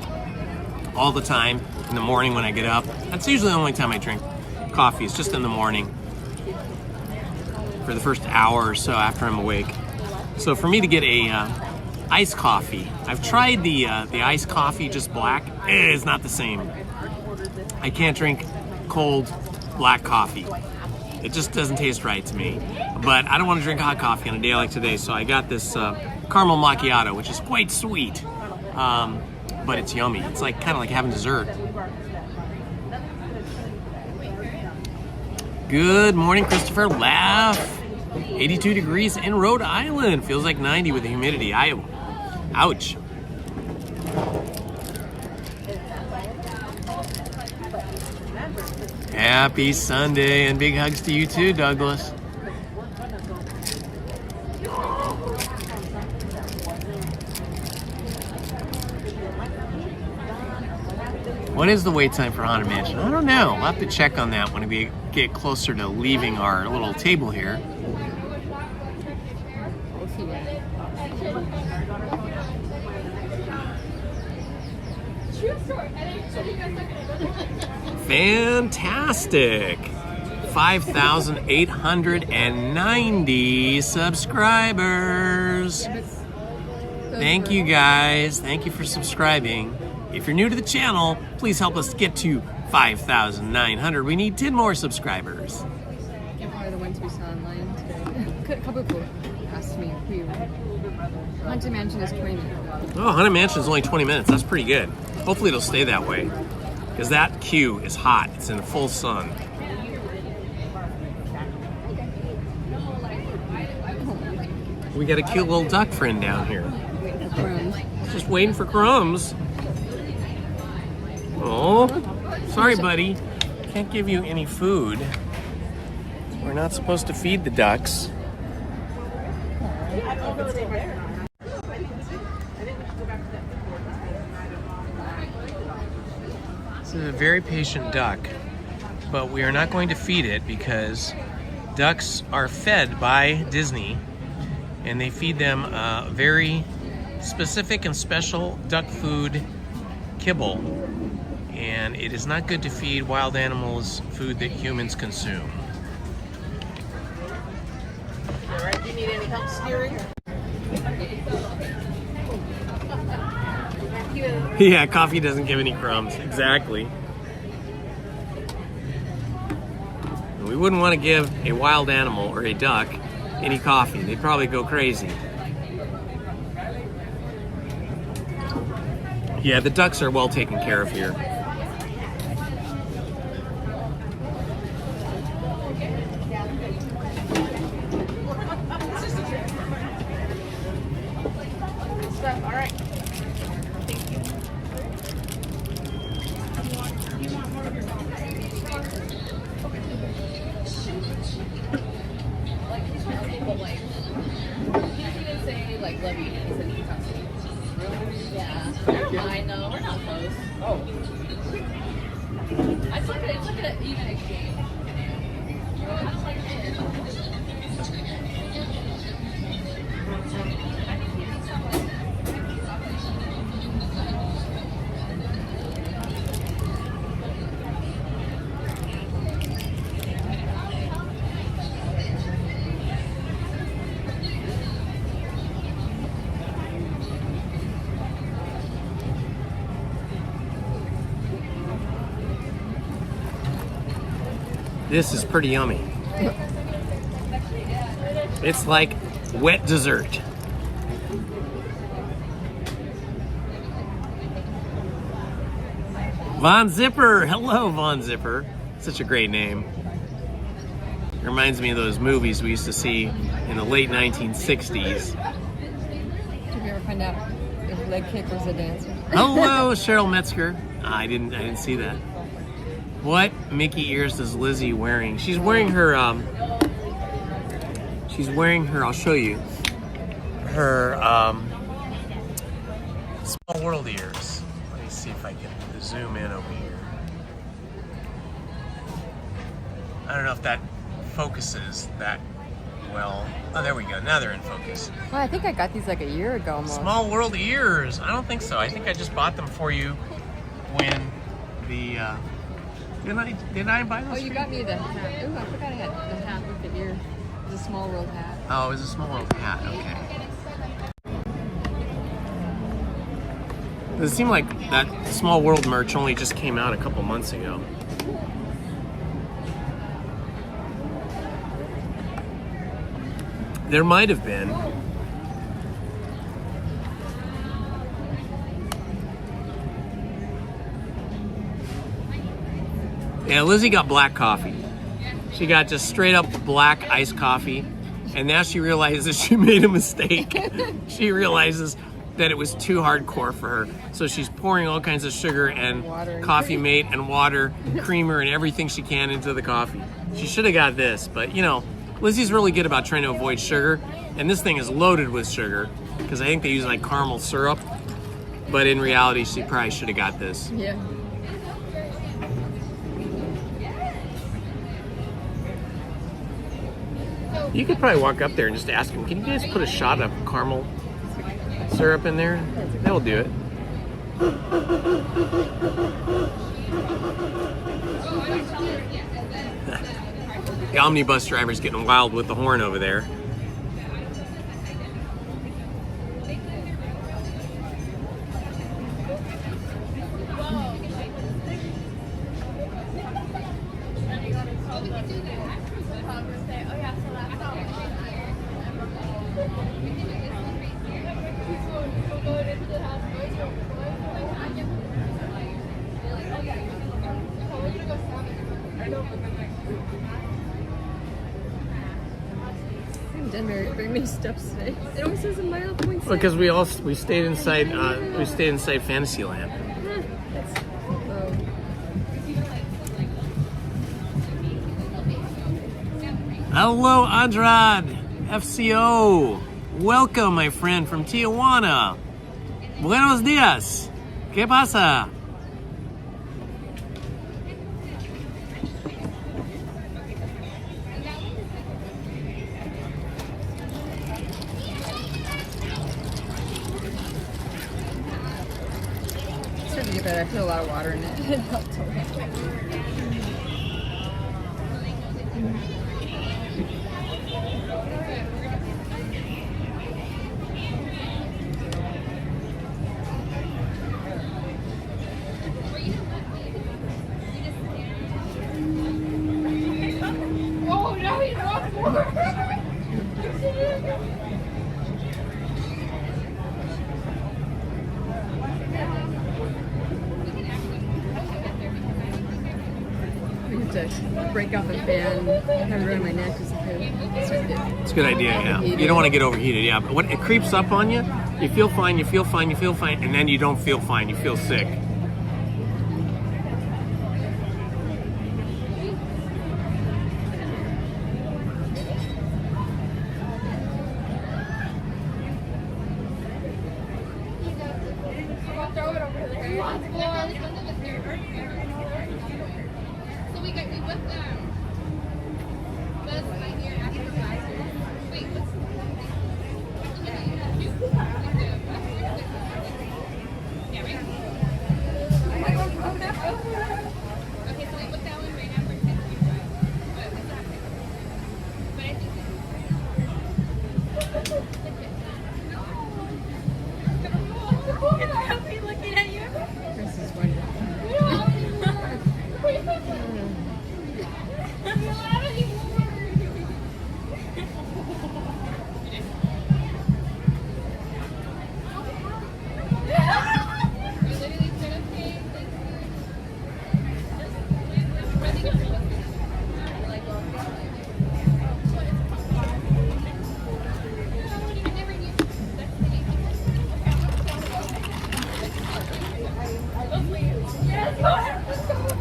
all the time in the morning when I get up. That's usually the only time I drink coffee. It's just in the morning for the first hour or so after I'm awake. So for me to get a iced coffee, I've tried the iced coffee just black. It's not the same. I can't drink cold black coffee. It just doesn't taste right to me. But I don't want to drink hot coffee on a day like today, so I got this caramel macchiato, which is quite sweet, but it's yummy. It's like kind of like having dessert. Good morning, Christopher. Laugh. 82 degrees in Rhode Island. Feels like 90 with the humidity. Ouch. Happy Sunday, and big hugs to you too, Douglas. What is the wait time for Haunted Mansion? I don't know. We'll have to check on that when we get closer to leaving our little table here. Fantastic! 5,890 subscribers. Thank you guys. Thank you for subscribing. If you're new to the channel, please help us get to 5,900. We need 10 more subscribers. Are the ones we saw online today. A couple of people asked me if we were. Haunted Mansion is 20 minutes. Oh, Haunted Mansion is only 20 minutes. That's pretty good. Hopefully it'll stay that way. Because that queue is hot. It's in the full sun. We got a cute little duck friend down here. Just waiting for crumbs. Oh, sorry, buddy. Can't give you any food. We're not supposed to feed the ducks. This is a very patient duck, but we are not going to feed it because Ducks are fed by Disney, and they feed them very specific and special duck food kibble. And it is not good to feed wild animals food that humans consume. All right, do you need any help steering? Yeah, coffee doesn't give any crumbs. Exactly. And we wouldn't want to give a wild animal or a duck any coffee. They'd probably go crazy. Yeah, the ducks are well taken care of here. All right. I know, we're not close. Oh. It's like an even exchange. This is pretty yummy. It's like wet dessert. Von Zipper! Hello, Von Zipper. Such a great name. It reminds me of those movies we used to see in the late 1960s. Did you ever find out if leg kick was a dancer? Hello, Cheryl Metzger. I didn't see that. What Mickey ears does Lizzie wearing? She's wearing her, I'll show you, her Small World ears. Let me see if I can zoom in over here. I don't know if that focuses that well. Oh, there we go. Now they're in focus. Well, I think I got these like a year ago almost. Small World ears. I don't think so. I think I just bought them for you when the... Did I buy those? Oh, you got me the hat. Ooh, I forgot I had the hat with the ear. It was a Small World hat. Oh, it was a Small World hat. Okay. Does it seem like that Small World merch only just came out a couple months ago? There might have been. Yeah, Lizzie got black coffee. She got just straight up black iced coffee, and now she realizes she made a mistake. She realizes that it was too hardcore for her, so she's pouring all kinds of sugar and coffee mate and water, creamer, and everything she can into the coffee. She should have got this, but you know, Lizzie's really good about trying to avoid sugar, and this thing is loaded with sugar because I think they use like caramel syrup, but in reality, she probably should have got this. Yeah. You could probably walk up there and just ask them, can you guys put a shot of caramel syrup in there? That'll do it. The omnibus driver's getting wild with the horn over there. Very many steps today. It always says a mile point. Well, because we stayed inside Fantasyland. Hello, Andrade FCO. Welcome, my friend from Tijuana. Buenos dias. ¿Qué pasa? made it better. I put a lot of water in it. It helped a lot. Oh, now he's walking. To break out the fan, have it around my neck just It's a good idea, yeah. You don't want to get overheated, yeah. But when it creeps up on you, you feel fine, you feel fine, you feel fine, and then you don't feel fine, you feel sick.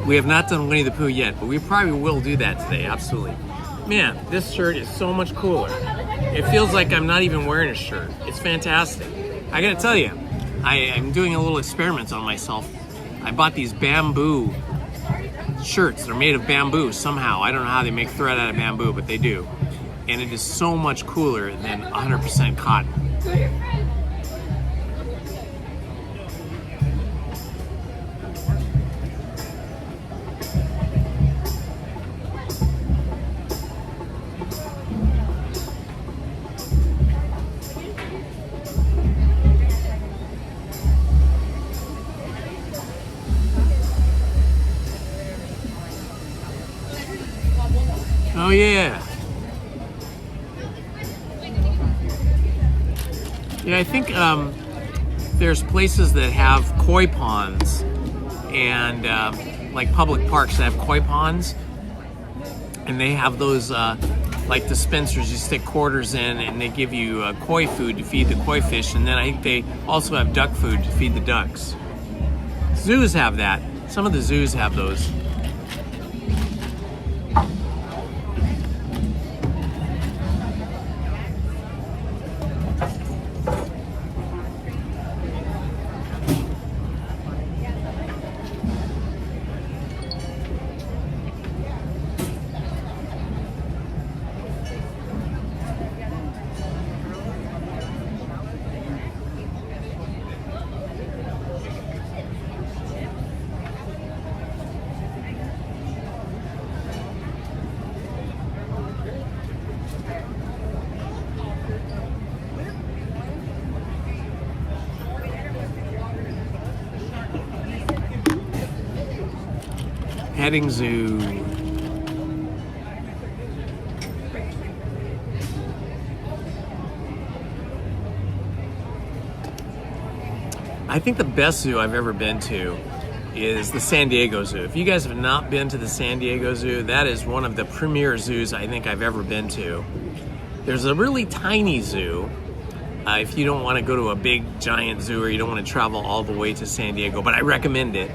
We have not done Winnie the Pooh yet, but we probably will do that today, absolutely. Man, this shirt is so much cooler. It feels like I'm not even wearing a shirt. It's fantastic. I gotta tell you, I'm doing a little experiment on myself. I bought these bamboo shirts. They're made of bamboo somehow. I don't know how they make thread out of bamboo, but they do. And it is so much cooler than 100% cotton. Oh yeah. Yeah, I think there's places that have koi ponds and like public parks that have koi ponds, and they have those like dispensers you stick quarters in, and they give you koi food to feed the koi fish, and then I think they also have duck food to feed the ducks. Zoos have that. Some of the zoos have those. Petting zoo. I think the best zoo I've ever been to is the San Diego Zoo. If you guys have not been to the San Diego Zoo, that is one of the premier zoos I think I've ever been to. There's a really tiny zoo if you don't want to go to a big giant zoo or you don't want to travel all the way to San Diego, but I recommend it.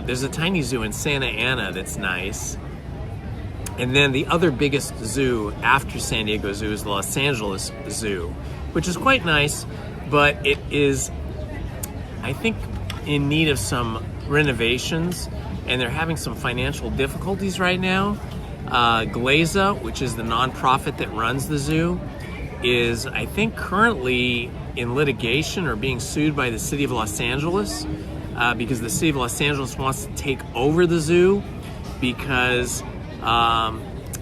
There's a tiny zoo in Santa Ana that's nice. And then the other biggest zoo after San Diego Zoo is the Los Angeles Zoo, which is quite nice, but it is, I think, in need of some renovations, and they're having some financial difficulties right now. Glaza, which is the nonprofit that runs the zoo, is, I think, currently in litigation or being sued by the city of Los Angeles because the city of Los Angeles wants to take over the zoo because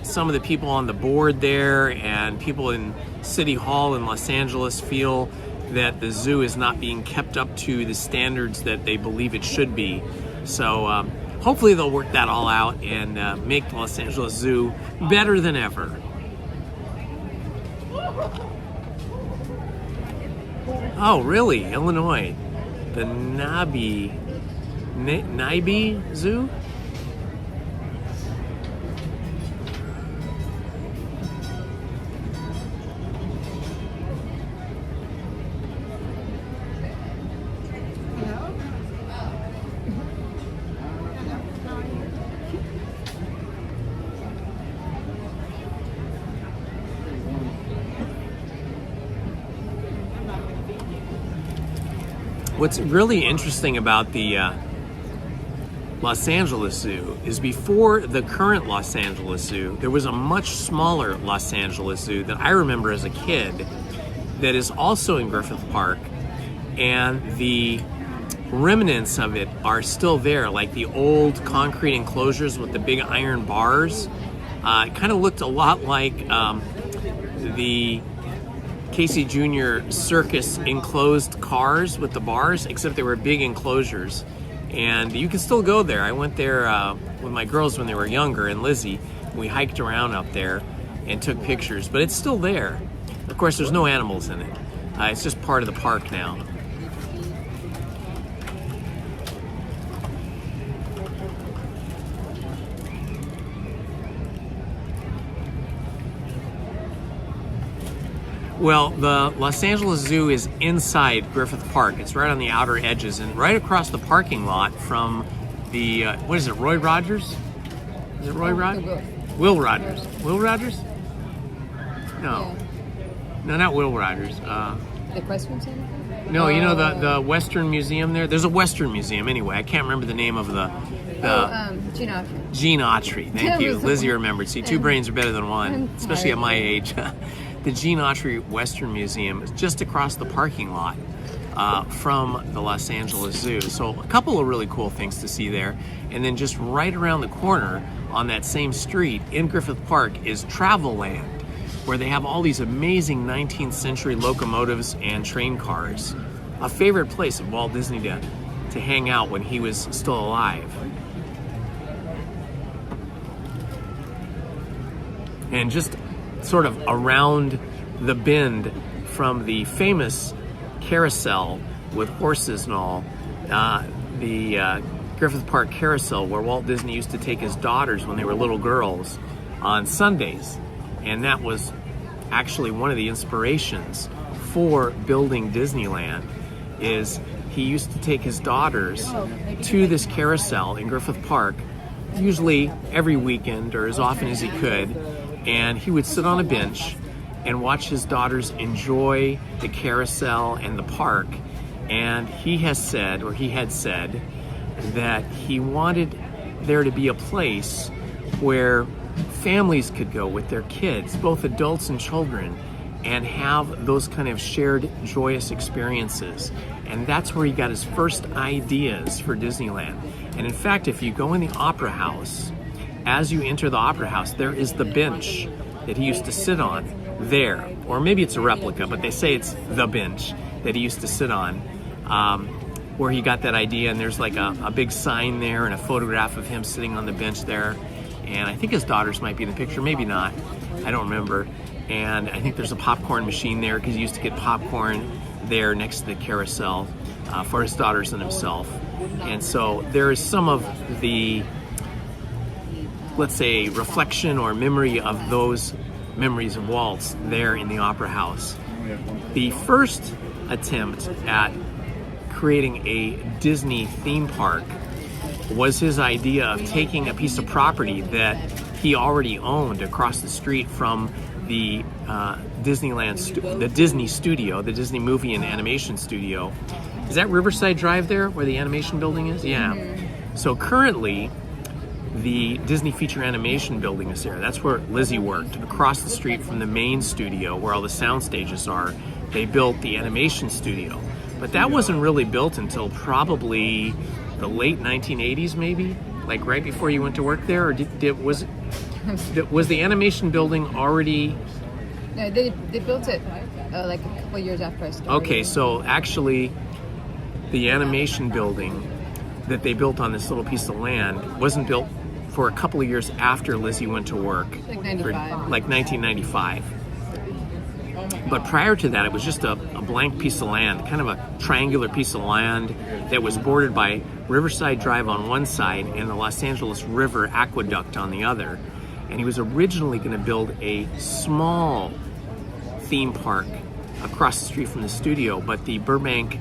some of the people on the board there and people in City Hall in Los Angeles feel that the zoo is not being kept up to the standards that they believe it should be. So hopefully they'll work that all out and make the Los Angeles Zoo better than ever. Oh, really? Illinois. The Nabi Zoo? What's really interesting about the Los Angeles Zoo is before the current Los Angeles Zoo, there was a much smaller Los Angeles Zoo that I remember as a kid that is also in Griffith Park, and the remnants of it are still there, like the old concrete enclosures with the big iron bars. It kind of looked a lot like the Casey Jr. circus enclosed cars with the bars, except they were big enclosures. And you can still go there. I went there with my girls when they were younger and Lizzie. We hiked around up there and took pictures, but it's still there. Of course, there's no animals in it. It's just part of the park now. Well, the Los Angeles Zoo is inside Griffith Park. It's right on the outer edges and right across the parking lot from the, what is it, Roy Rogers? Is it Roy Rogers? Will Rogers. Will Rogers? No. No, not Will Rogers. The Equestrian Center? No, you know the Western Museum there? There's a Western Museum anyway. I can't remember the name of the Gene Autry. Gene Autry, thank you. Lizzie remembered. See, two brains are better than one, especially at my age. The Gene Autry Western Museum is just across the parking lot from the Los Angeles Zoo. So a couple of really cool things to see there. And then just right around the corner on that same street in Griffith Park is Travel Land, where they have all these amazing 19th century locomotives and train cars. A favorite place of Walt Disney to hang out when he was still alive. And just sort of around the bend from the famous carousel with horses and all, the Griffith Park Carousel, where Walt Disney used to take his daughters when they were little girls on Sundays. And that was actually one of the inspirations for building Disneyland, is he used to take his daughters to this carousel in Griffith Park, usually every weekend or as often as he could, and he would sit on a bench and watch his daughters enjoy the carousel and the park. And he has said, or he had said, that he wanted there to be a place where families could go with their kids, both adults and children, and have those kind of shared joyous experiences. And that's where he got his first ideas for Disneyland. And in fact, if you go in the Opera House, as you enter the Opera House, there is the bench that he used to sit on there. Or maybe it's a replica, but they say it's the bench that he used to sit on, where he got that idea. And there's like a big sign there and a photograph of him sitting on the bench there. And I think his daughters might be in the picture, maybe not. I don't remember. And I think there's a popcorn machine there because he used to get popcorn there next to the carousel for his daughters and himself. And so there is some of the, let's say, reflection or memory of those memories of Walt's there in the Opera House. The first attempt at creating a Disney theme park was his idea of taking a piece of property that he already owned across the street from the the Disney studio, the Disney movie and animation studio. Is that Riverside Drive there where the animation building is? Yeah. So currently, the Disney Feature Animation building is there. That's where Lizzie worked, across the street from the main studio where all the sound stages are. They built the animation studio. But that wasn't really built until probably the late 1980s, maybe, like right before you went to work there, or was the animation building already? No, they built it like a couple years after I started. Okay, so actually, the animation building that they built on this little piece of land wasn't built for a couple of years after Lizzie went to work. Like 95. Like 1995. But prior to that, it was just a blank piece of land, kind of a triangular piece of land that was bordered by Riverside Drive on one side and the Los Angeles River Aqueduct on the other. And he was originally going to build a small theme park across the street from the studio, but the Burbank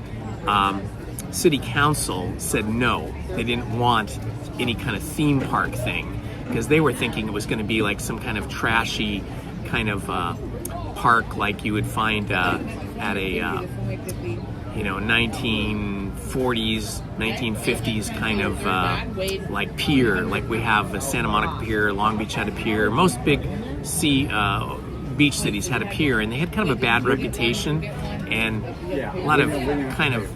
City Council said no. They didn't want any kind of theme park thing because they were thinking it was going to be like some kind of trashy kind of park like you would find at a 1940s, 1950s kind of like pier, like we have the Santa Monica Pier, Long Beach had a pier. Most big beach cities had a pier, and they had kind of a bad reputation, and a lot of kind of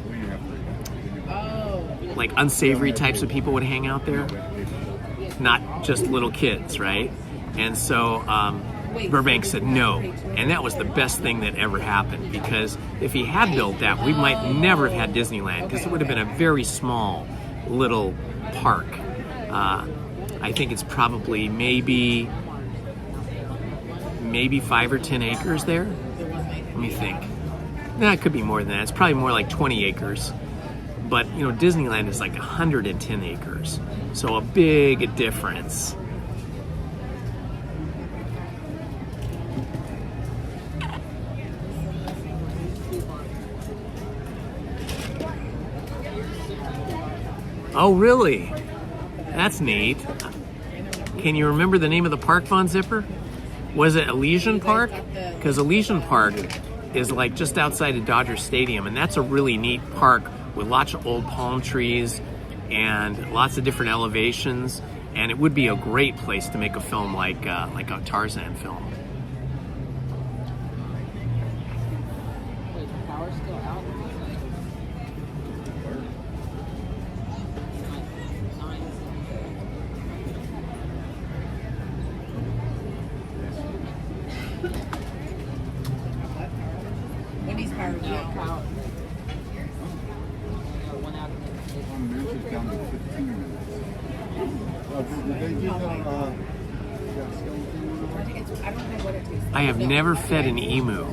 like unsavory types of people would hang out there, not just little kids, right? And so Burbank said no, and that was the best thing that ever happened, because if he had built that, we might never have had Disneyland, because it would have been a very small little park. I think it's probably maybe 5 or 10 acres there. Let me think. No, it could be more than that. It's probably more like 20 acres. But, Disneyland is like 110 acres. So a big difference. Oh, really? That's neat. Can you remember the name of the park, Von Zipper? Was it Elysian Park? Because Elysian Park is like just outside of Dodger Stadium, and that's a really neat park with lots of old palm trees and lots of different elevations, and it would be a great place to make a film like a Tarzan film. Wendy's powered out. I have never fed an emu.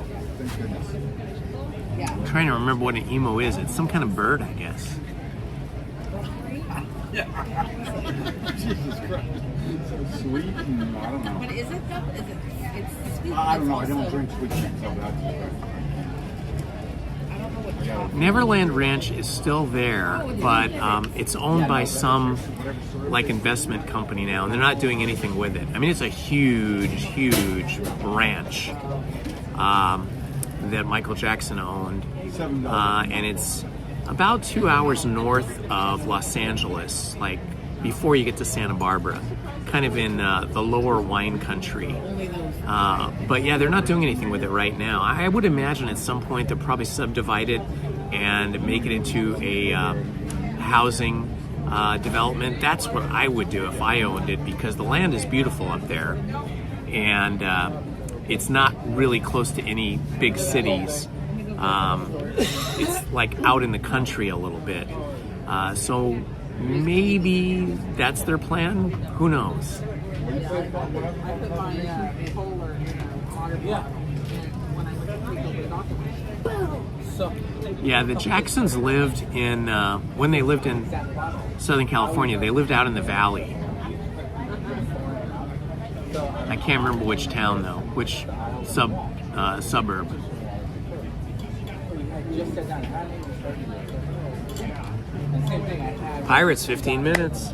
I'm trying to remember what an emu is. It's some kind of bird, I guess. Jesus Christ. It's so sweet and I don't know. But is it though? It's sweet. I don't know. I don't drink sweet things, so that's Neverland Ranch is still there, but it's owned by some like investment company now, and they're not doing anything with it. I mean, it's a huge ranch that Michael Jackson owned, and it's about 2 hours north of Los Angeles, like before you get to Santa Barbara, kind of in the lower wine country. But yeah, they're not doing anything with it right now. I would imagine at some point they'll probably subdivide it and make it into a housing development. That's what I would do if I owned it, because the land is beautiful up there, and it's not really close to any big cities. It's like out in the country a little bit. So maybe that's their plan. Who knows? Yeah, the Jacksons lived in, when they lived in Southern California, they lived out in the valley. I can't remember which town though, which suburb. Pirates, 15 minutes.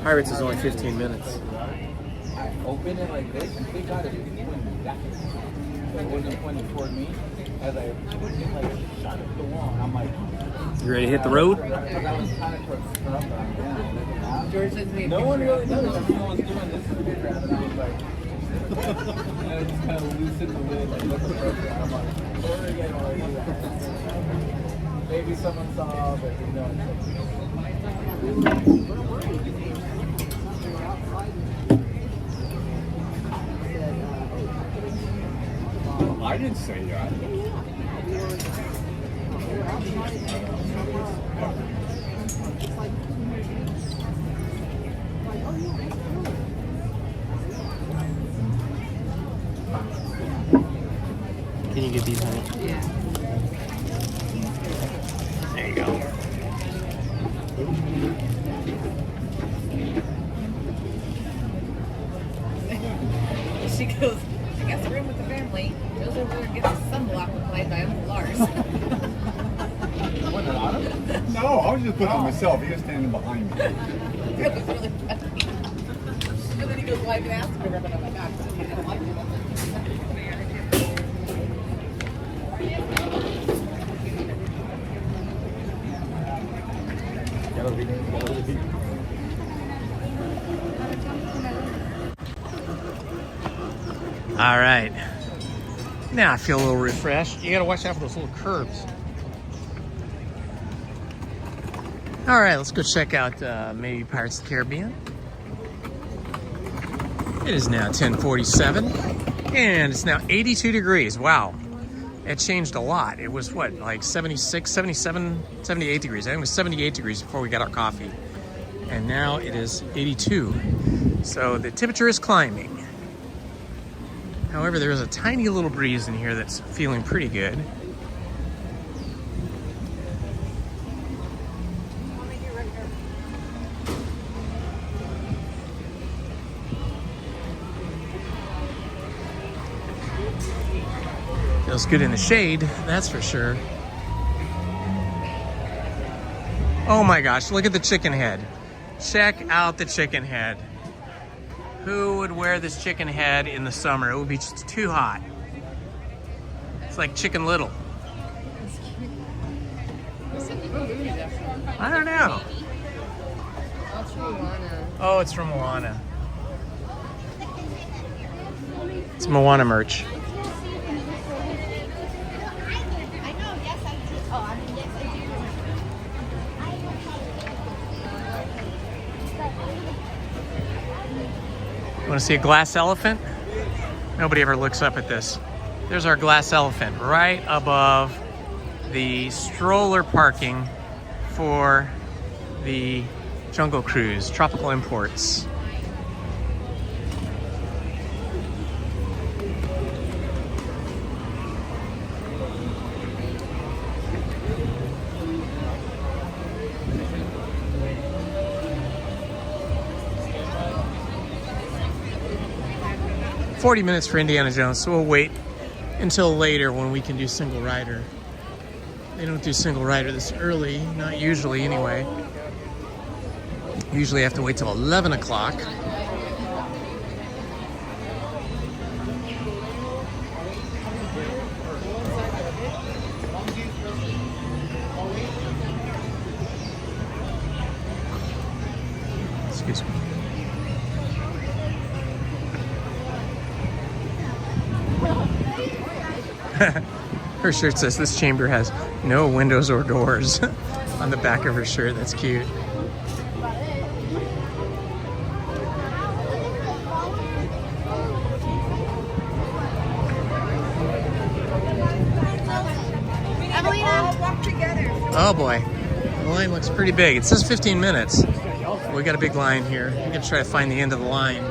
Pirates is only 15 minutes. Open it like this, they got it. It wasn't pointing toward me. As I put it like shot at the wall, and I'm like, you ready to hit the road? No one really knows. Everyone's doing this in the picture, and I was like, And I just kind of loosen the lid, like, what's the pressure? I'm like, pour it again already. Maybe someone saw, but who knows? I didn't say that. Can you get these, honey? Yeah. There you go. She goes, I got the room with the family. Goes over and gets a sunblock applied by Uncle Lars. What, on him? No, I was just putting it on myself. He was standing behind me. It was really funny. And then he goes, well, I can ask him to rub it on my back. I don't like it. All right. Now I feel a little refreshed. You gotta watch out for those little curbs. All right, let's go check out maybe Pirates of the Caribbean. It is now 10:47 and it's now 82 degrees. Wow. It changed a lot. It was what, like 76, 77, 78 degrees. I think it was 78 degrees before we got our coffee. And now it is 82. So the temperature is climbing. However, there is a tiny little breeze in here that's feeling pretty good. Feels good in the shade, that's for sure. Oh my gosh, look at the chicken head. Check out the chicken head. Who would wear this chicken head in the summer? It would be just too hot. It's like Chicken Little. I don't know. That's from Moana. Oh, it's from Moana. It's Moana merch. Want to see a glass elephant? Nobody ever looks up at this. There's our glass elephant right above the stroller parking for the Jungle Cruise, Tropical Imports. $40 minutes for Indiana Jones, so we'll wait until later when we can do single rider. They don't do single rider this early, not usually anyway. Usually have to wait till 11 o'clock. Excuse me. Her shirt says this chamber has no windows or doors on the back of her shirt. That's cute. Evelina, walk together. Oh boy, the line looks pretty big. It says 15 minutes. We got a big line here. I'm gonna try to find the end of the line.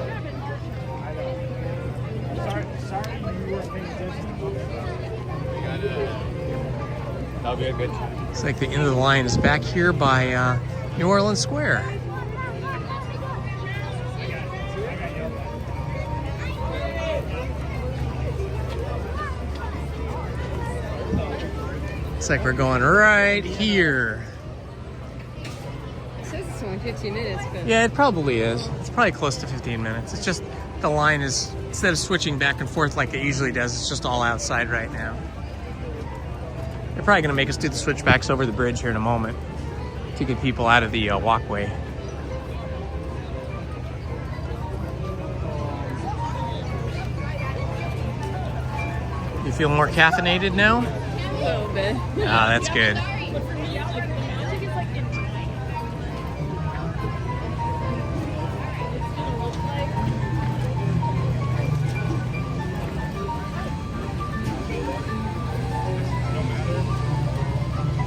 That'll be a good time. It's like the end of the line is back here by New Orleans Square. It's like we're going right here. It says it's only 15 minutes, but... Yeah, it probably is. It's probably close to 15 minutes. It's just the line is, instead of switching back and forth like it usually does, it's just all outside right now. They're probably going to make us do the switchbacks over the bridge here in a moment to get people out of the walkway. You feel more caffeinated now? A little bit. Ah, that's good.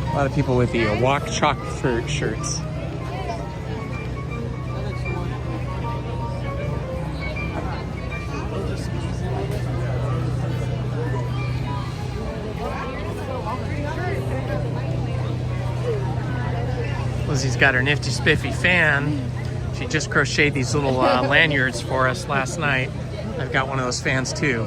A lot of people with the walk chalk shirts. Lizzie's got her nifty spiffy fan. She just crocheted these little lanyards for us last night. I've got one of those fans too.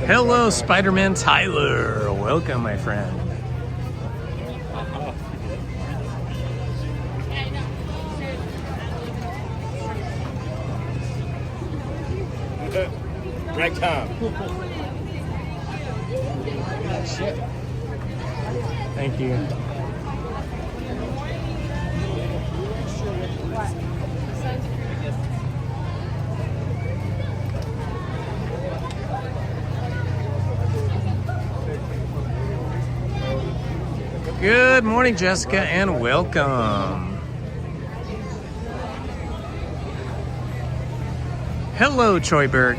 Hello, Spider-Man Tyler. Welcome, my friend. Right time. Thank you. Good morning, Jessica, and welcome. Hello, Choyberg.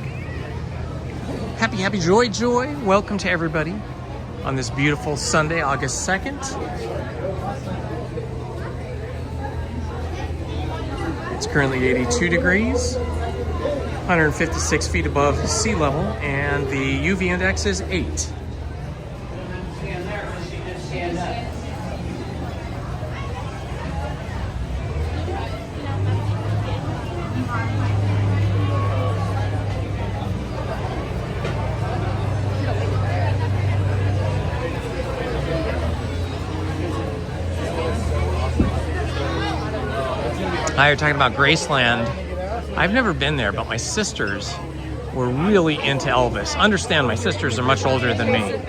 Happy joy. Welcome to everybody on this beautiful Sunday, August 2nd. It's currently 82 degrees, 156 feet above sea level, and the UV index is 8. Hi, you're talking about Graceland. I've never been there, but my sisters were really into Elvis. Understand, my sisters are much older than me.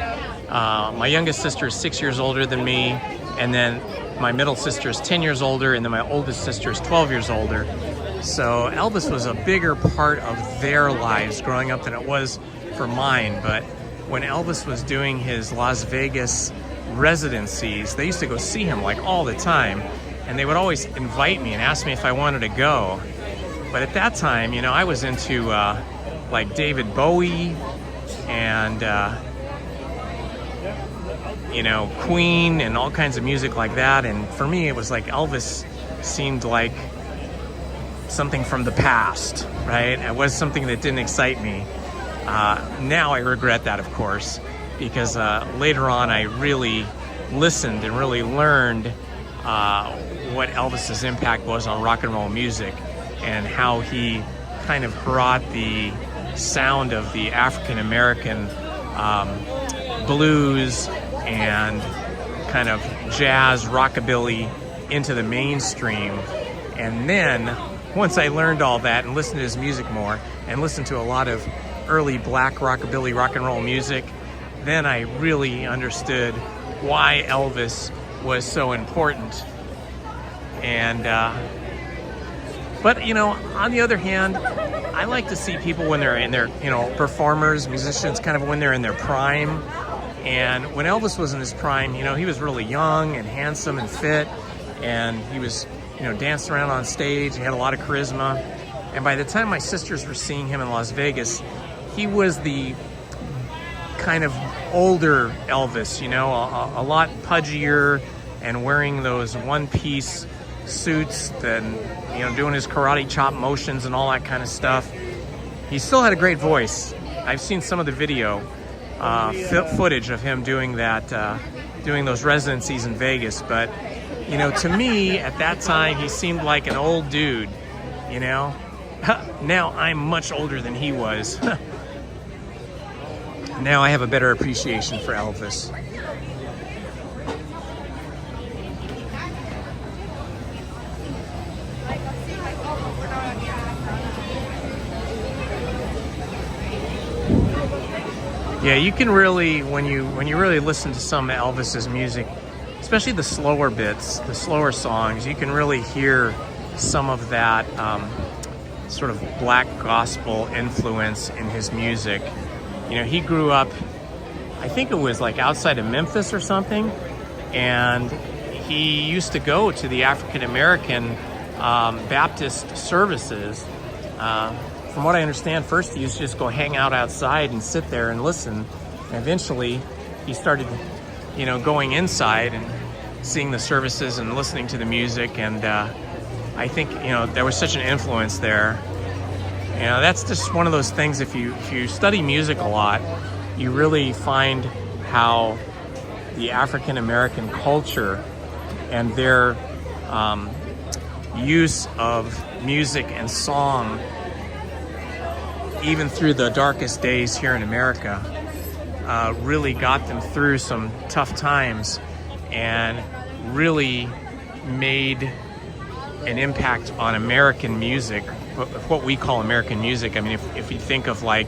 My youngest sister is 6 years older than me, and then my middle sister is 10 years older, and then my oldest sister is 12 years older. So Elvis was a bigger part of their lives growing up than it was for mine. But when Elvis was doing his Las Vegas residencies, they used to go see him like all the time. And they would always invite me and ask me if I wanted to go. But at that time, you know, I was into like David Bowie and, you know, Queen and all kinds of music like that. And for me, it was like Elvis seemed like something from the past, right? It was something that didn't excite me. Now I regret that, of course, because later on I really listened and really learned what Elvis's impact was on rock and roll music and how he kind of brought the sound of the African American blues and kind of jazz, rockabilly into the mainstream. And then once I learned all that and listened to his music more and listened to a lot of early black rockabilly rock and roll music, then I really understood why Elvis was so important. And but you know, on the other hand, I like to see people when they're in their, you know, performers, musicians, kind of when they're in their prime. And when Elvis was in his prime, you know, he was really young and handsome and fit, and he was, you know, dancing around on stage. He had a lot of charisma. And by the time my sisters were seeing him in Las Vegas, he was the kind of older Elvis, you know, a lot pudgier and wearing those one-piece suits, then, you know, doing his karate chop motions and all that kind of stuff. He still had a great voice. I've seen some of the video footage of him doing that, doing those residencies in Vegas. But, you know, to me at that time, he seemed like an old dude, you know. Now I'm much older than he was. Now I have a better appreciation for Elvis. Yeah, you can really, when you really listen to some Elvis's music, especially the slower bits, the slower songs, you can really hear some of that sort of black gospel influence in his music. You know, he grew up, I think it was like outside of Memphis or something, and he used to go to the African American Baptist services. From what I understand, first he used to just go hang out outside and sit there and listen. And eventually he started, you know, going inside and seeing the services and listening to the music. And I think, you know, there was such an influence there. You know, that's just one of those things, if you study music a lot, you really find how the African American culture and their use of music and song, even through the darkest days here in America, really got them through some tough times and really made an impact on American music, what we call American music. I mean, if you think of like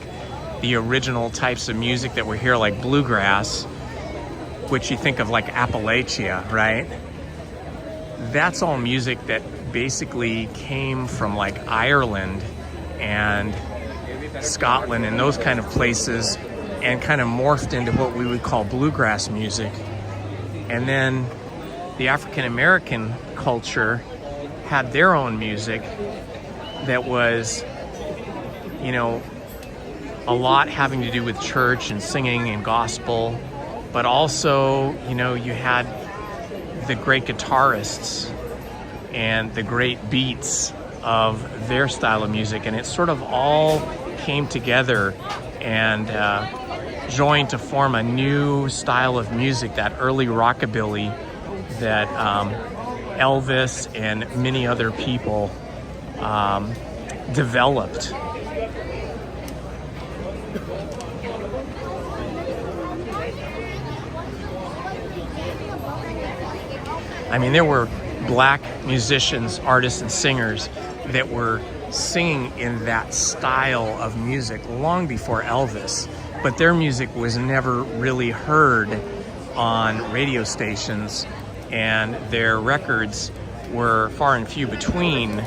the original types of music that were here, like bluegrass, which you think of like Appalachia, right? That's all music that basically came from like Ireland and Scotland and those kind of places, and kind of morphed into what we would call bluegrass music. And then the African American culture had their own music that was, you know, a lot having to do with church and singing and gospel, but also, you know, you had the great guitarists and the great beats of their style of music, and it sort of all came together and joined to form a new style of music, that early rockabilly that Elvis and many other people developed. I mean, there were black musicians, artists, and singers that were singing in that style of music long before Elvis, but their music was never really heard on radio stations, and their records were far and few between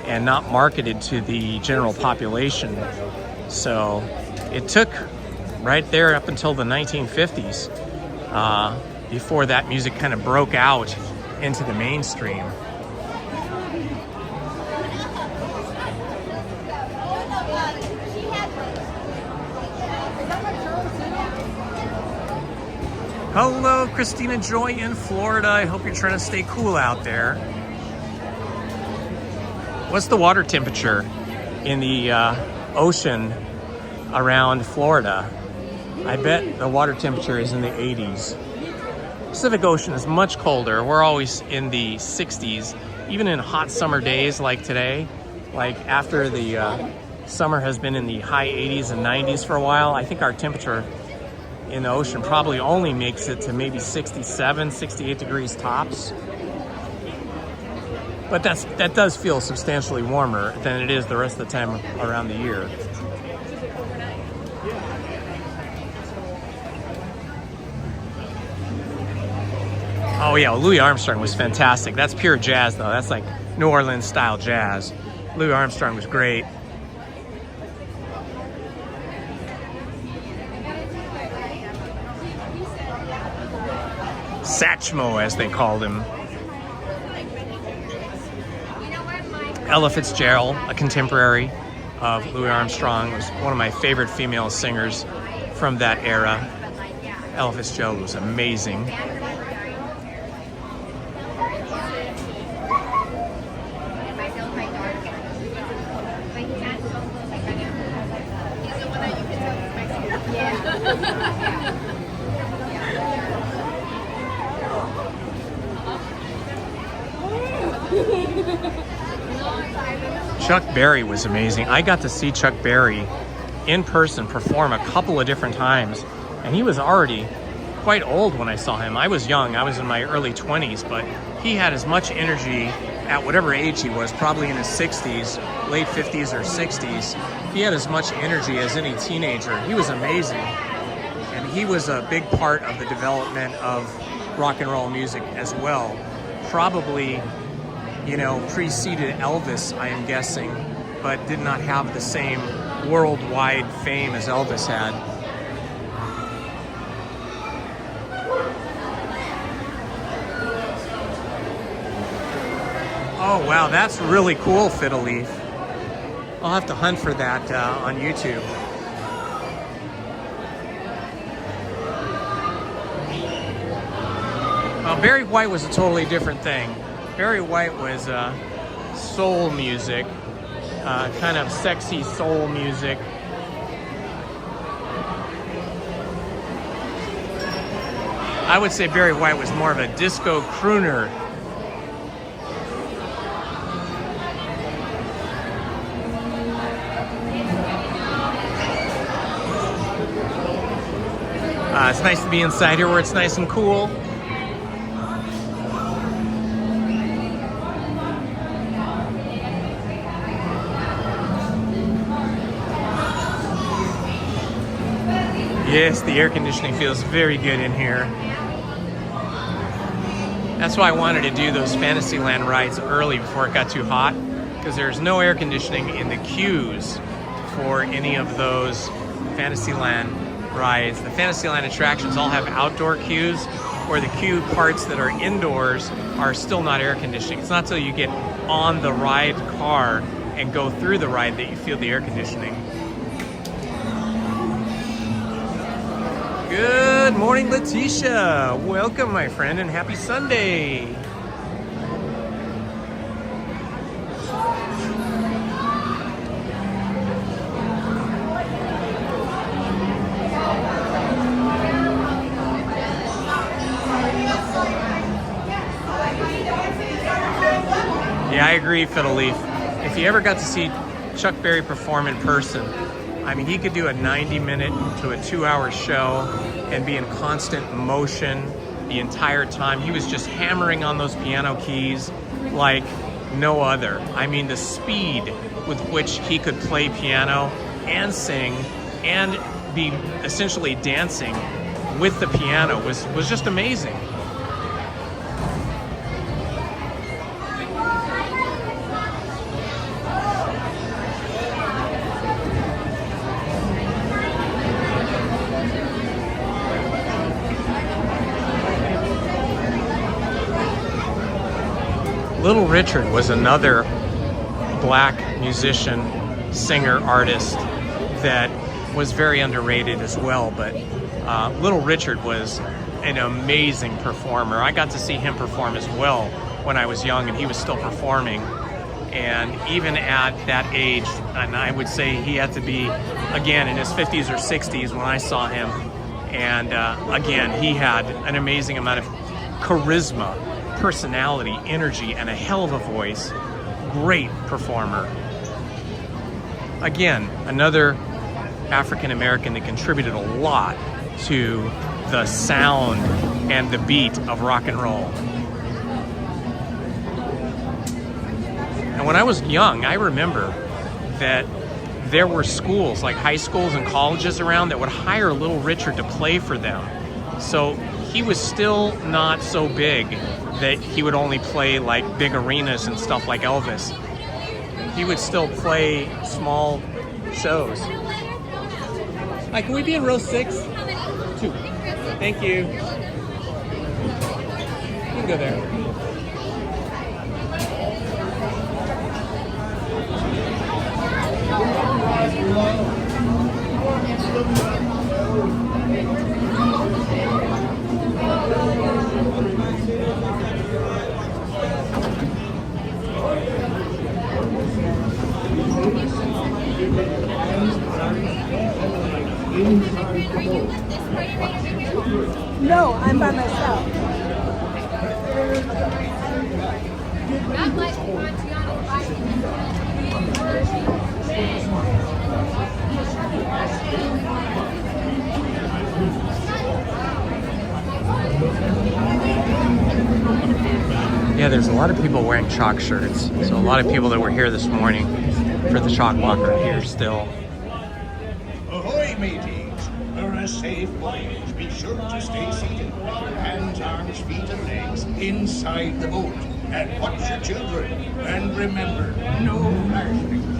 and not marketed to the general population. So it took right there up until the 1950s before that music kind of broke out into the mainstream. Hello, Christina Joy in Florida. I hope you're trying to stay cool out there. What's the water temperature in the ocean around Florida? I bet the water temperature is in the 80s. Pacific Ocean is much colder. We're always in the 60s, even in hot summer days like today. Like after the summer has been in the high 80s and 90s for a while, I think our temperature in the ocean probably only makes it to maybe 67, 68 degrees tops. But that does feel substantially warmer than it is the rest of the time around the year. Oh yeah, Louis Armstrong was fantastic. That's pure jazz though. That's like New Orleans style jazz. Louis Armstrong was great. Satchmo, as they called him. Ella Fitzgerald, a contemporary of Louis Armstrong, was one of my favorite female singers from that era. Ella Fitzgerald was amazing. Chuck Berry was amazing. I got to see Chuck Berry in person perform a couple of different times, and he was already quite old when I saw him. I was young, I was in my early 20s, but he had as much energy at whatever age he was, probably in his 60s, late 50s or 60s. He had as much energy as any teenager. He was amazing. he was a big part of the development of rock and roll music as well. Probably, you know, preceded Elvis, I am guessing, but did not have the same worldwide fame as Elvis had. Oh wow, that's really cool, Fiddle Leaf. I'll have to hunt for that on YouTube. Barry White was a totally different thing. Barry White was soul music, kind of sexy soul music. I would say Barry White was more of a disco crooner. It's nice to be inside here where it's nice and cool. Yes, the air conditioning feels very good in here. That's why I wanted to do those Fantasyland rides early before it got too hot, because there's no air conditioning in the queues for any of those Fantasyland rides. The Fantasyland attractions all have outdoor queues, where the queue parts that are indoors are still not air conditioning. It's not until you get on the ride car and go through the ride that you feel the air conditioning. Good morning, Letitia. Welcome, my friend, and happy Sunday. Yeah, I agree, Fiddle Leaf. If you ever got to see Chuck Berry perform in person, I mean, he could do a 90-minute to a 2-hour show and be in constant motion the entire time. He was just hammering on those piano keys like no other. I mean, the speed with which he could play piano and sing and be essentially dancing with the piano was just amazing. Little Richard was another black musician, singer, artist that was very underrated as well, but Little Richard was an amazing performer. I got to see him perform as well when I was young, and he was still performing. And even at that age, and I would say he had to be, again, in his 50s or 60s when I saw him. And again, he had an amazing amount of charisma, personality, energy, and a hell of a voice. Great performer. Again, another African American that contributed a lot to the sound and the beat of rock and roll. And when I was young, I remember that there were schools, like high schools and colleges around, that would hire Little Richard to play for them. So he was still not so big that he would only play like big arenas and stuff like Elvis. He would still play small shows. Hi, can we be in row 6? 2. Thank you. You can go there. No, I'm by myself. Yeah, there's a lot of people wearing chalk shirts. So a lot of people that were here this morning for the chalk walk are here still. Ahoy, mateys! a safe voyage, be sure to stay seated with your hands, arms, feet, and legs inside the boat. And watch your children. And remember, no rash pictures.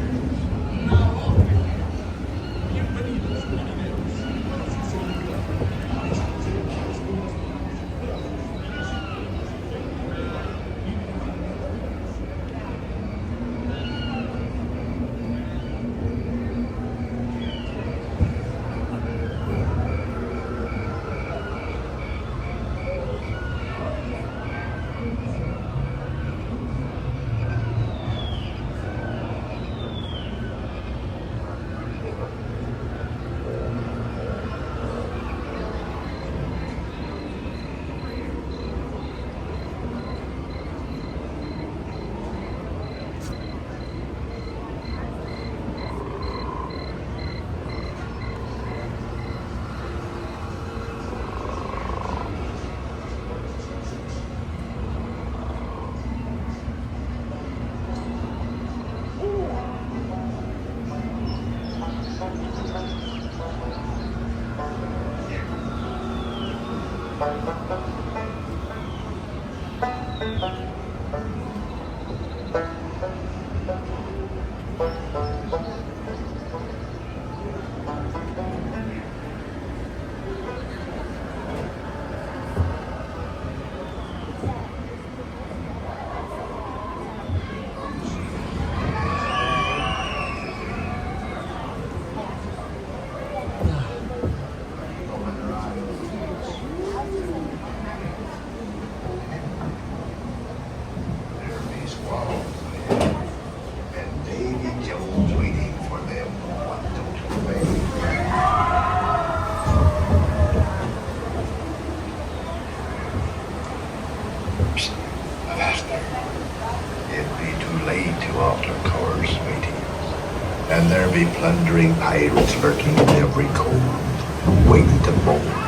And there be plundering pirates lurking in every cove, waiting to board.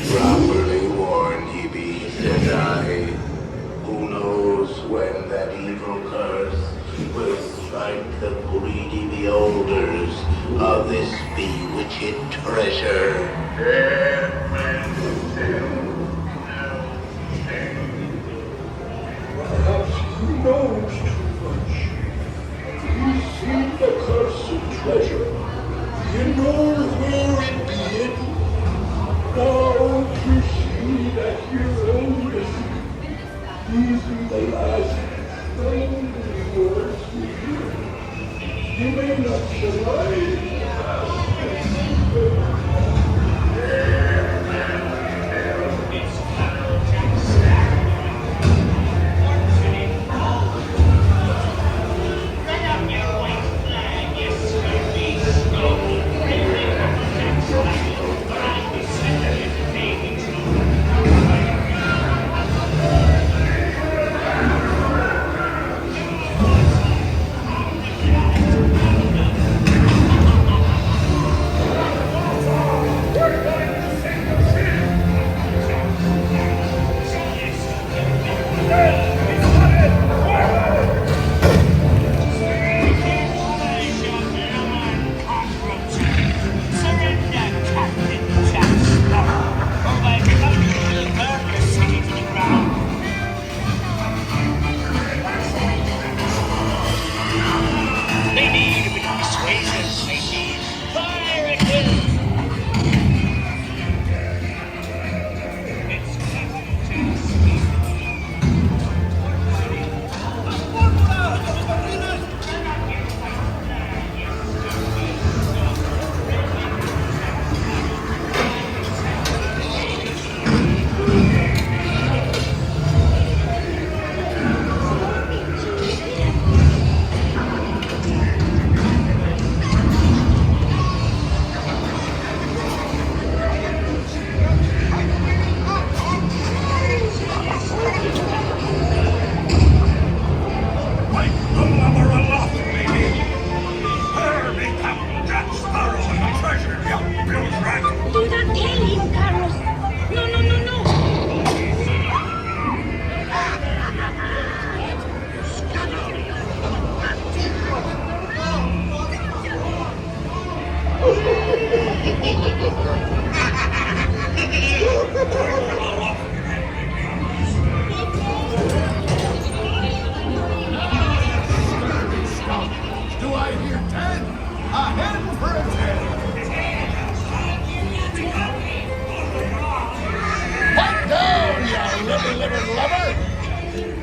Properly warned ye be, said I. Who knows when that evil curse will strike the greedy beholders of this bewitched treasure? Perhaps he knows too much. He's seen the cursed treasure. He knows where it be hidden. Now to see that your oldest, these are the last only words we hear. You may not survive.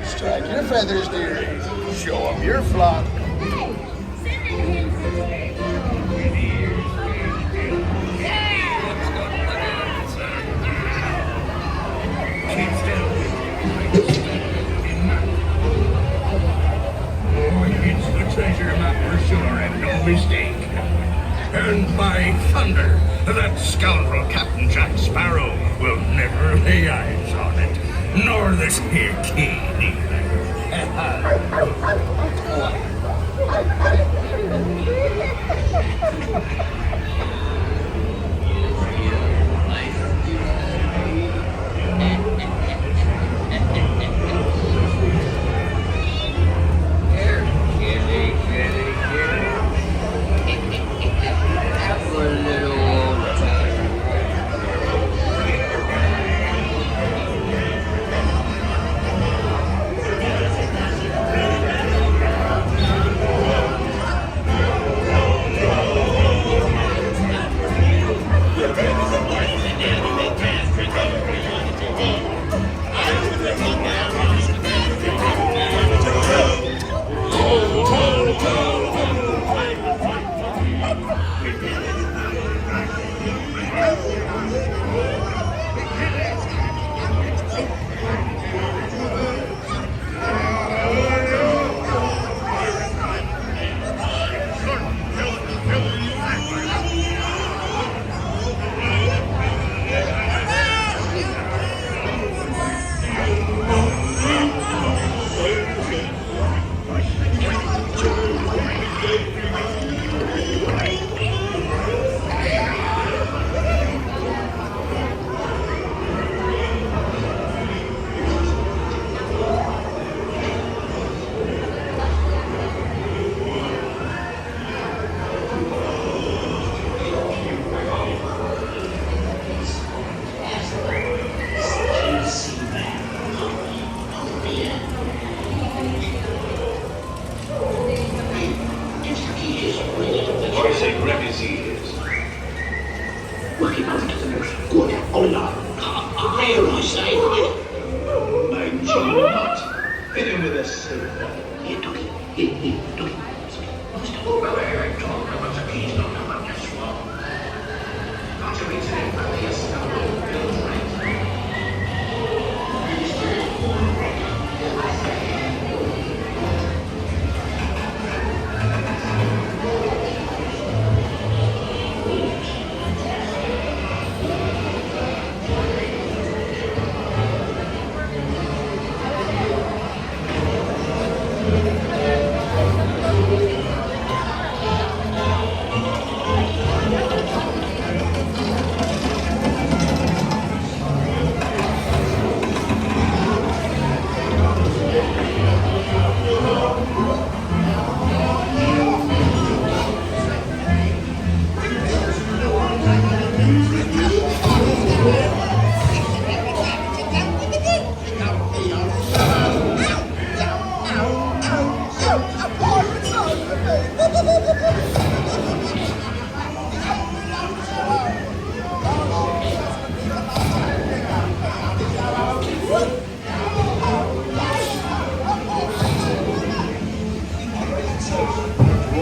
Strike your feathers, dear. Show 'em your flock. Keep still. It's the treasure map for sure, and no mistake. And by thunder, that scoundrel Captain Jack Sparrow will never lay eyes on it. Nor this here key either.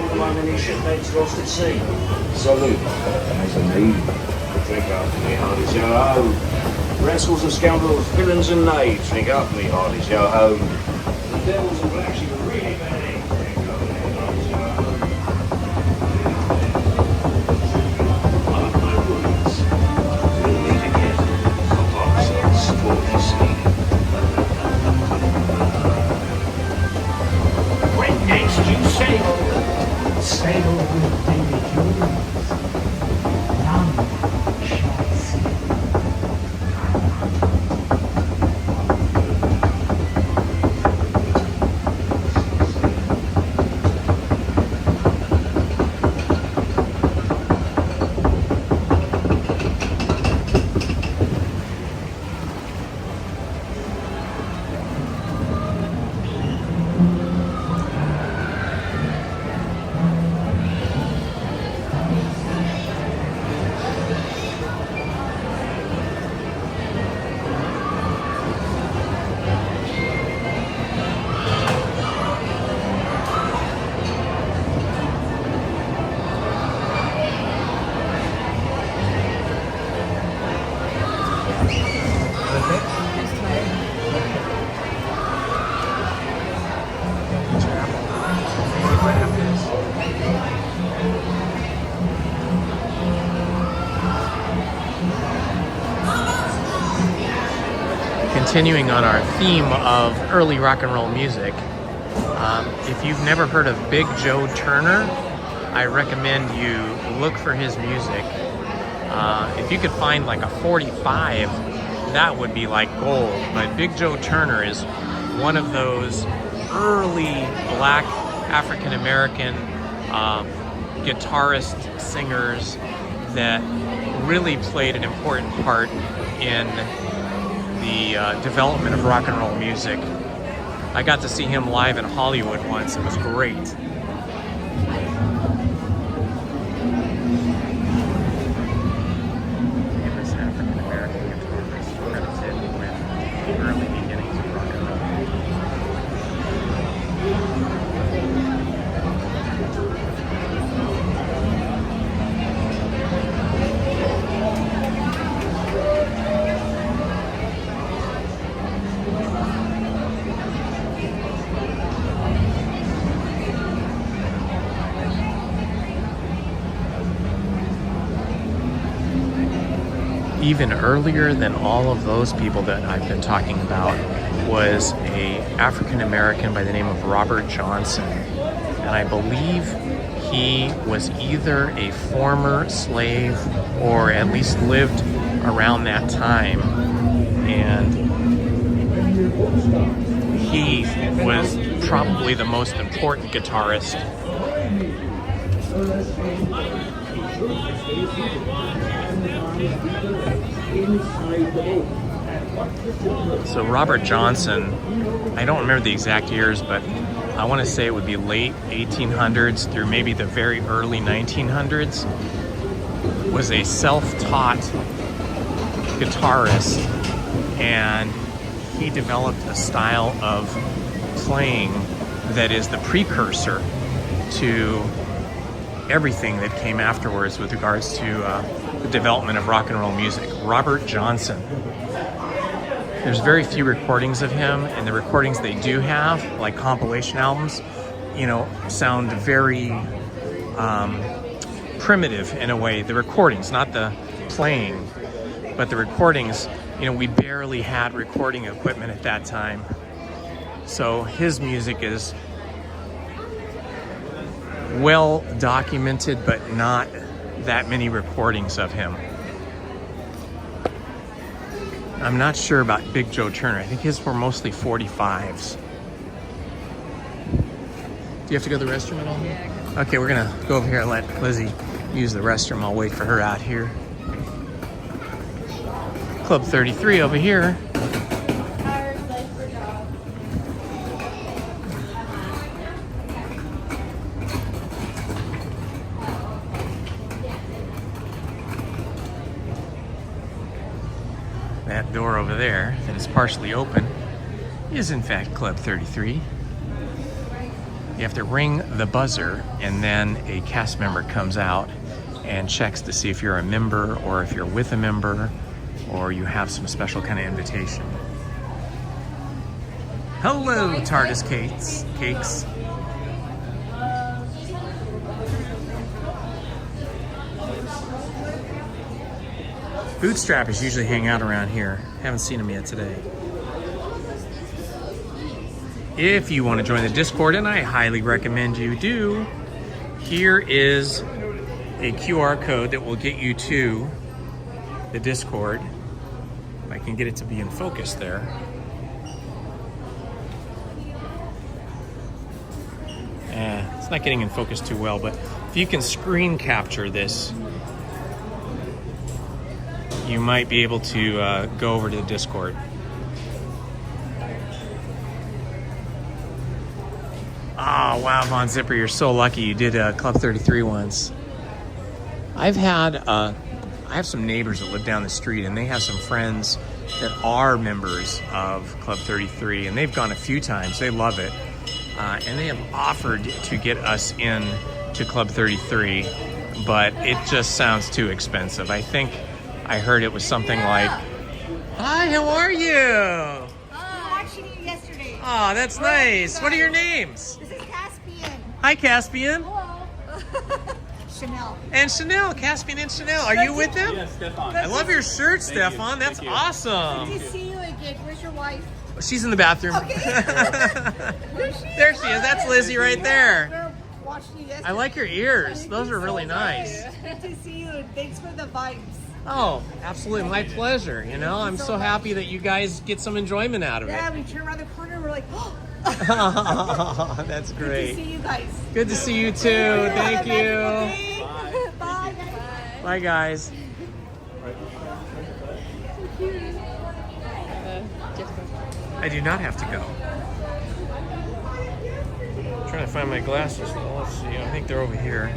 anyone among any shipmates lost at sea? Salute. As a need. Drink up, me hearties, yo ho. Rascals and scoundrels, villains and knaves, drink up, me hearties, yo ho. The devils and blacks, you really bad eggs, drink up, me hearties, yo ho. Mark my words. We'll meet again. Cop ourselves for this sea. When next you sail, sail with David Jones. None shall see. Continuing on our theme of early rock and roll music, if you've never heard of Big Joe Turner, I recommend you look for his music. If you could find like a 45, that would be like gold. But Big Joe Turner is one of those early black African-American guitarist singers that really played an important part in the development of rock and roll music. I got to see him live in Hollywood once. It was great. Famous African-American guitarist credited with the early beginnings of rock and roll. Even earlier than all of those people that I've been talking about was a African American by the name of Robert Johnson. And I believe he was either a former slave or at least lived around that time. And he was probably the most important guitarist. So Robert Johnson, I don't remember the exact years, but I want to say it would be late 1800s through maybe the very early 1900s, was a self-taught guitarist, and he developed a style of playing that is the precursor to everything that came afterwards with regards to the development of rock and roll music. Robert Johnson. There's very few recordings of him, and the recordings they do have, like compilation albums, you know, sound very primitive in a way. The recordings, not the playing, but the recordings, you know, we barely had recording equipment at that time. So his music is well documented, but not that many recordings of him. I'm not sure about Big Joe Turner. I think his were mostly 45s. Do you have to go to the restroom at all? Yeah. Okay, we're gonna go over here and let Lizzie use the restroom. I'll wait for her out here. Club 33 over here. That door over there that is partially open is in fact Club 33. You have to ring the buzzer, and then a cast member comes out and checks to see if you're a member or if you're with a member or you have some special kind of invitation. Hello, TARDIS cakes. Bootstrappers usually hang out around here. Haven't seen them yet today. If you want to join the Discord, and I highly recommend you do, here is a QR code that will get you to the Discord. If I can get it to be in focus there. It's not getting in focus too well, but if you can screen capture this, you might be able to go over to the Discord. Oh, wow, Von Zipper, you're so lucky you did Club 33 once. I have some neighbors that live down the street, and they have some friends that are members of Club 33, and they've gone a few times. They love it. And they have offered to get us in to Club 33, but it just sounds too expensive. I think I heard it was something like, "Hi, how are you?" We were watching you yesterday. Oh, that's nice. What are your names? This is Caspian. Hi, Caspian. Hello. Chanel. And Chanel, Caspian and Chanel. Are you with them? Yes, Stefan. I love your shirt, Stefan. That's Good awesome. to see you again. Where's your wife? She's in the bathroom. Okay. There she is. That's Lizzie right there. We're watching you yesterday. I like your ears. Those are really nice. Good to see you. Thanks for the vibes. Oh, absolutely. My pleasure. You know, I'm so happy that you guys get some enjoyment out of it. Yeah, we turn around the corner and we're like, oh. That's Good great. to see you guys. Good to see you too. Thank you. Bye. Bye, guys. I do not have to go. I'm trying to find my glasses though. Let's see. I think they're over here.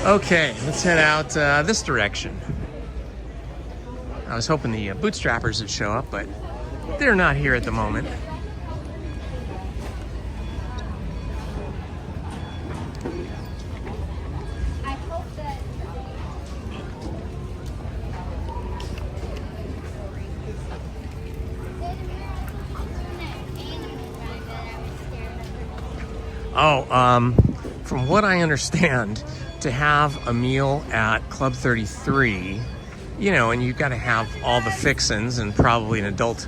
Okay, let's head out this direction. I was hoping the bootstrappers would show up, but they're not here at the moment. From what I understand, to have a meal at Club 33, you know, and you've got to have all the fixins and probably an adult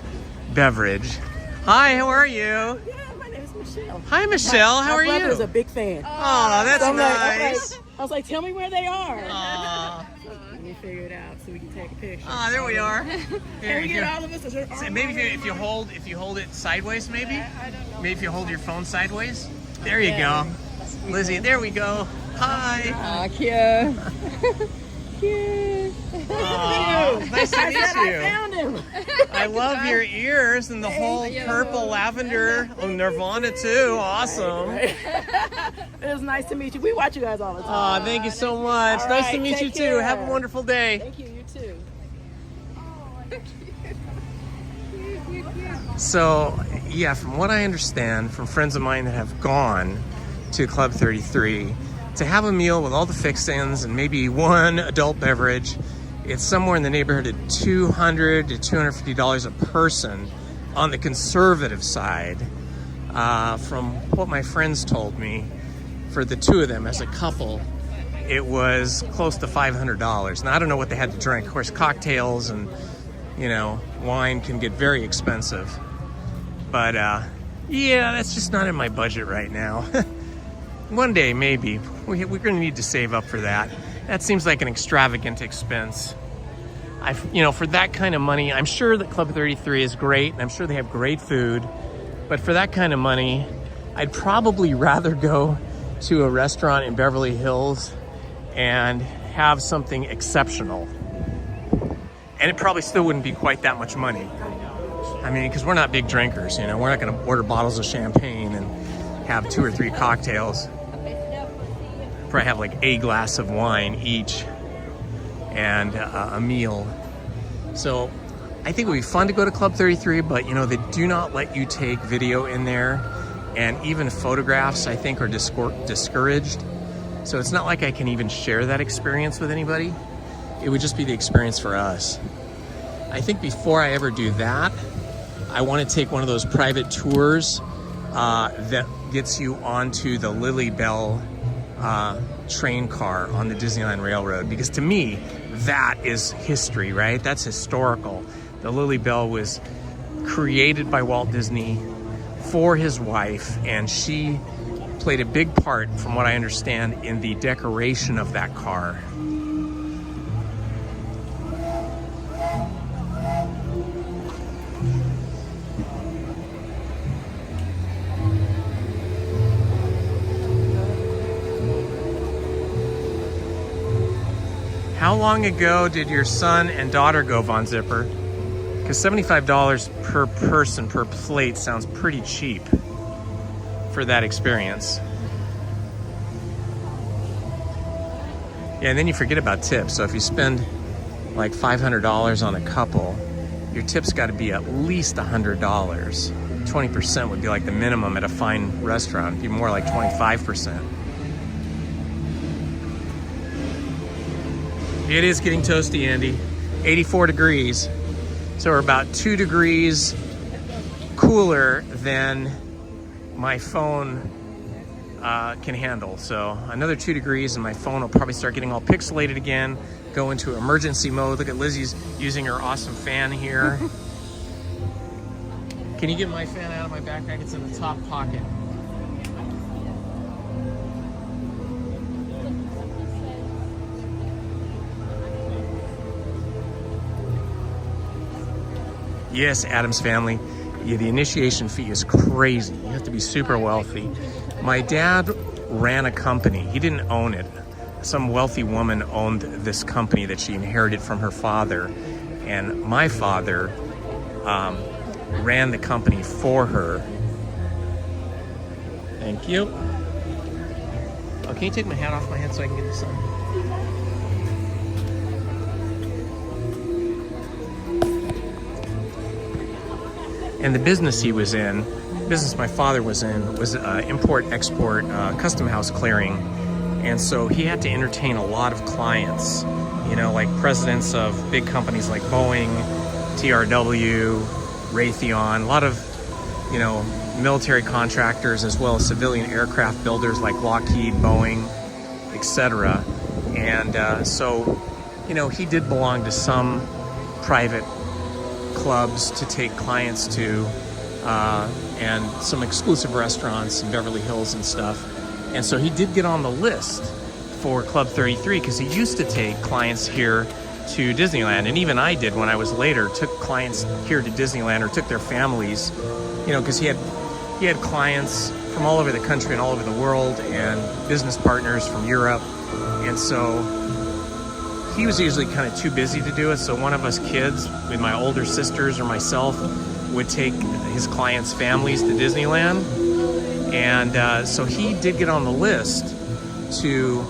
beverage. Hi, how are you? Yeah, my name is Michelle. Hi, Michelle. How are you? My brother's a big fan. Oh, that's so nice. I was like, tell me where they are. Aw. So let me figure it out so we can take a picture. Ah, there we are. Can we get all of us? So maybe if you hold it sideways, maybe. I don't know. Maybe if you hold your phone sideways. There you go, Lizzie. There we go. Hi. Aw, cute. Cute. Aw, nice to meet you. I found him. I love your ears and the whole purple lavender. Oh, Nirvana too. Awesome. It was nice to meet you. We watch you guys all the time. Aw, thank you so much. All Nice right, to meet take you too. care. Have a wonderful day. Thank you. You too. So, yeah, from what I understand from friends of mine that have gone to Club 33, to have a meal with all the fixins and maybe one adult beverage, it's somewhere in the neighborhood of $200 to $250 a person on the conservative side. From what my friends told me, for the two of them as a couple, it was close to $500. Now, I don't know what they had to drink. Of course, cocktails and, you know, wine can get very expensive. But, yeah, that's just not in my budget right now. One day, maybe. We're going to need to save up for that. That seems like an extravagant expense. You know, for that kind of money, I'm sure that Club 33 is great, and I'm sure they have great food. But for that kind of money, I'd probably rather go to a restaurant in Beverly Hills and have something exceptional. And it probably still wouldn't be quite that much money. I mean, because we're not big drinkers, you know. We're not going to order bottles of champagne and have 2 or 3 cocktails. Probably have like a glass of wine each and a meal. So I think it would be fun to go to Club 33, but you know, they do not let you take video in there, and even photographs I think are discouraged. So it's not like I can even share that experience with anybody. It would just be the experience for us. I think before I ever do that, I want to take one of those private tours that gets you onto the Lily Bell train car on the Disneyland Railroad, because to me, that is history, right? That's historical. The Lily Bell was created by Walt Disney for his wife, and she played a big part, from what I understand, in the decoration of that car. How long ago did your son and daughter go, Von Zipper? Because $75 per person per plate sounds pretty cheap for that experience. Yeah, and then you forget about tips. So if you spend like $500 on a couple, your tip's got to be at least $100. 20% would be like the minimum at a fine restaurant. It'd be more like 25%. It is getting toasty, Andy. 84 degrees. So we're about 2 degrees cooler than my phone can handle. So another 2 degrees and my phone will probably start getting all pixelated again, go into emergency mode. Look at Lizzie's using her awesome fan here. Can you get my fan out of my backpack? It's in the top pocket. Yes, Adam's family. Yeah, the initiation fee is crazy. You have to be super wealthy. My dad ran a company. He didn't own it. Some wealthy woman owned this company that she inherited from her father. And my father ran the company for her. Thank you. Oh, can you take my hat off my head so I can get the sun? And the business he was in, business my father was in, was import-export custom house clearing. And so he had to entertain a lot of clients, you know, like presidents of big companies like Boeing, TRW, Raytheon, a lot of, you know, military contractors, as well as civilian aircraft builders like Lockheed, Boeing, etc. And so, you know, he did belong to some private clubs to take clients to, and some exclusive restaurants in Beverly Hills and stuff. And so he did get on the list for Club 33 because he used to take clients here to Disneyland. And even I did when I was later, took clients here to Disneyland, or took their families, you know, because he had clients from all over the country and all over the world, and business partners from Europe. And so he was usually kind of too busy to do it. So one of us kids, with my older sisters or myself, would take his clients' families to Disneyland. And so he did get on the list to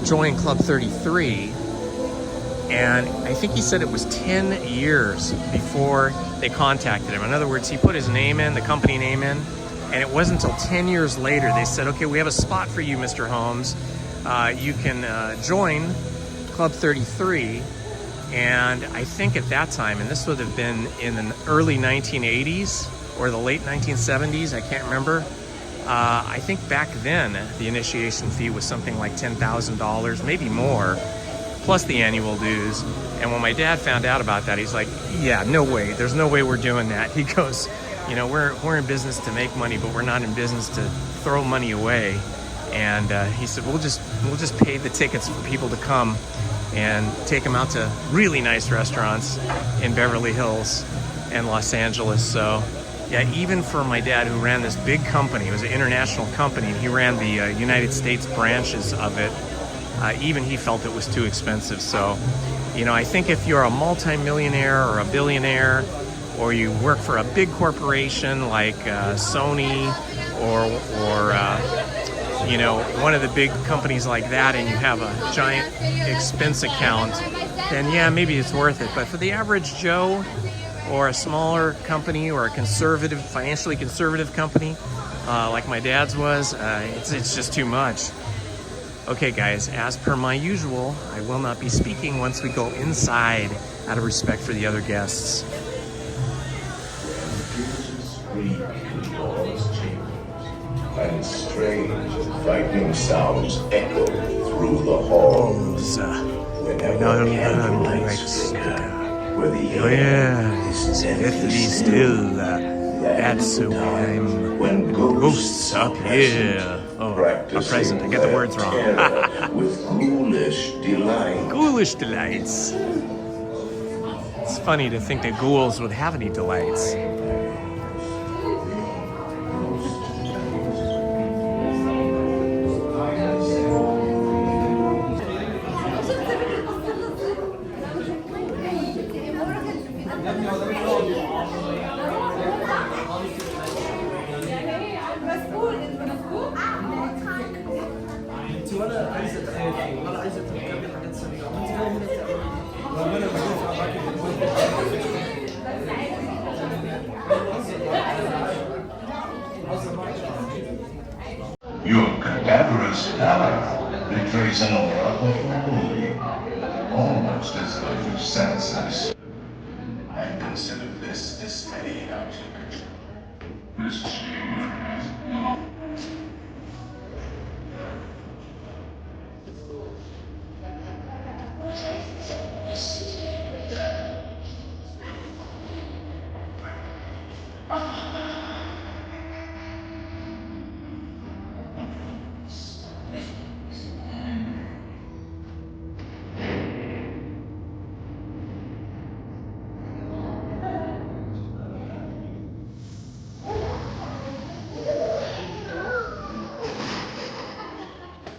join Club 33. And I think he said it was 10 years before they contacted him. In other words, he put his name in, the company name in, and it wasn't until 10 years later they said, okay, we have a spot for you, Mr. Holmes. You can join Club 33. And I think at that time, and this would have been in the early 1980s or the late 1970s, I can't remember. I think back then the initiation fee was something like $10,000, maybe more, plus the annual dues. And when my dad found out about that, he's like, yeah, no way, there's no way we're doing that. He goes, you know, we're in business to make money, but we're not in business to throw money away. And he said, we'll just pay the tickets for people to come and take them out to really nice restaurants in Beverly Hills and Los Angeles. So yeah, even for my dad, who ran this big company, it was an international company, and he ran the United States branches of it, even he felt it was too expensive. So, you know, I think if you're a multi-millionaire or a billionaire, or you work for a big corporation like Sony or you know, one of the big companies like that, and you have a giant expense account, then yeah, maybe it's worth it. But for the average Joe or a smaller company or a conservative, financially conservative company, like my dad's was, it's just too much. Okay guys, as per my usual, I will not be speaking once we go inside out of respect for the other guests. And strange, frightening sounds echo through the halls. Whenever the candle lights flicker, where the air is deathly still, That's when ghosts appear. Oh, a present. I got the words wrong. with ghoulish delight. Ghoulish delights. It's funny to think that ghouls would have any delights. Your cadaverous pallor betrays an aura of holy, almost as though you sense us. And consider this dismay out. This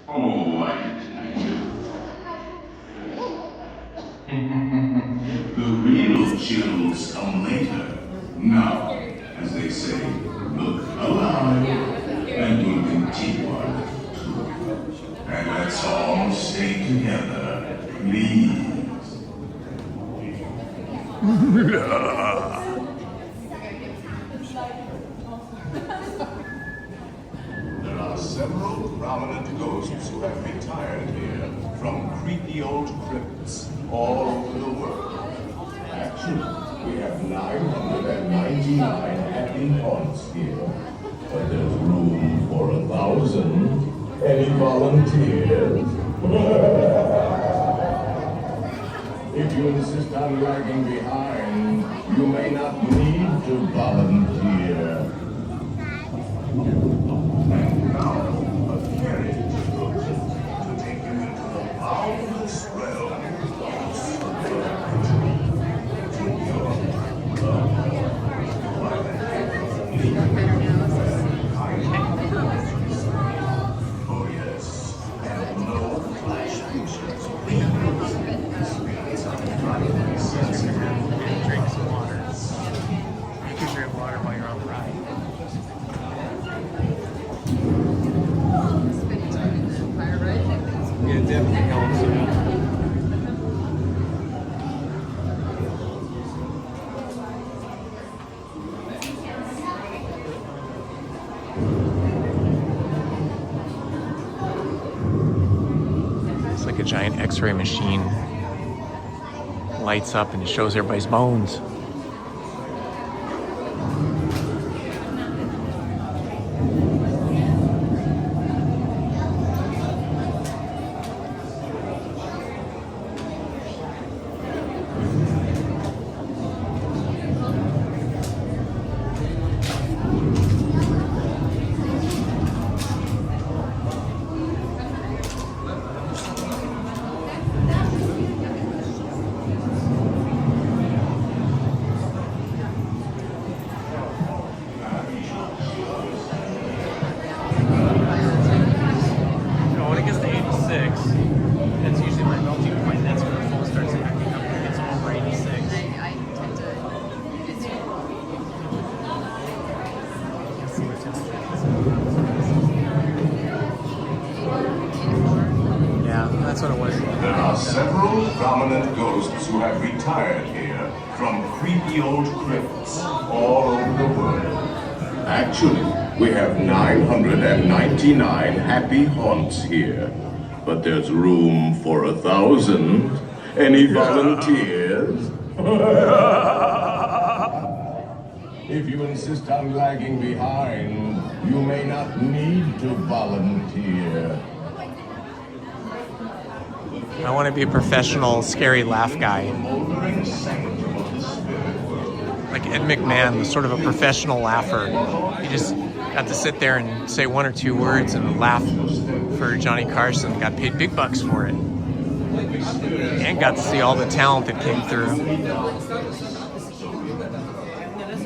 oh, I The real chills come later. Now, as they say, look alive, and we'll continue on to. And let's all stay together, please. There are several prominent ghosts who have retired here from creepy old crypts all over the world. Actually, we have 999 happy haunts here, but there's room for 1,000. Any volunteers? If you insist on lagging behind, you may not need to volunteer. And now, a carriage is approaching to take you into the boundless realm of supernatural. Oh yes, and no flash pictures. Drink some water. You can drink water while you're on the ride. Yeah, it definitely helps. It's like a giant X-ray machine. Lights up and it shows everybody's bones. who have retired here from creepy old crypts all over the world. Actually, we have 999 happy haunts here, but there's room for 1,000. Any volunteers? If you insist on lagging behind, you may not need to volunteer. I want to be a professional scary laugh guy. Like Ed McMahon was sort of a professional laugher. He just got to sit there and say one or two words and laugh for Johnny Carson. Got paid big bucks for it. And got to see all the talent that came through.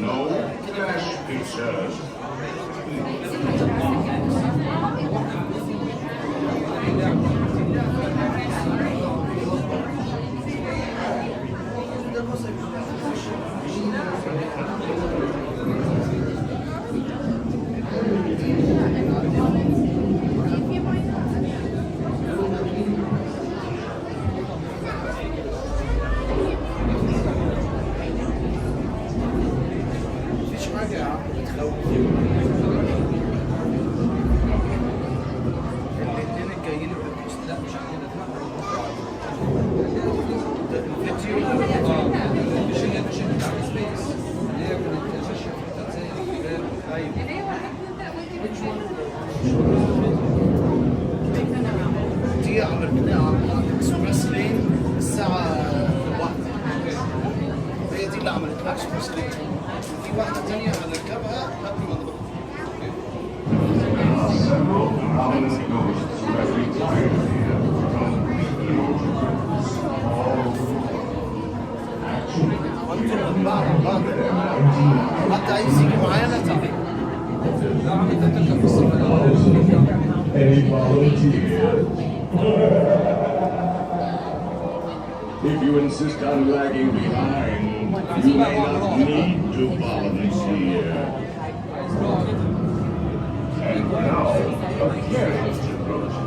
No flash pictures. دي عملناها اكسبرس لين الساعة 1. هي دي اللي عملتها اكسبرس لين. في واحدة تانية هنركبها قبل ما نروح. Several prominent ghosts who have retired here from creepy old crypts all over the world. Actually, we have 999 حتى عايز يجي معانا تعالى. Any volunteers? If you insist on lagging behind, you may not need to volunteer. And now, a carriage approaches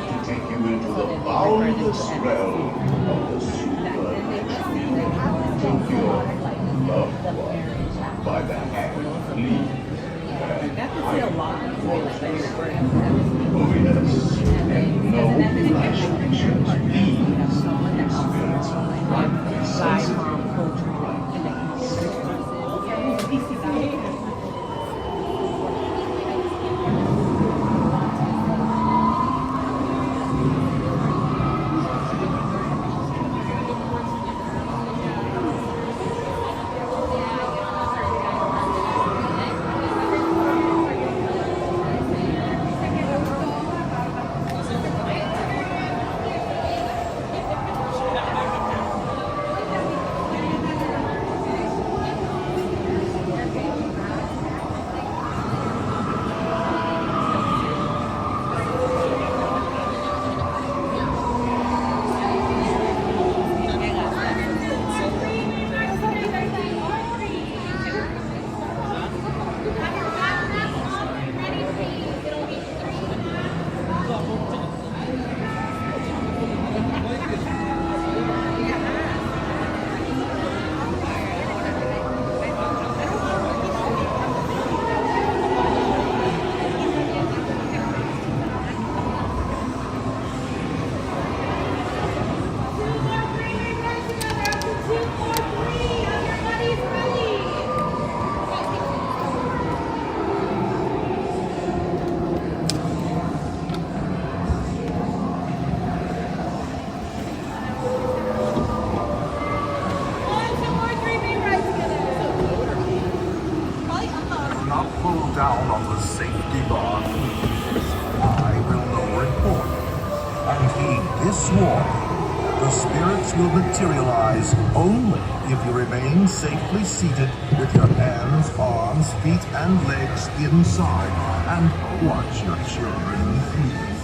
to take you into the boundless realm of the supernatural. Take your loved ones by the hand, please. Oh yes, and no flash pictures, please. Experience brightly sensitive down on the safety bar. I will no report. And heed this warning. The spirits will materialize only if you remain safely seated with your hands, arms, feet, and legs inside and watch your children please.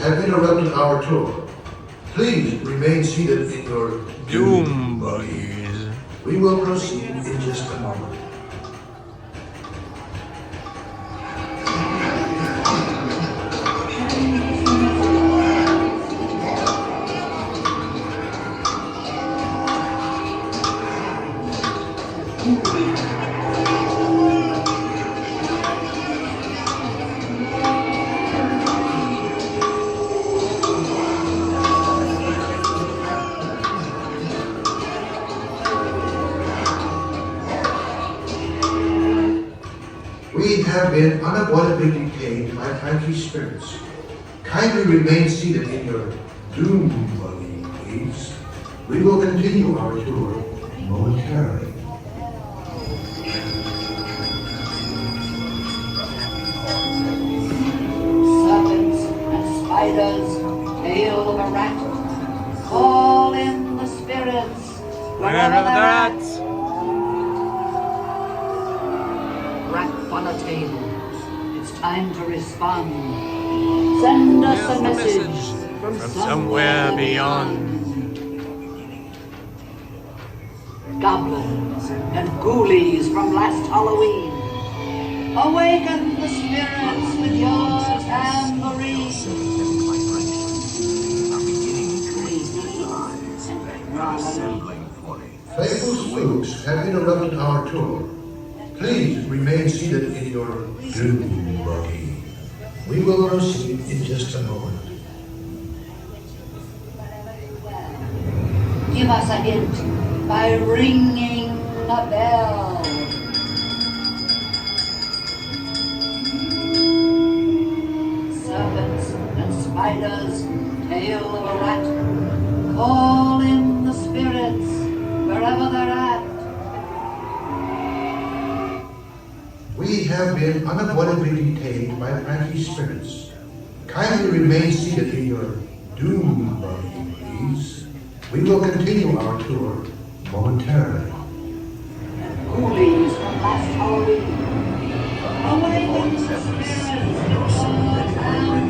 have interrupted our tour. Please remain seated in your doom buggies. We will proceed in just a moment. We have been unavoidably detained by Frankie's spirits. Kindly remain seated in your doom buggy, please. We will continue our tour momentarily. Serpents and spiders, tail of a rat, call in the spirits wherever they're at. Rat on a table, it's time to respond. Send us a message from somewhere beyond. Goblins and ghoulies from last Halloween, awaken the spirits with your tambourine. Playful spooks have interrupted our tour. Please remain seated in your doom buggy. We will proceed in just a moment. Give us a hint by ringing a bell. Serpents and spiders, tail of a rat, call in the spirits wherever they're at. We have been unavoidably detained by Frankie's spirits. Kindly remain seated in your doom buggy, please. We will continue our tour momentarily. Ghoulies from last Halloween, awaken the spirits with your tambourine.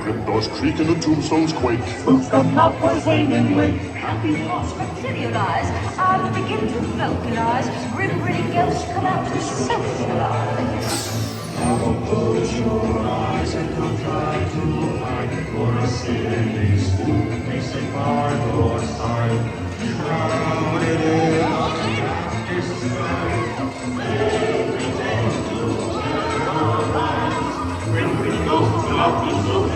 And doors creak and the tombstones quake. Spooks come cowboys wing and wake. Happy thoughts materialize. I will begin to vulcanize. Grim-grinning ghosts come out to socialize. Now close your eyes and don't try to hide for a silly spook makes a part or side. Shrouded in a disguise. Every day to terrorize. Grim-grinning ghosts come out to socialize.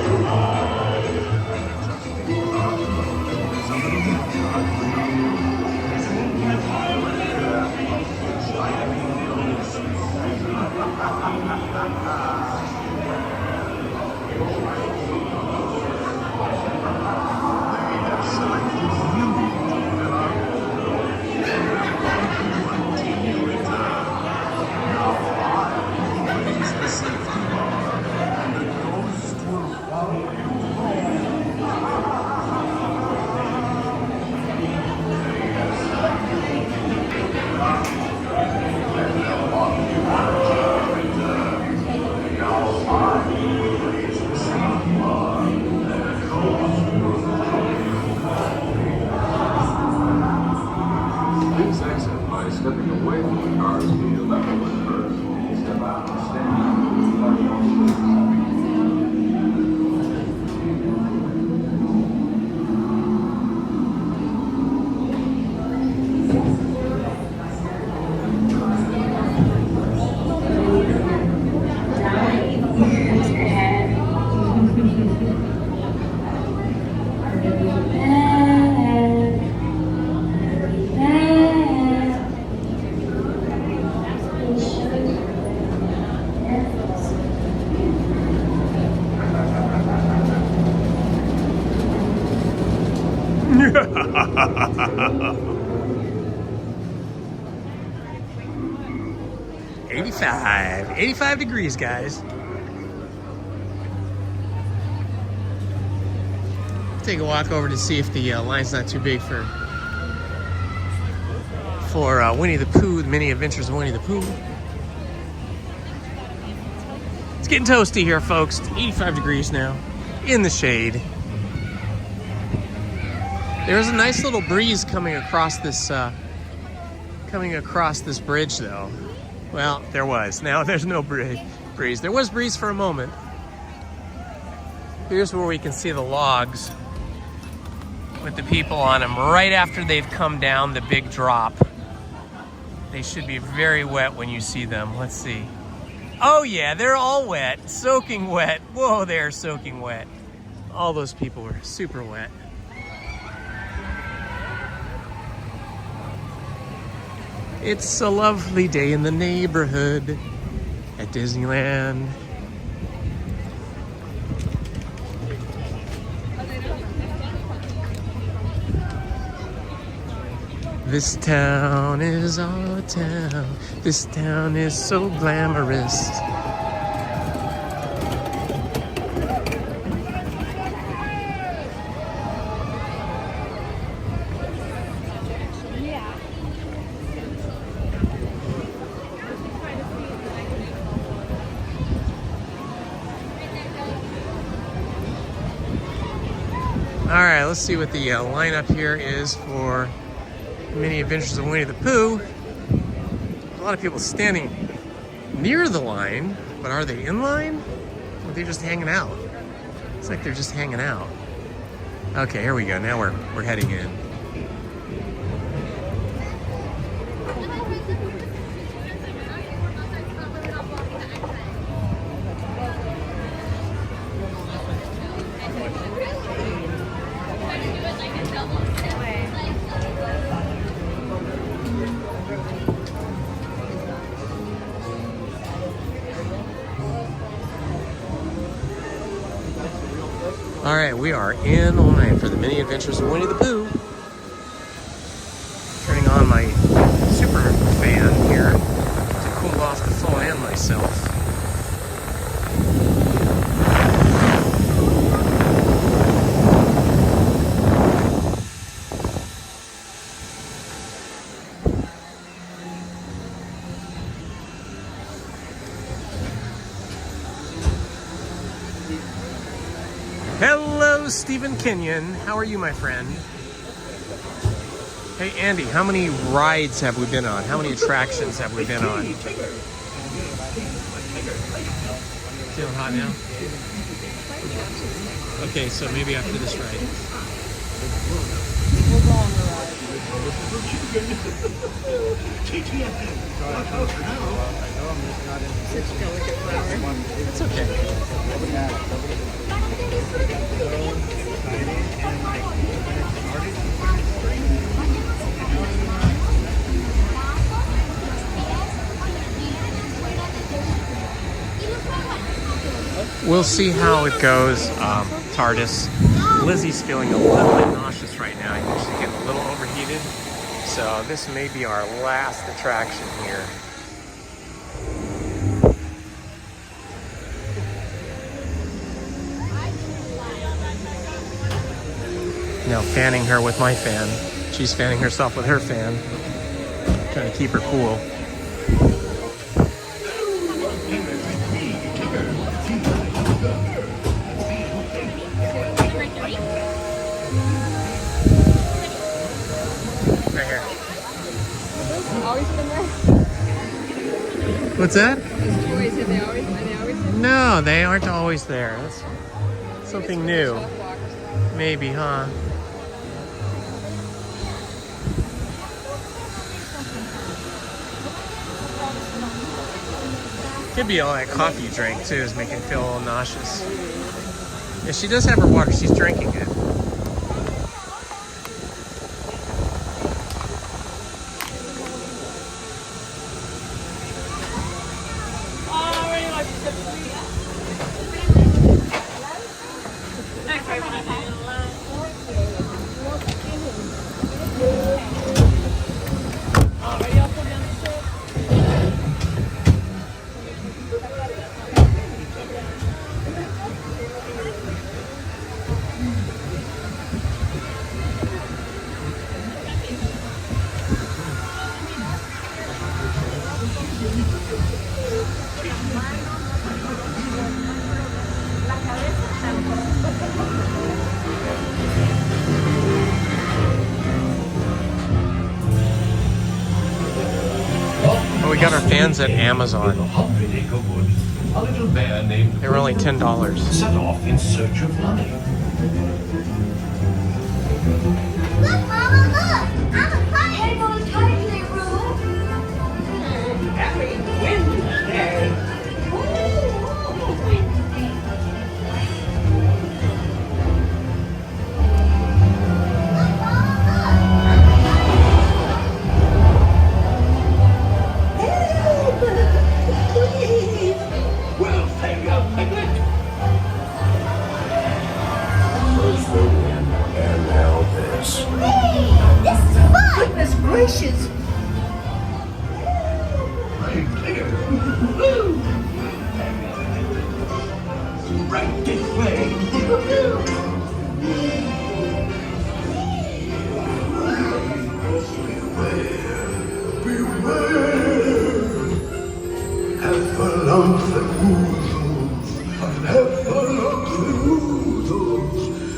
Please exit by stepping away from the cars to your left when first. Step out and stand. $85 degrees, guys. Take a walk over to see if the line's not too big for Winnie the Pooh, the Mini Adventures of Winnie the Pooh. It's getting toasty here, folks. It's 85 degrees now, in the shade. There's a nice little breeze coming across this bridge, though. Well, there was. Now there's no breeze. There was breeze for a moment. Here's where we can see the logs with the people on them right after they've come down the big drop. They should be very wet when you see them. Let's see. Oh yeah, they're all wet, soaking wet. Whoa, they're soaking wet. All those people were super wet. It's a lovely day in the neighborhood at Disneyland. This town is our town. This town is so glamorous. All right, let's see what the lineup here is for Mini Adventures of Winnie the Pooh. A lot of people standing near the line, but are they in line? Or are they just hanging out? It's like they're just hanging out. Okay, here we go. Now we're heading in. All right, we are in line for the Mini Adventures of Winnie the Pooh. Turning on my super fan here to cool off the phone and myself. Hello, Stephen Kenyon. How are you, my friend? Hey, Andy, how many rides have we been on? How many attractions have we been on? Feeling hot now? Okay, so maybe after this ride. We'll go on the ride. Such a delicate flower. It's okay. We'll see how it goes. TARDIS. Lizzie's feeling a little bit nauseous right now. I think she's getting a little overheated. So this may be our last attraction here. Now fanning her with my fan. She's fanning herself with her fan. Trying to keep her cool. Right here. Always been there? What's that? Those toys, are they always there? No, they aren't always there. That's something new. Maybe, huh? Could be all that coffee you drank too is making you feel a little nauseous. Yeah, she does have her water. She's drinking it. We got our fans at Amazon. They were only $10. Set off in search of money. Look, Mama, look! I'm a bunny! Hey, go to toilet room! Happy Wednesday! Well, thank you, Piglet. First the wind, and now this. Hey, this is fun! Goodness gracious! Hey, Piglet. Right this way.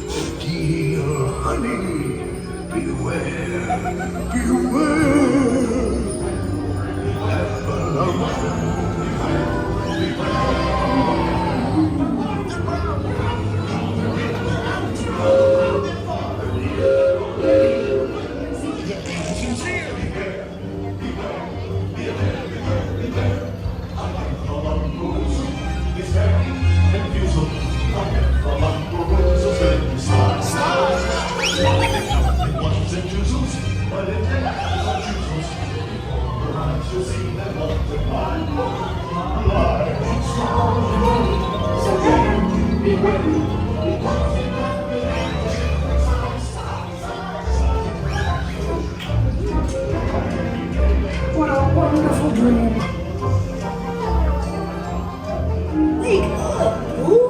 Steal honey, beware, beware. What a wonderful dream. Wake up, Boo.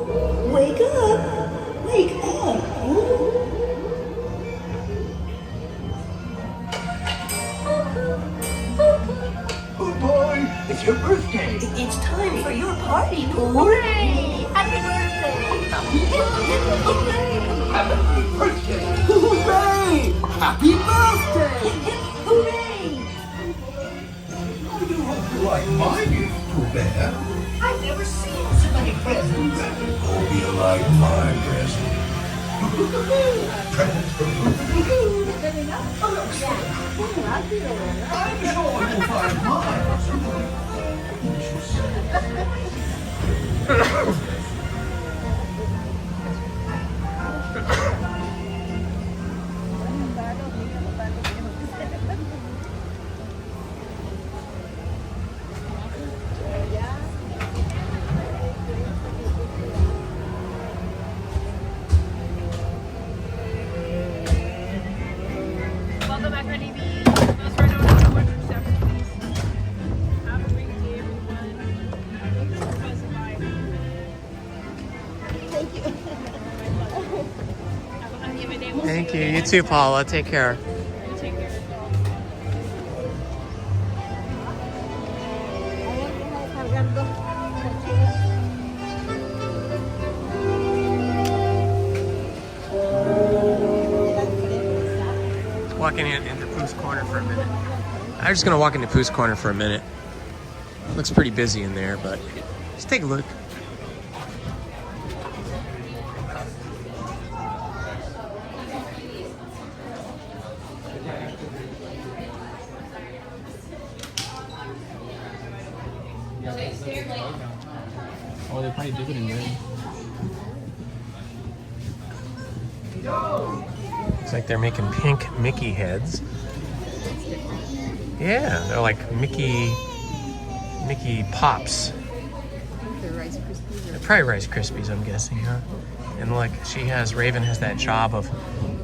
Wake up. Wake up, Boo. Oh boy, it's your birthday. It's time for your party, Boo. Hooray! Happy birthday! Happy birthday! Hooray! Happy birthday! Hooray! I do hope you like my beautiful bear. I've never seen so many presents. Hope you like my present. I'm sure you'll find mine. Welcome back, Randy B. Let's run over to 100 steps, please. Have a great day, everyone. Thank you. Have a uneven day. We'll Thank see you. again. You too, Paula. Take care. You take care. Walking into Pooh's Corner for a minute. I'm just gonna walk into Pooh's Corner for a minute. Looks pretty busy in there, but just take a look. Oh, they probably did it in red. Looks like they're making pink Mickey heads. Yeah, they're like Mickey Pops. They're Rice Krispies. They're probably Rice Krispies, I'm guessing, huh? And look, Raven has that job of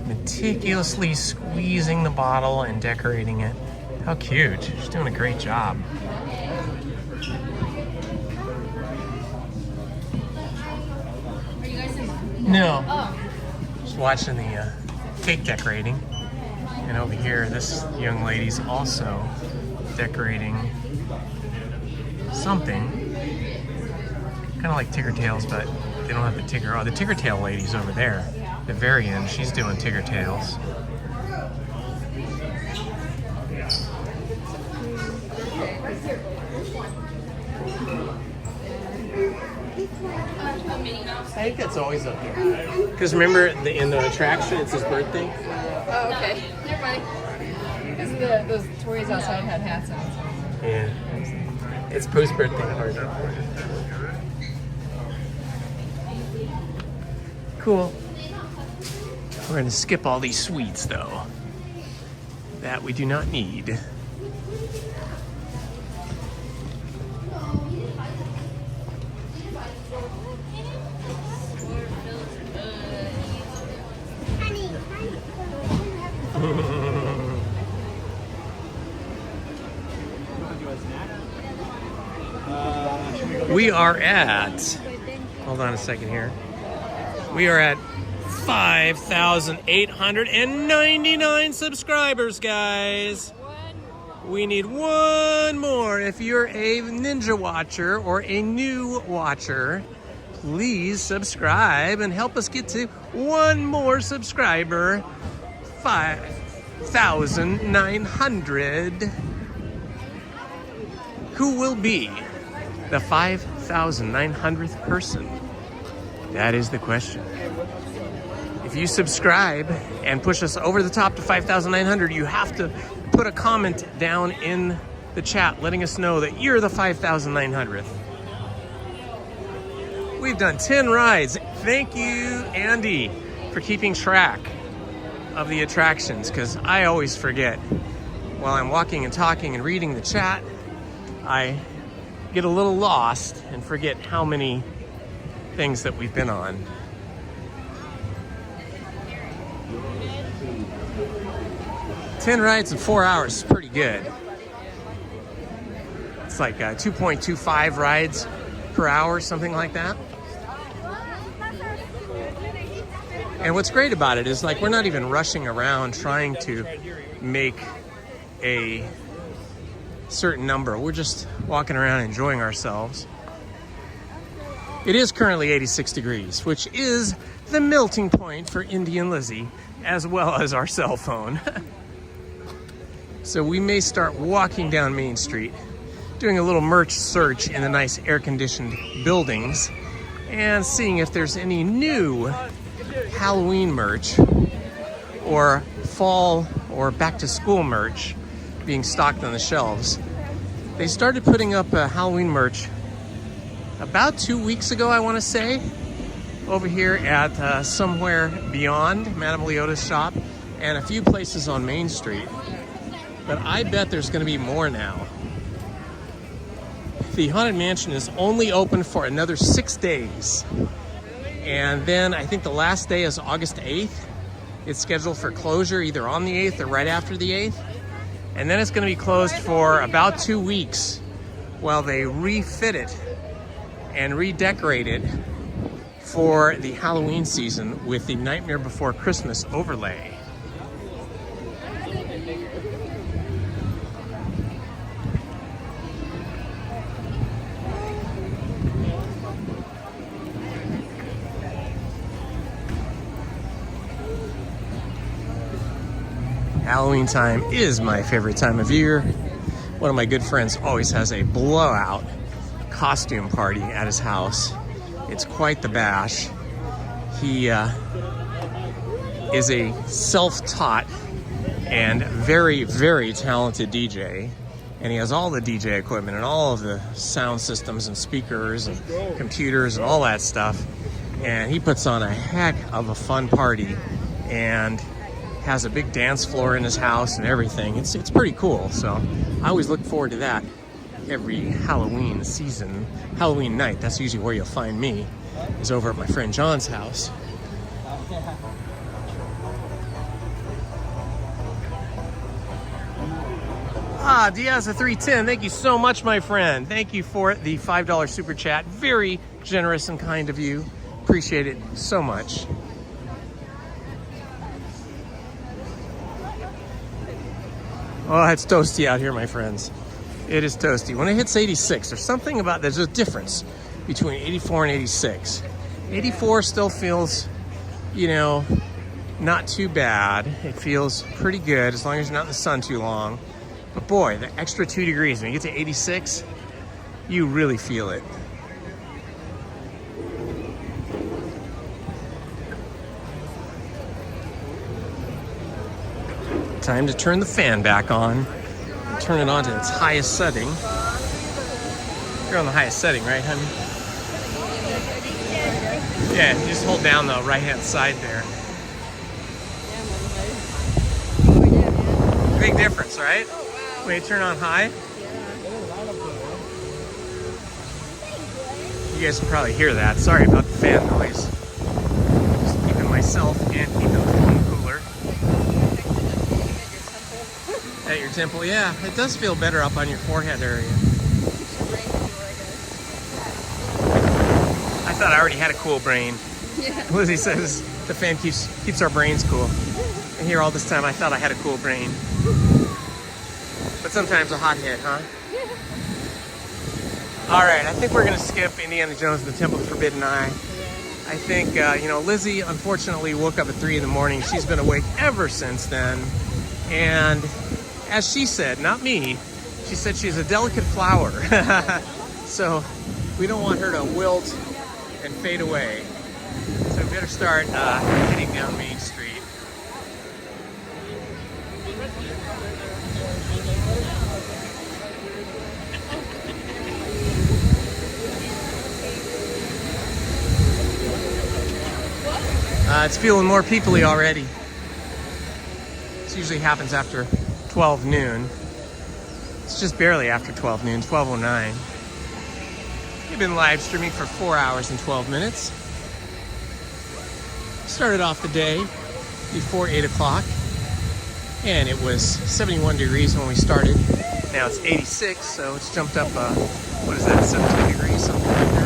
meticulously squeezing the bottle and decorating it. How cute. She's doing a great job. Are you guys in? No. Oh. Just watching the cake decorating. And over here, this young lady's also decorating something. Kind of like Tigger Tails, but they don't have the Tigger. Oh, the Tigger Tail lady's over there. At the very end, she's doing Tigger Tails. I think that's always up there. Because remember, in the attraction, it's his birthday. Oh, okay. Never mind. Because those toys outside had hats on. Yeah. It's Pooh's birthday party. Cool. We're going to skip all these sweets, though. That we do not need. We are at, hold on a second here. We are at 5,899 subscribers, guys. We need one more. If you're a Ninja watcher or a new watcher, please subscribe and help us get to one more subscriber. 5,900. Who will be the 5,900th person? That is the question. If you subscribe and push us over the top to 5,900, you have to put a comment down in the chat letting us know that you're the 5,900th. We've done 10 rides. Thank you, Andy, for keeping track of the attractions, because I always forget. While I'm walking and talking and reading the chat, I get a little lost and forget how many things that we've been on. Ten rides in 4 hours is pretty good. It's like 2.25 rides per hour, something like that. And what's great about it is, like, we're not even rushing around trying to make a certain number. We're just walking around enjoying ourselves. It is currently 86 degrees, which is the melting point for Indian Lizzy, as well as our cell phone. So we may start walking down Main Street, doing a little merch search in the nice air-conditioned buildings, and seeing if there's any new Halloween merch or fall or back-to-school merch being stocked on the shelves. They started putting up Halloween merch about 2 weeks ago, I want to say, over here at Somewhere Beyond, Madame Leota's shop, and a few places on Main Street. But I bet there's going to be more now. The Haunted Mansion is only open for another 6 days. And then I think the last day is August 8th. It's scheduled for closure either on the 8th or right after the 8th. And then it's going to be closed for about 2 weeks while they refit it and redecorate it for the Halloween season with the Nightmare Before Christmas overlay. Halloween time is my favorite time of year. One of my good friends always has a blowout costume party at his house. It's quite the bash. He is a self-taught and very, very talented DJ. And he has all the DJ equipment and all of the sound systems and speakers and computers and all that stuff. And he puts on a heck of a fun party and has a big dance floor in his house and everything. It's pretty cool. So I always look forward to that every Halloween season. Halloween night, that's usually where you'll find me, is over at my friend John's house. Diaz a 310, thank you so much, my friend. Thank you for the $5 super chat. Very generous and kind of you. Appreciate it so much. Oh, it's toasty out here, my friends. It is toasty. When it hits 86, there's something about, there's a difference between 84 and 86. 84 still feels, you know, not too bad. It feels pretty good as long as you're not in the sun too long. But boy, the extra 2 degrees, when you get to 86, you really feel it. Time to turn the fan back on. Turn it on to its highest setting. You're on the highest setting, right, honey? Yeah, you just hold down the right-hand side there. Big difference, right? When you turn on high. You guys can probably hear that. Sorry about the fan noise. Just keeping myself and keeping the phone cooler. At your temple, yeah. It does feel better up on your forehead area. I thought I already had a cool brain. Yeah. Lizzie says the fan keeps our brains cool. And here all this time I thought I had a cool brain. But sometimes a hothead, huh? Yeah. All right, I think we're gonna skip Indiana Jones and the Temple of the Forbidden Eye. I think, you know, Lizzie unfortunately woke up at 3 in the morning. She's been awake ever since then. And as she said, not me, she said she's a delicate flower. So we don't want her to wilt and fade away. So we better start heading down Main Street. It's feeling more people-y already. This usually happens after 12 noon. It's just barely after 12 noon, 12:09. We've been live streaming for 4 hours and 12 minutes. Started off the day before 8 o'clock, and it was 71 degrees when we started. Now it's 86, so it's jumped up, what is that, 17 degrees, something like that.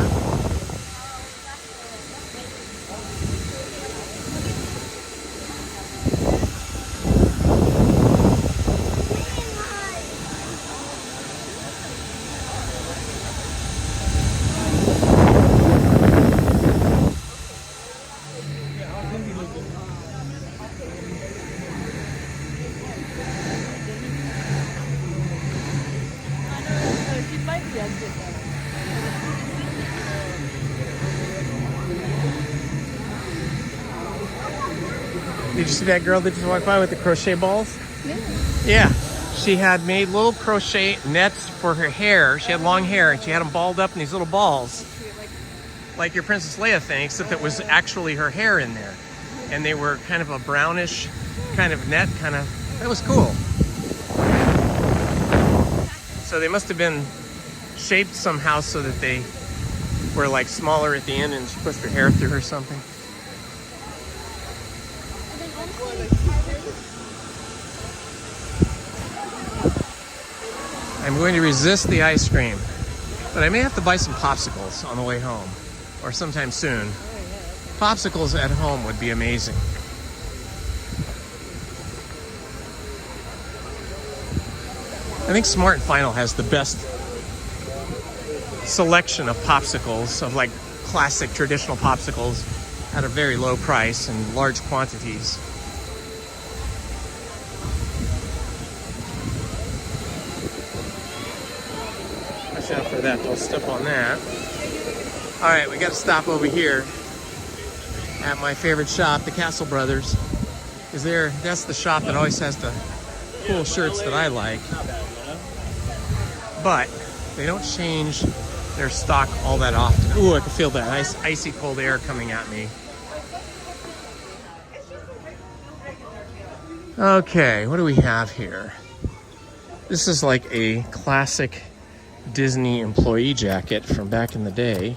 Did you see that girl that just walked by with the crochet balls? Yeah. She had made little crochet nets for her hair. She had long hair and she had them balled up in these little balls. Like your Princess Leia thing, except it was actually her hair in there. And they were kind of a brownish kind of net, that was cool. So they must have been shaped somehow so that they were like smaller at the end and she pushed her hair through or something. I'm going to resist the ice cream, but I may have to buy some popsicles on the way home or sometime soon. Popsicles at home would be amazing. I think Smart and Final has the best selection of popsicles, of like classic traditional popsicles at a very low price and large quantities. Watch out for that, don't step on that. All right, we got to stop over here at my favorite shop, the Castle Brothers. That's the shop that always has the cool shirts that I like. But they don't change their stock all that often. Ooh, I can feel that nice icy cold air coming at me. Okay, what do we have here? This is like a classic Disney employee jacket from back in the day.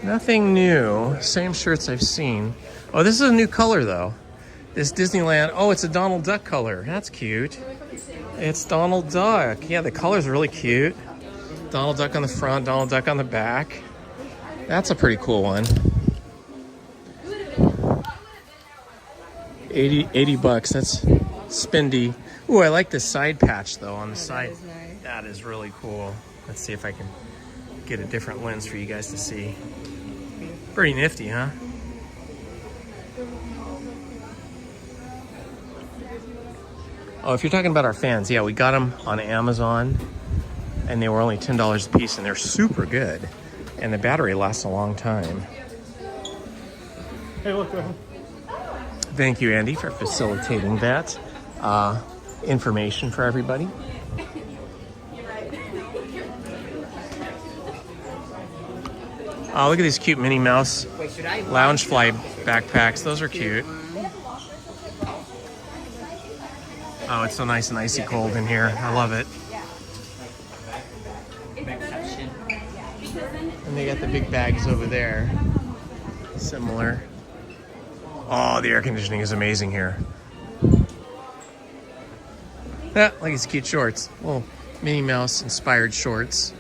Nothing new, same shirts I've seen. Oh, this is a new color though. This Disneyland, oh, it's a Donald Duck color. That's cute. It's Donald Duck. Yeah, the color's really cute. Donald Duck on the front, Donald Duck on the back. That's a pretty cool one. 80 bucks, that's spendy. Ooh, I like this side patch though on the side. That is really cool. Let's see if I can get a different lens for you guys to see. Pretty nifty, huh? Oh, if you're talking about our fans, yeah, we got them on Amazon and they were only $10 a piece and they're super good. And the battery lasts a long time. Hey, look. Thank you, Andy, for facilitating that information for everybody. Oh, look at these cute Minnie Mouse Loungefly backpacks. Those are cute. Oh, it's so nice and icy cold in here. I love it. And they got the big bags over there. Similar. Oh, the air conditioning is amazing here. Yeah, like these cute shorts. Little Minnie Mouse inspired shorts.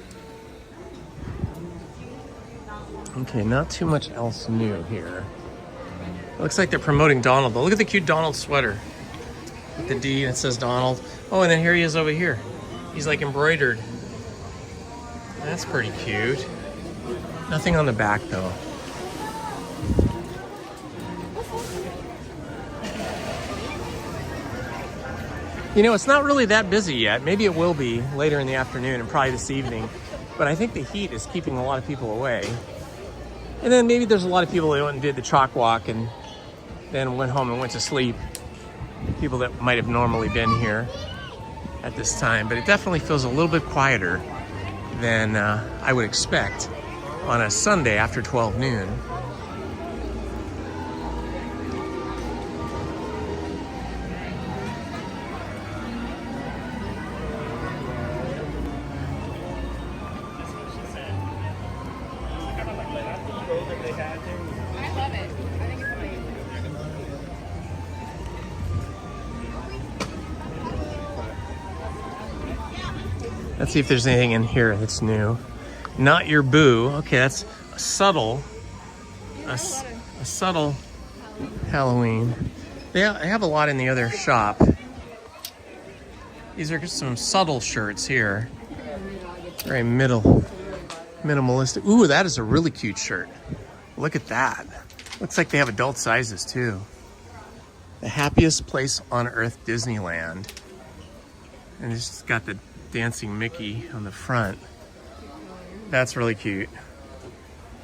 Okay, not too much else new here. It looks like they're promoting Donald though. Look at the cute Donald sweater. With the D and it says Donald. Oh, and then here he is over here. He's like embroidered. That's pretty cute. Nothing on the back though. You know, it's not really that busy yet. Maybe it will be later in the afternoon and probably this evening. But I think the heat is keeping a lot of people away. And then maybe there's a lot of people that went and did the chalk walk and then went home and went to sleep. People that might have normally been here at this time. But it definitely feels a little bit quieter than I would expect on a Sunday after 12 noon. Let's see if there's anything in here that's new. Not Your Boo. Okay, that's a subtle Halloween. They have a lot in the other shop. These are just some subtle shirts here. Very minimalistic. Ooh, that is a really cute shirt. Look at that. Looks like they have adult sizes too. The Happiest Place on Earth, Disneyland. And it's got the dancing Mickey on the front. That's really cute.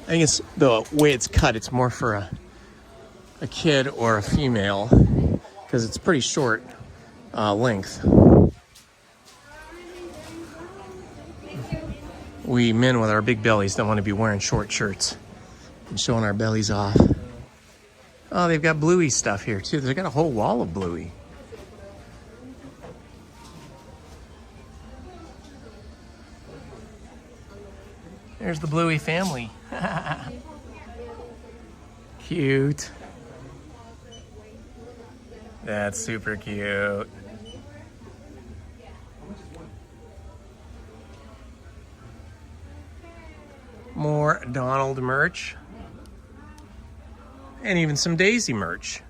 I think it's the way it's cut. It's more for a kid or a female because it's pretty short length. We men with our big bellies don't want to be wearing short shirts and showing our bellies off. Oh, they've got Bluey stuff here too. They've got a whole wall of Bluey. There's the Bluey family. Cute. That's super cute. More Donald merch. And even some Daisy merch.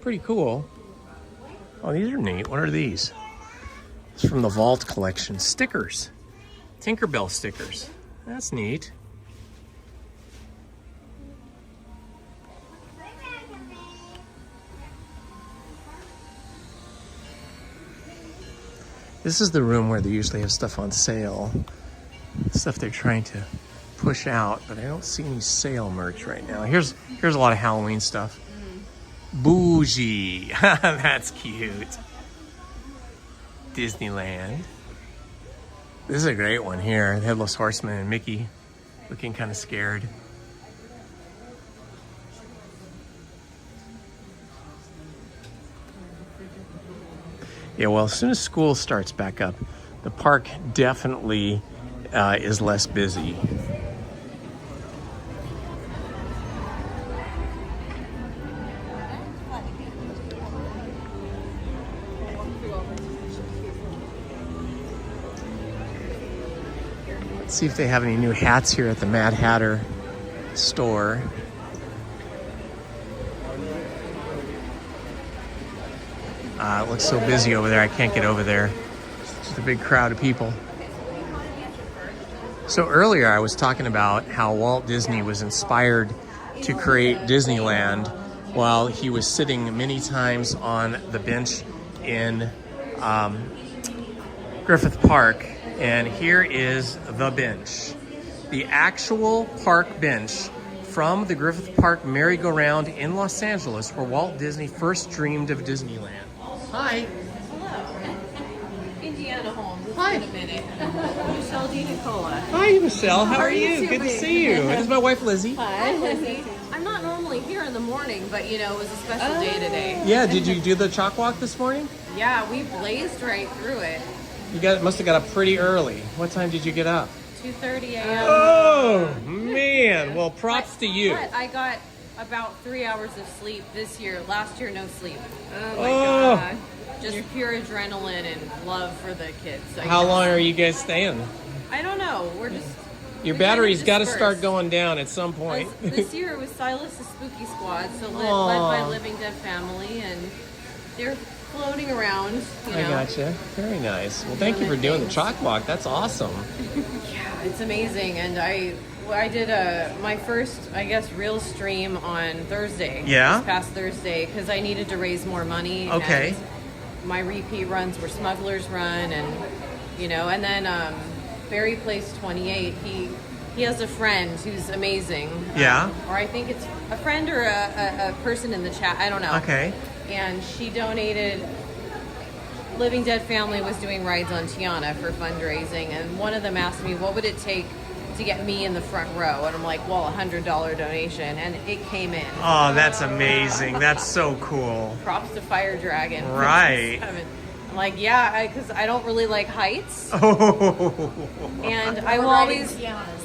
Pretty cool. Oh, these are neat. What are these? It's from the Vault collection. Stickers. Tinkerbell stickers. That's neat. This is the room where they usually have stuff on sale. Stuff they're trying to push out, but I don't see any sale merch right now. Here's a lot of Halloween stuff. Bougie. That's cute. Disneyland. This is a great one here. The Headless Horseman and Mickey looking kind of scared. Yeah, well, as soon as school starts back up, the park definitely is less busy. Let's see if they have any new hats here at the Mad Hatter store. It looks so busy over there, I can't get over there. Just a big crowd of people. So earlier I was talking about how Walt Disney was inspired to create Disneyland while he was sitting many times on the bench in Griffith Park. And here is the bench. The actual park bench from the Griffith Park merry-go-round in Los Angeles where Walt Disney first dreamed of Disneyland. Hi. Hello. Indiana Holmes. It's Hi. been a minute. Michelle D. Nicola. Hi, Michelle. How are you? Good to see you. This is my wife, Lizzie. Hi, Lizzie. I'm not normally here in the morning, but you know, it was a special day today. Yeah, did you do the chalk walk this morning? Yeah, we blazed right through it. You must have got up pretty early. What time did you get up? 2:30 a.m. Oh, man. Well, props to you. But I got about 3 hours of sleep this year. Last year, no sleep. Oh my Oh. God. Just pure adrenaline and love for the kids. How long are you guys staying? I don't know. We're just... Your we battery's kinda got to dispersed. start going down at some point. This year it was Silas' Spooky Squad, so led Aw. by Living Dead Family, and they're floating around, you know. I gotcha. Very nice. Well, thank you for doing the chalk walk. That's awesome. Yeah, it's amazing. And I did my first, I guess, real stream on Thursday. Yeah? This past Thursday, because I needed to raise more money. Okay. And my repeat runs were Smuggler's Run, and, you know, and then Barry Place 28, he has a friend who's amazing. Yeah? Or I think it's a friend or a person in the chat. I don't know. Okay. And she donated. Living Dead Family was doing rides on Tiana for fundraising, and one of them asked me, what would it take to get me in the front row? And I'm like, well, $100 donation, and it came in. Oh, that's amazing. That's so cool. Props to Fire Dragon. Right. I'm like, yeah, because I don't really like heights. Oh. And I will always...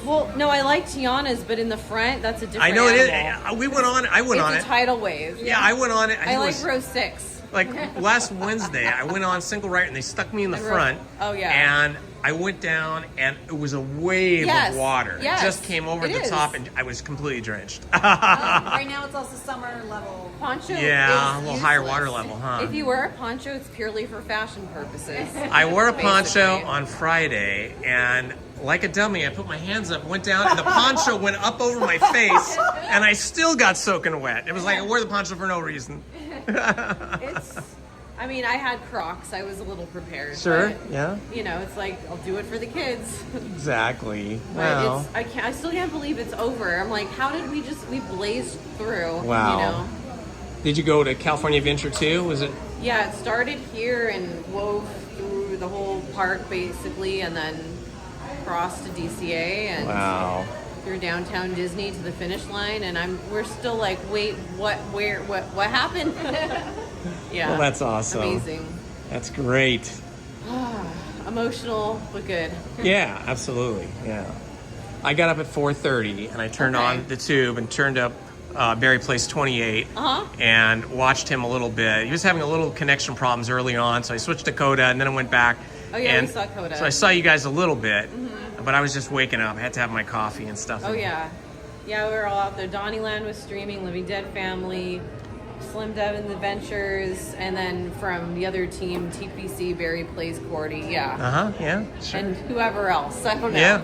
Well, no, I like Tiana's, but in the front, that's a different I know it animal. is. We went on. I went on It's it. a tidal wave. Yeah, I went on it. I it like was, row 6. Like last Wednesday, I went on single right, and they stuck me in the I wrote- front. Oh, yeah. And I went down, and it was a wave Yes, of water. yes, It just came over it the is. top, and I was completely drenched. Right now it's also summer level. Poncho Yeah, is a little higher useless. water level, huh? If you wear a poncho, it's purely for fashion purposes. I wore a poncho basically. on Friday, and like a dummy, I put my hands up, went down, and the poncho went up over my face, and I still got soaking wet. It was like I wore the poncho for no reason. I mean, I had Crocs. I was a little prepared. Sure, but, yeah. You know, it's like, I'll do it for the kids. Exactly. But Wow. I still can't believe it's over. I'm like, how did we blazed through, Wow. you know? Did you go to California Adventure too? Was it? Yeah, it started here and wove through the whole park basically, and then crossed to DCA and Wow. through downtown Disney to the finish line, and we're still like, wait, what happened? Yeah. Well, that's awesome. Amazing. That's great. Emotional, but good. Yeah, absolutely. Yeah. I got up at 4:30 and I turned on the tube and turned up Barry Place 28 and watched him a little bit. He was having a little connection problems early on, so I switched to Coda and then I went back. Oh yeah, and we saw Coda. So I saw you guys a little bit, but I was just waking up. I had to have my coffee and stuff. Oh yeah. Yeah, we were all out there. Donnieland was streaming, Living Dead Family, Slim Devin's Adventures, and then from the other team, TPC, Barry Plays Cordy. Yeah. Yeah. Sure. And whoever else. I don't know. Yeah.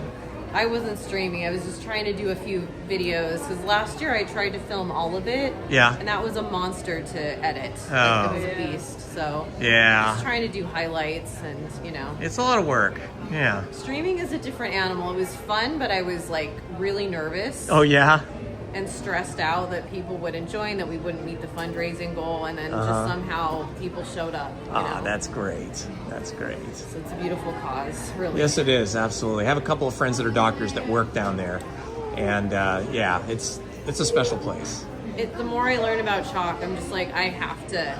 I wasn't streaming. I was just trying to do a few videos because last year I tried to film all of it. Yeah. And that was a monster to edit. Oh. Like, it was a beast. So Yeah. just trying to do highlights and, you know. It's a lot of work. Yeah. Streaming is a different animal. It was fun, but I was like really nervous. Oh yeah. And stressed out that people would enjoy and that we wouldn't meet the fundraising goal, and then just somehow people showed up. You know? That's great. That's great. So it's a beautiful cause, really. Yes, it is. Absolutely. I have a couple of friends that are doctors that work down there, and yeah, it's a special place. The more I learn about CHOC, I'm just like, I have to.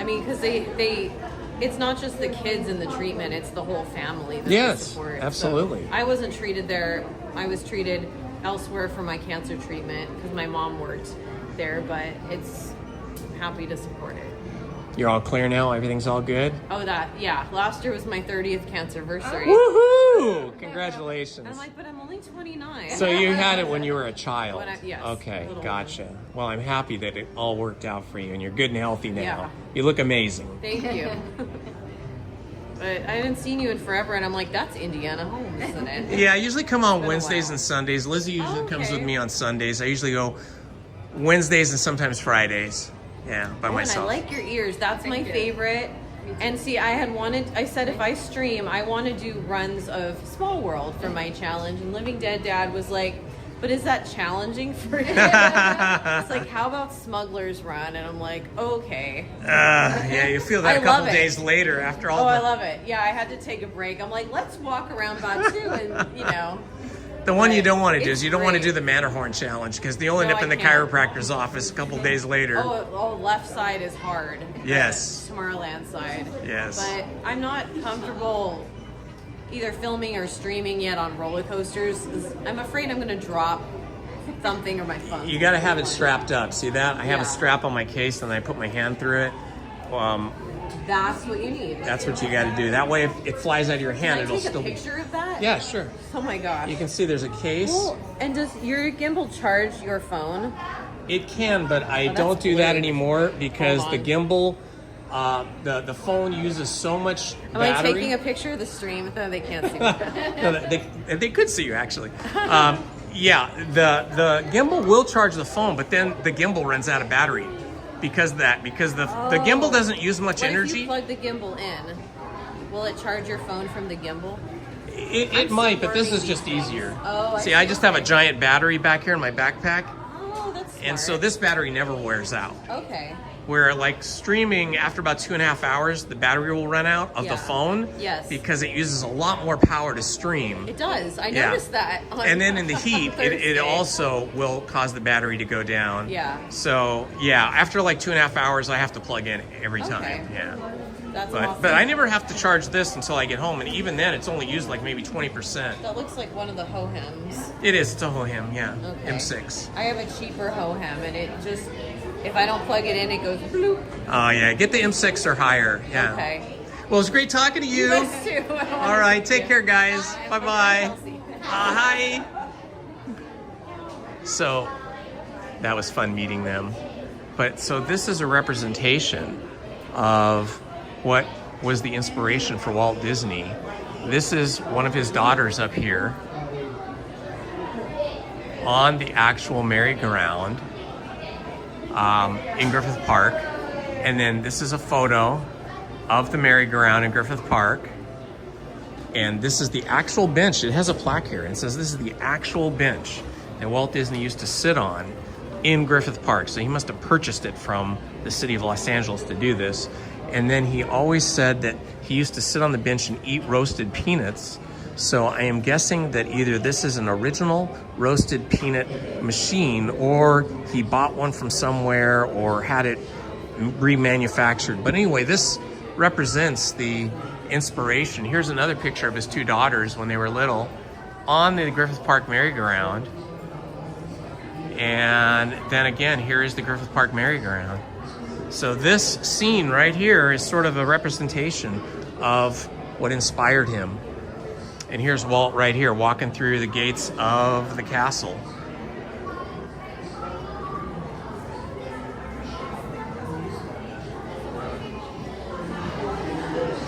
I mean, because it's not just the kids in the treatment; it's the whole family. That Yes, they support. absolutely. So I wasn't treated there. I was treated elsewhere for my cancer treatment because my mom worked there, but I'm happy to support it. You're all clear now? Everything's all good? Oh, yeah. Last year was my 30th cancerversary. Woohoo! Congratulations. And I'm like, but I'm only 29. So you had it when you were a child? Yes. Okay, little gotcha. Well, I'm happy that it all worked out for you and you're good and healthy now. Yeah. You look amazing. Thank you. But I haven't seen you in forever, and I'm like, that's Indiana Holmes, isn't it? Yeah, I usually come on Wednesdays and Sundays. Lizzie usually comes with me on Sundays. I usually go Wednesdays and sometimes Fridays. Yeah, by myself. And I like your ears. That's my favorite. And see, I said if I stream, I want to do runs of Small World for my challenge. And Living Dead Dad was like, but is that challenging for you? It's like, how about Smuggler's Run? And I'm like, okay. Yeah, you feel that a couple days later after all. I love it. Yeah, I had to take a break. I'm like, let's walk around Batu and, you know. The one you don't want to do is you don't want to do the Matterhorn challenge because you'll end up in the can't. chiropractor's office a couple days later. Oh, left side is hard. Yes. Tomorrowland side. Yes. But I'm not comfortable either filming or streaming yet on roller coasters. I'm afraid I'm going to drop something or my phone. You got to have it strapped up. See that? I have a strap on my case and I put my hand through it. That's what you need. That's what you got to do. That way, if it flies out of your hand, Can I it'll take still a picture of that? Yeah, sure. Oh my gosh. You can see there's a case. Well, and does your gimbal charge your phone? It can, but I don't do that anymore because the gimbal, the phone uses so much battery. Am I taking a picture of the stream? No, they can't see me. No, they could see you actually. Yeah, the gimbal will charge the phone, but then the gimbal runs out of battery because the gimbal doesn't use much energy. If you plug the gimbal in, will it charge your phone from the gimbal? It might, but this is just easier. Oh, See, I just have a giant battery back here in my backpack. Oh, that's smart. And so this battery never wears out. Okay. Where like streaming, after about 2.5 hours, the battery will run out of the phone. Yes. Because it uses a lot more power to stream. It does. I noticed that. And then in the heat, it also will cause the battery to go down. Yeah. So yeah, after like 2.5 hours, I have to plug in every time. Yeah. That's awesome. But I never have to charge this until I get home, and even then, it's only used like maybe 20%. That looks like one of the Hohems. It is. It's a Hohem, yeah. Okay. M6. I have a cheaper Hohem, and it just, if I don't plug it in, it goes bloop. Oh yeah, get the M6 or higher. Yeah. Okay. Well, it's great talking to you. You guys too. All right, take care, guys. Bye bye. Hi. So that was fun meeting them. But so this is a representation of what was the inspiration for Walt Disney. This is one of his daughters up here on the actual merry-go-round in Griffith Park. And then this is a photo of the merry-go-round in Griffith Park. And this is the actual bench. It has a plaque here. It says this is the actual bench that Walt Disney used to sit on in Griffith Park. So he must have purchased it from the city of Los Angeles to do this. And then he always said that he used to sit on the bench and eat roasted peanuts. So I am guessing that either this is an original roasted peanut machine, or he bought one from somewhere or had it remanufactured. But anyway, this represents the inspiration. Here's another picture of his two daughters when they were little on the Griffith Park merry-go-round. And then again, here is the Griffith Park merry-go-round. So this scene right here is sort of a representation of what inspired him. And here's Walt right here walking through the gates of the castle.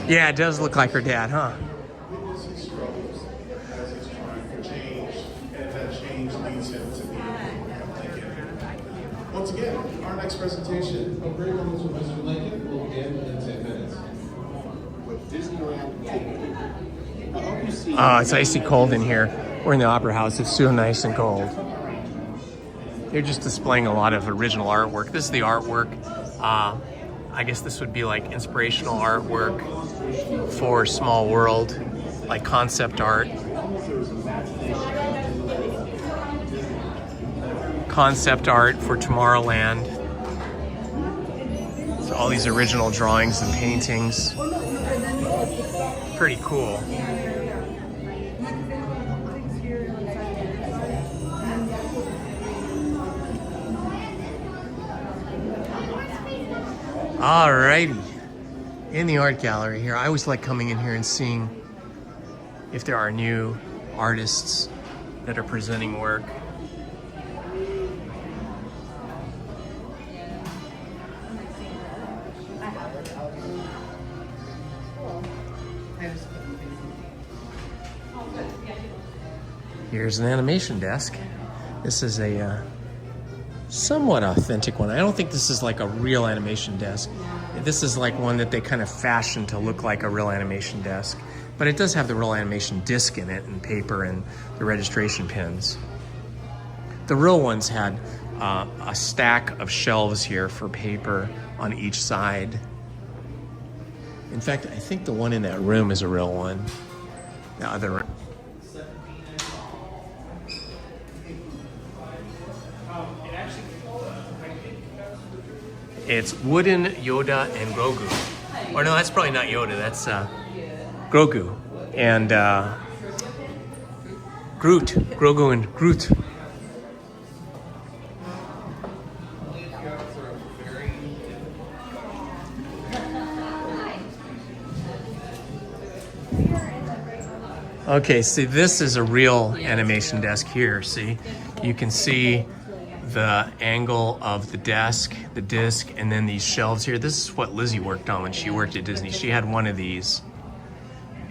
Yeah, it does look like her dad, huh? Once again, our next presentation of Great Moments with Mr. Lincoln will begin in 10 minutes. With Disneyland Ticketing. I hope you see. It's icy cold in here. We're in the Opera House. It's so nice and cold. They're just displaying a lot of original artwork. This is the artwork. I guess this would be like inspirational artwork for Small World, like concept art. Concept art for Tomorrowland. So all these original drawings and paintings. Pretty cool. Alrighty, in the art gallery here, I always like coming in here and seeing if there are new artists that are presenting work. Here's an animation desk. This is a somewhat authentic one. I don't think this is like a real animation desk. This is like one that they kind of fashioned to look like a real animation desk. But it does have the real animation disc in it and paper and the registration pins. The real ones had a stack of shelves here for paper on each side. In fact, I think the one in that room is a real one. The other room. It's wooden Yoda and Grogu. Or no, that's probably not Yoda, that's Grogu. And Groot. Grogu and Groot. Okay, see, this is a real animation desk here, see? You can see the angle of the desk, the disc, and then these shelves here. This is what Lizzie worked on when she worked at Disney. She had one of these.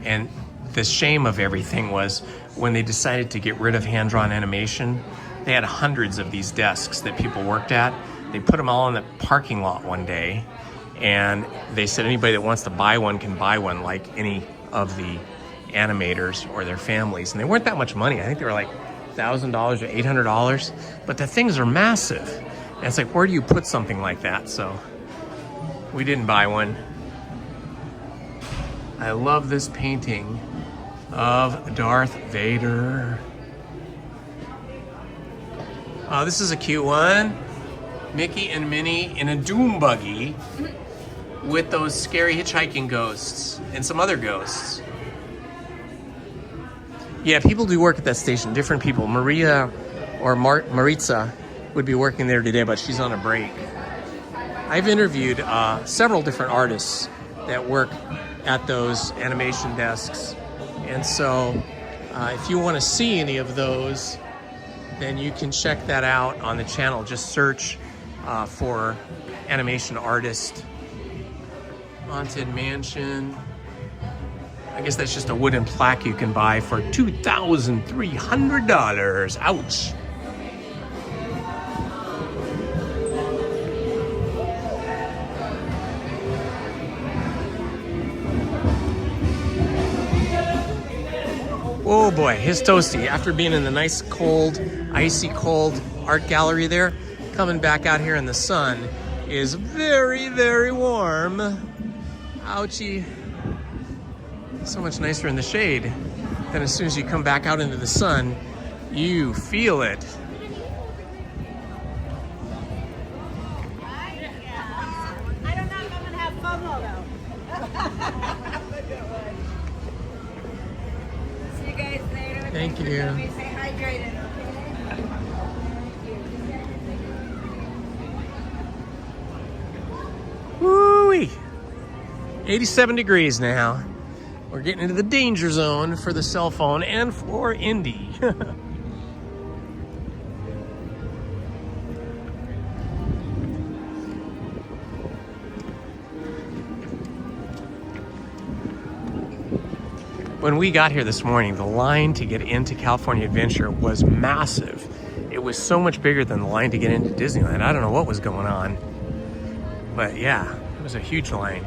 And the shame of everything was when they decided to get rid of hand-drawn animation, they had hundreds of these desks that people worked at. They put them all in the parking lot one day, and they said anybody that wants to buy one can buy one, like any of the animators or their families. And they weren't that much money. I think they were like $1,000 or $800, but the things are massive. And it's like, where do you put something like that? So we didn't buy one. I love this painting of Darth Vader. Oh, this is a cute one. Mickey and Minnie in a doom buggy with those scary hitchhiking ghosts and some other ghosts. Yeah, people do work at that station, different people. Maria or Maritza would be working there today, but she's on a break. I've interviewed several different artists that work at those animation desks. And so if you want to see any of those, then you can check that out on the channel. Just search for animation artist. Haunted Mansion. I guess that's just a wooden plaque you can buy for $2,300. Ouch. Oh boy, his toasty. After being in the nice cold, icy cold art gallery there, coming back out here in the sun is very, very warm. Ouchie. So much nicer in the shade. Then as soon as you come back out into the sun, you feel it. I don't know if I'm gonna have FOMO though. See you guys later. Thank you. Stay hydrated. Woo-wee. 87 degrees now. We're getting into the danger zone for the cell phone and for Indy. When we got here this morning, the line to get into California Adventure was massive. It was so much bigger than the line to get into Disneyland. I don't know what was going on, but yeah, it was a huge line.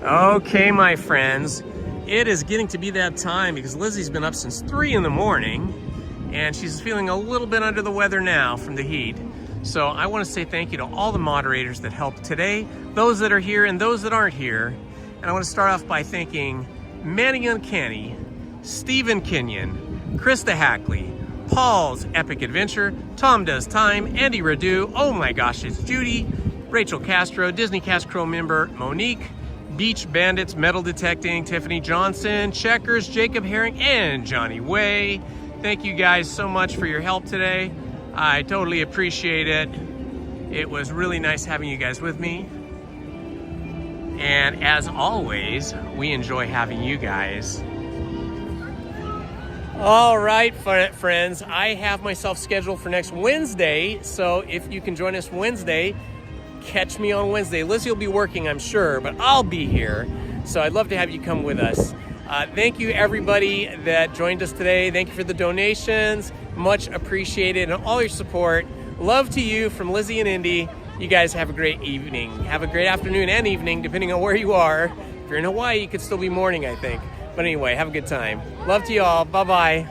Okay, my friends, it is getting to be that time because Lizzie's been up since 3 in the morning and she's feeling a little bit under the weather now from the heat. So I want to say thank you to all the moderators that helped today, those that are here and those that aren't here. And I want to start off by thanking Manny Uncanny, Stephen Kenyon, Krista Hackley, Paul's Epic Adventure, Tom Does Time, Andy Radu, oh my gosh, it's Judy, Rachel Castro, Disney Cast Crow member Monique, Beach Bandits Metal Detecting, Tiffany Johnson, Checkers, Jacob Herring, and Johnny Way. Thank you guys so much for your help today. I totally appreciate it. It was really nice having you guys with me. And as always, we enjoy having you guys. All right, friends, I have myself scheduled for next Wednesday. So if you can join us Wednesday, catch me on Wednesday. Lizzie will be working, I'm sure, but I'll be here. So I'd love to have you come with us. Thank you, everybody that joined us today. Thank you for the donations. Much appreciated and all your support. Love to you from Lizzie and Indy. You guys have a great evening. Have a great afternoon and evening, depending on where you are. If you're in Hawaii, it could still be morning, I think. But anyway, have a good time. Love to you all. Bye-bye.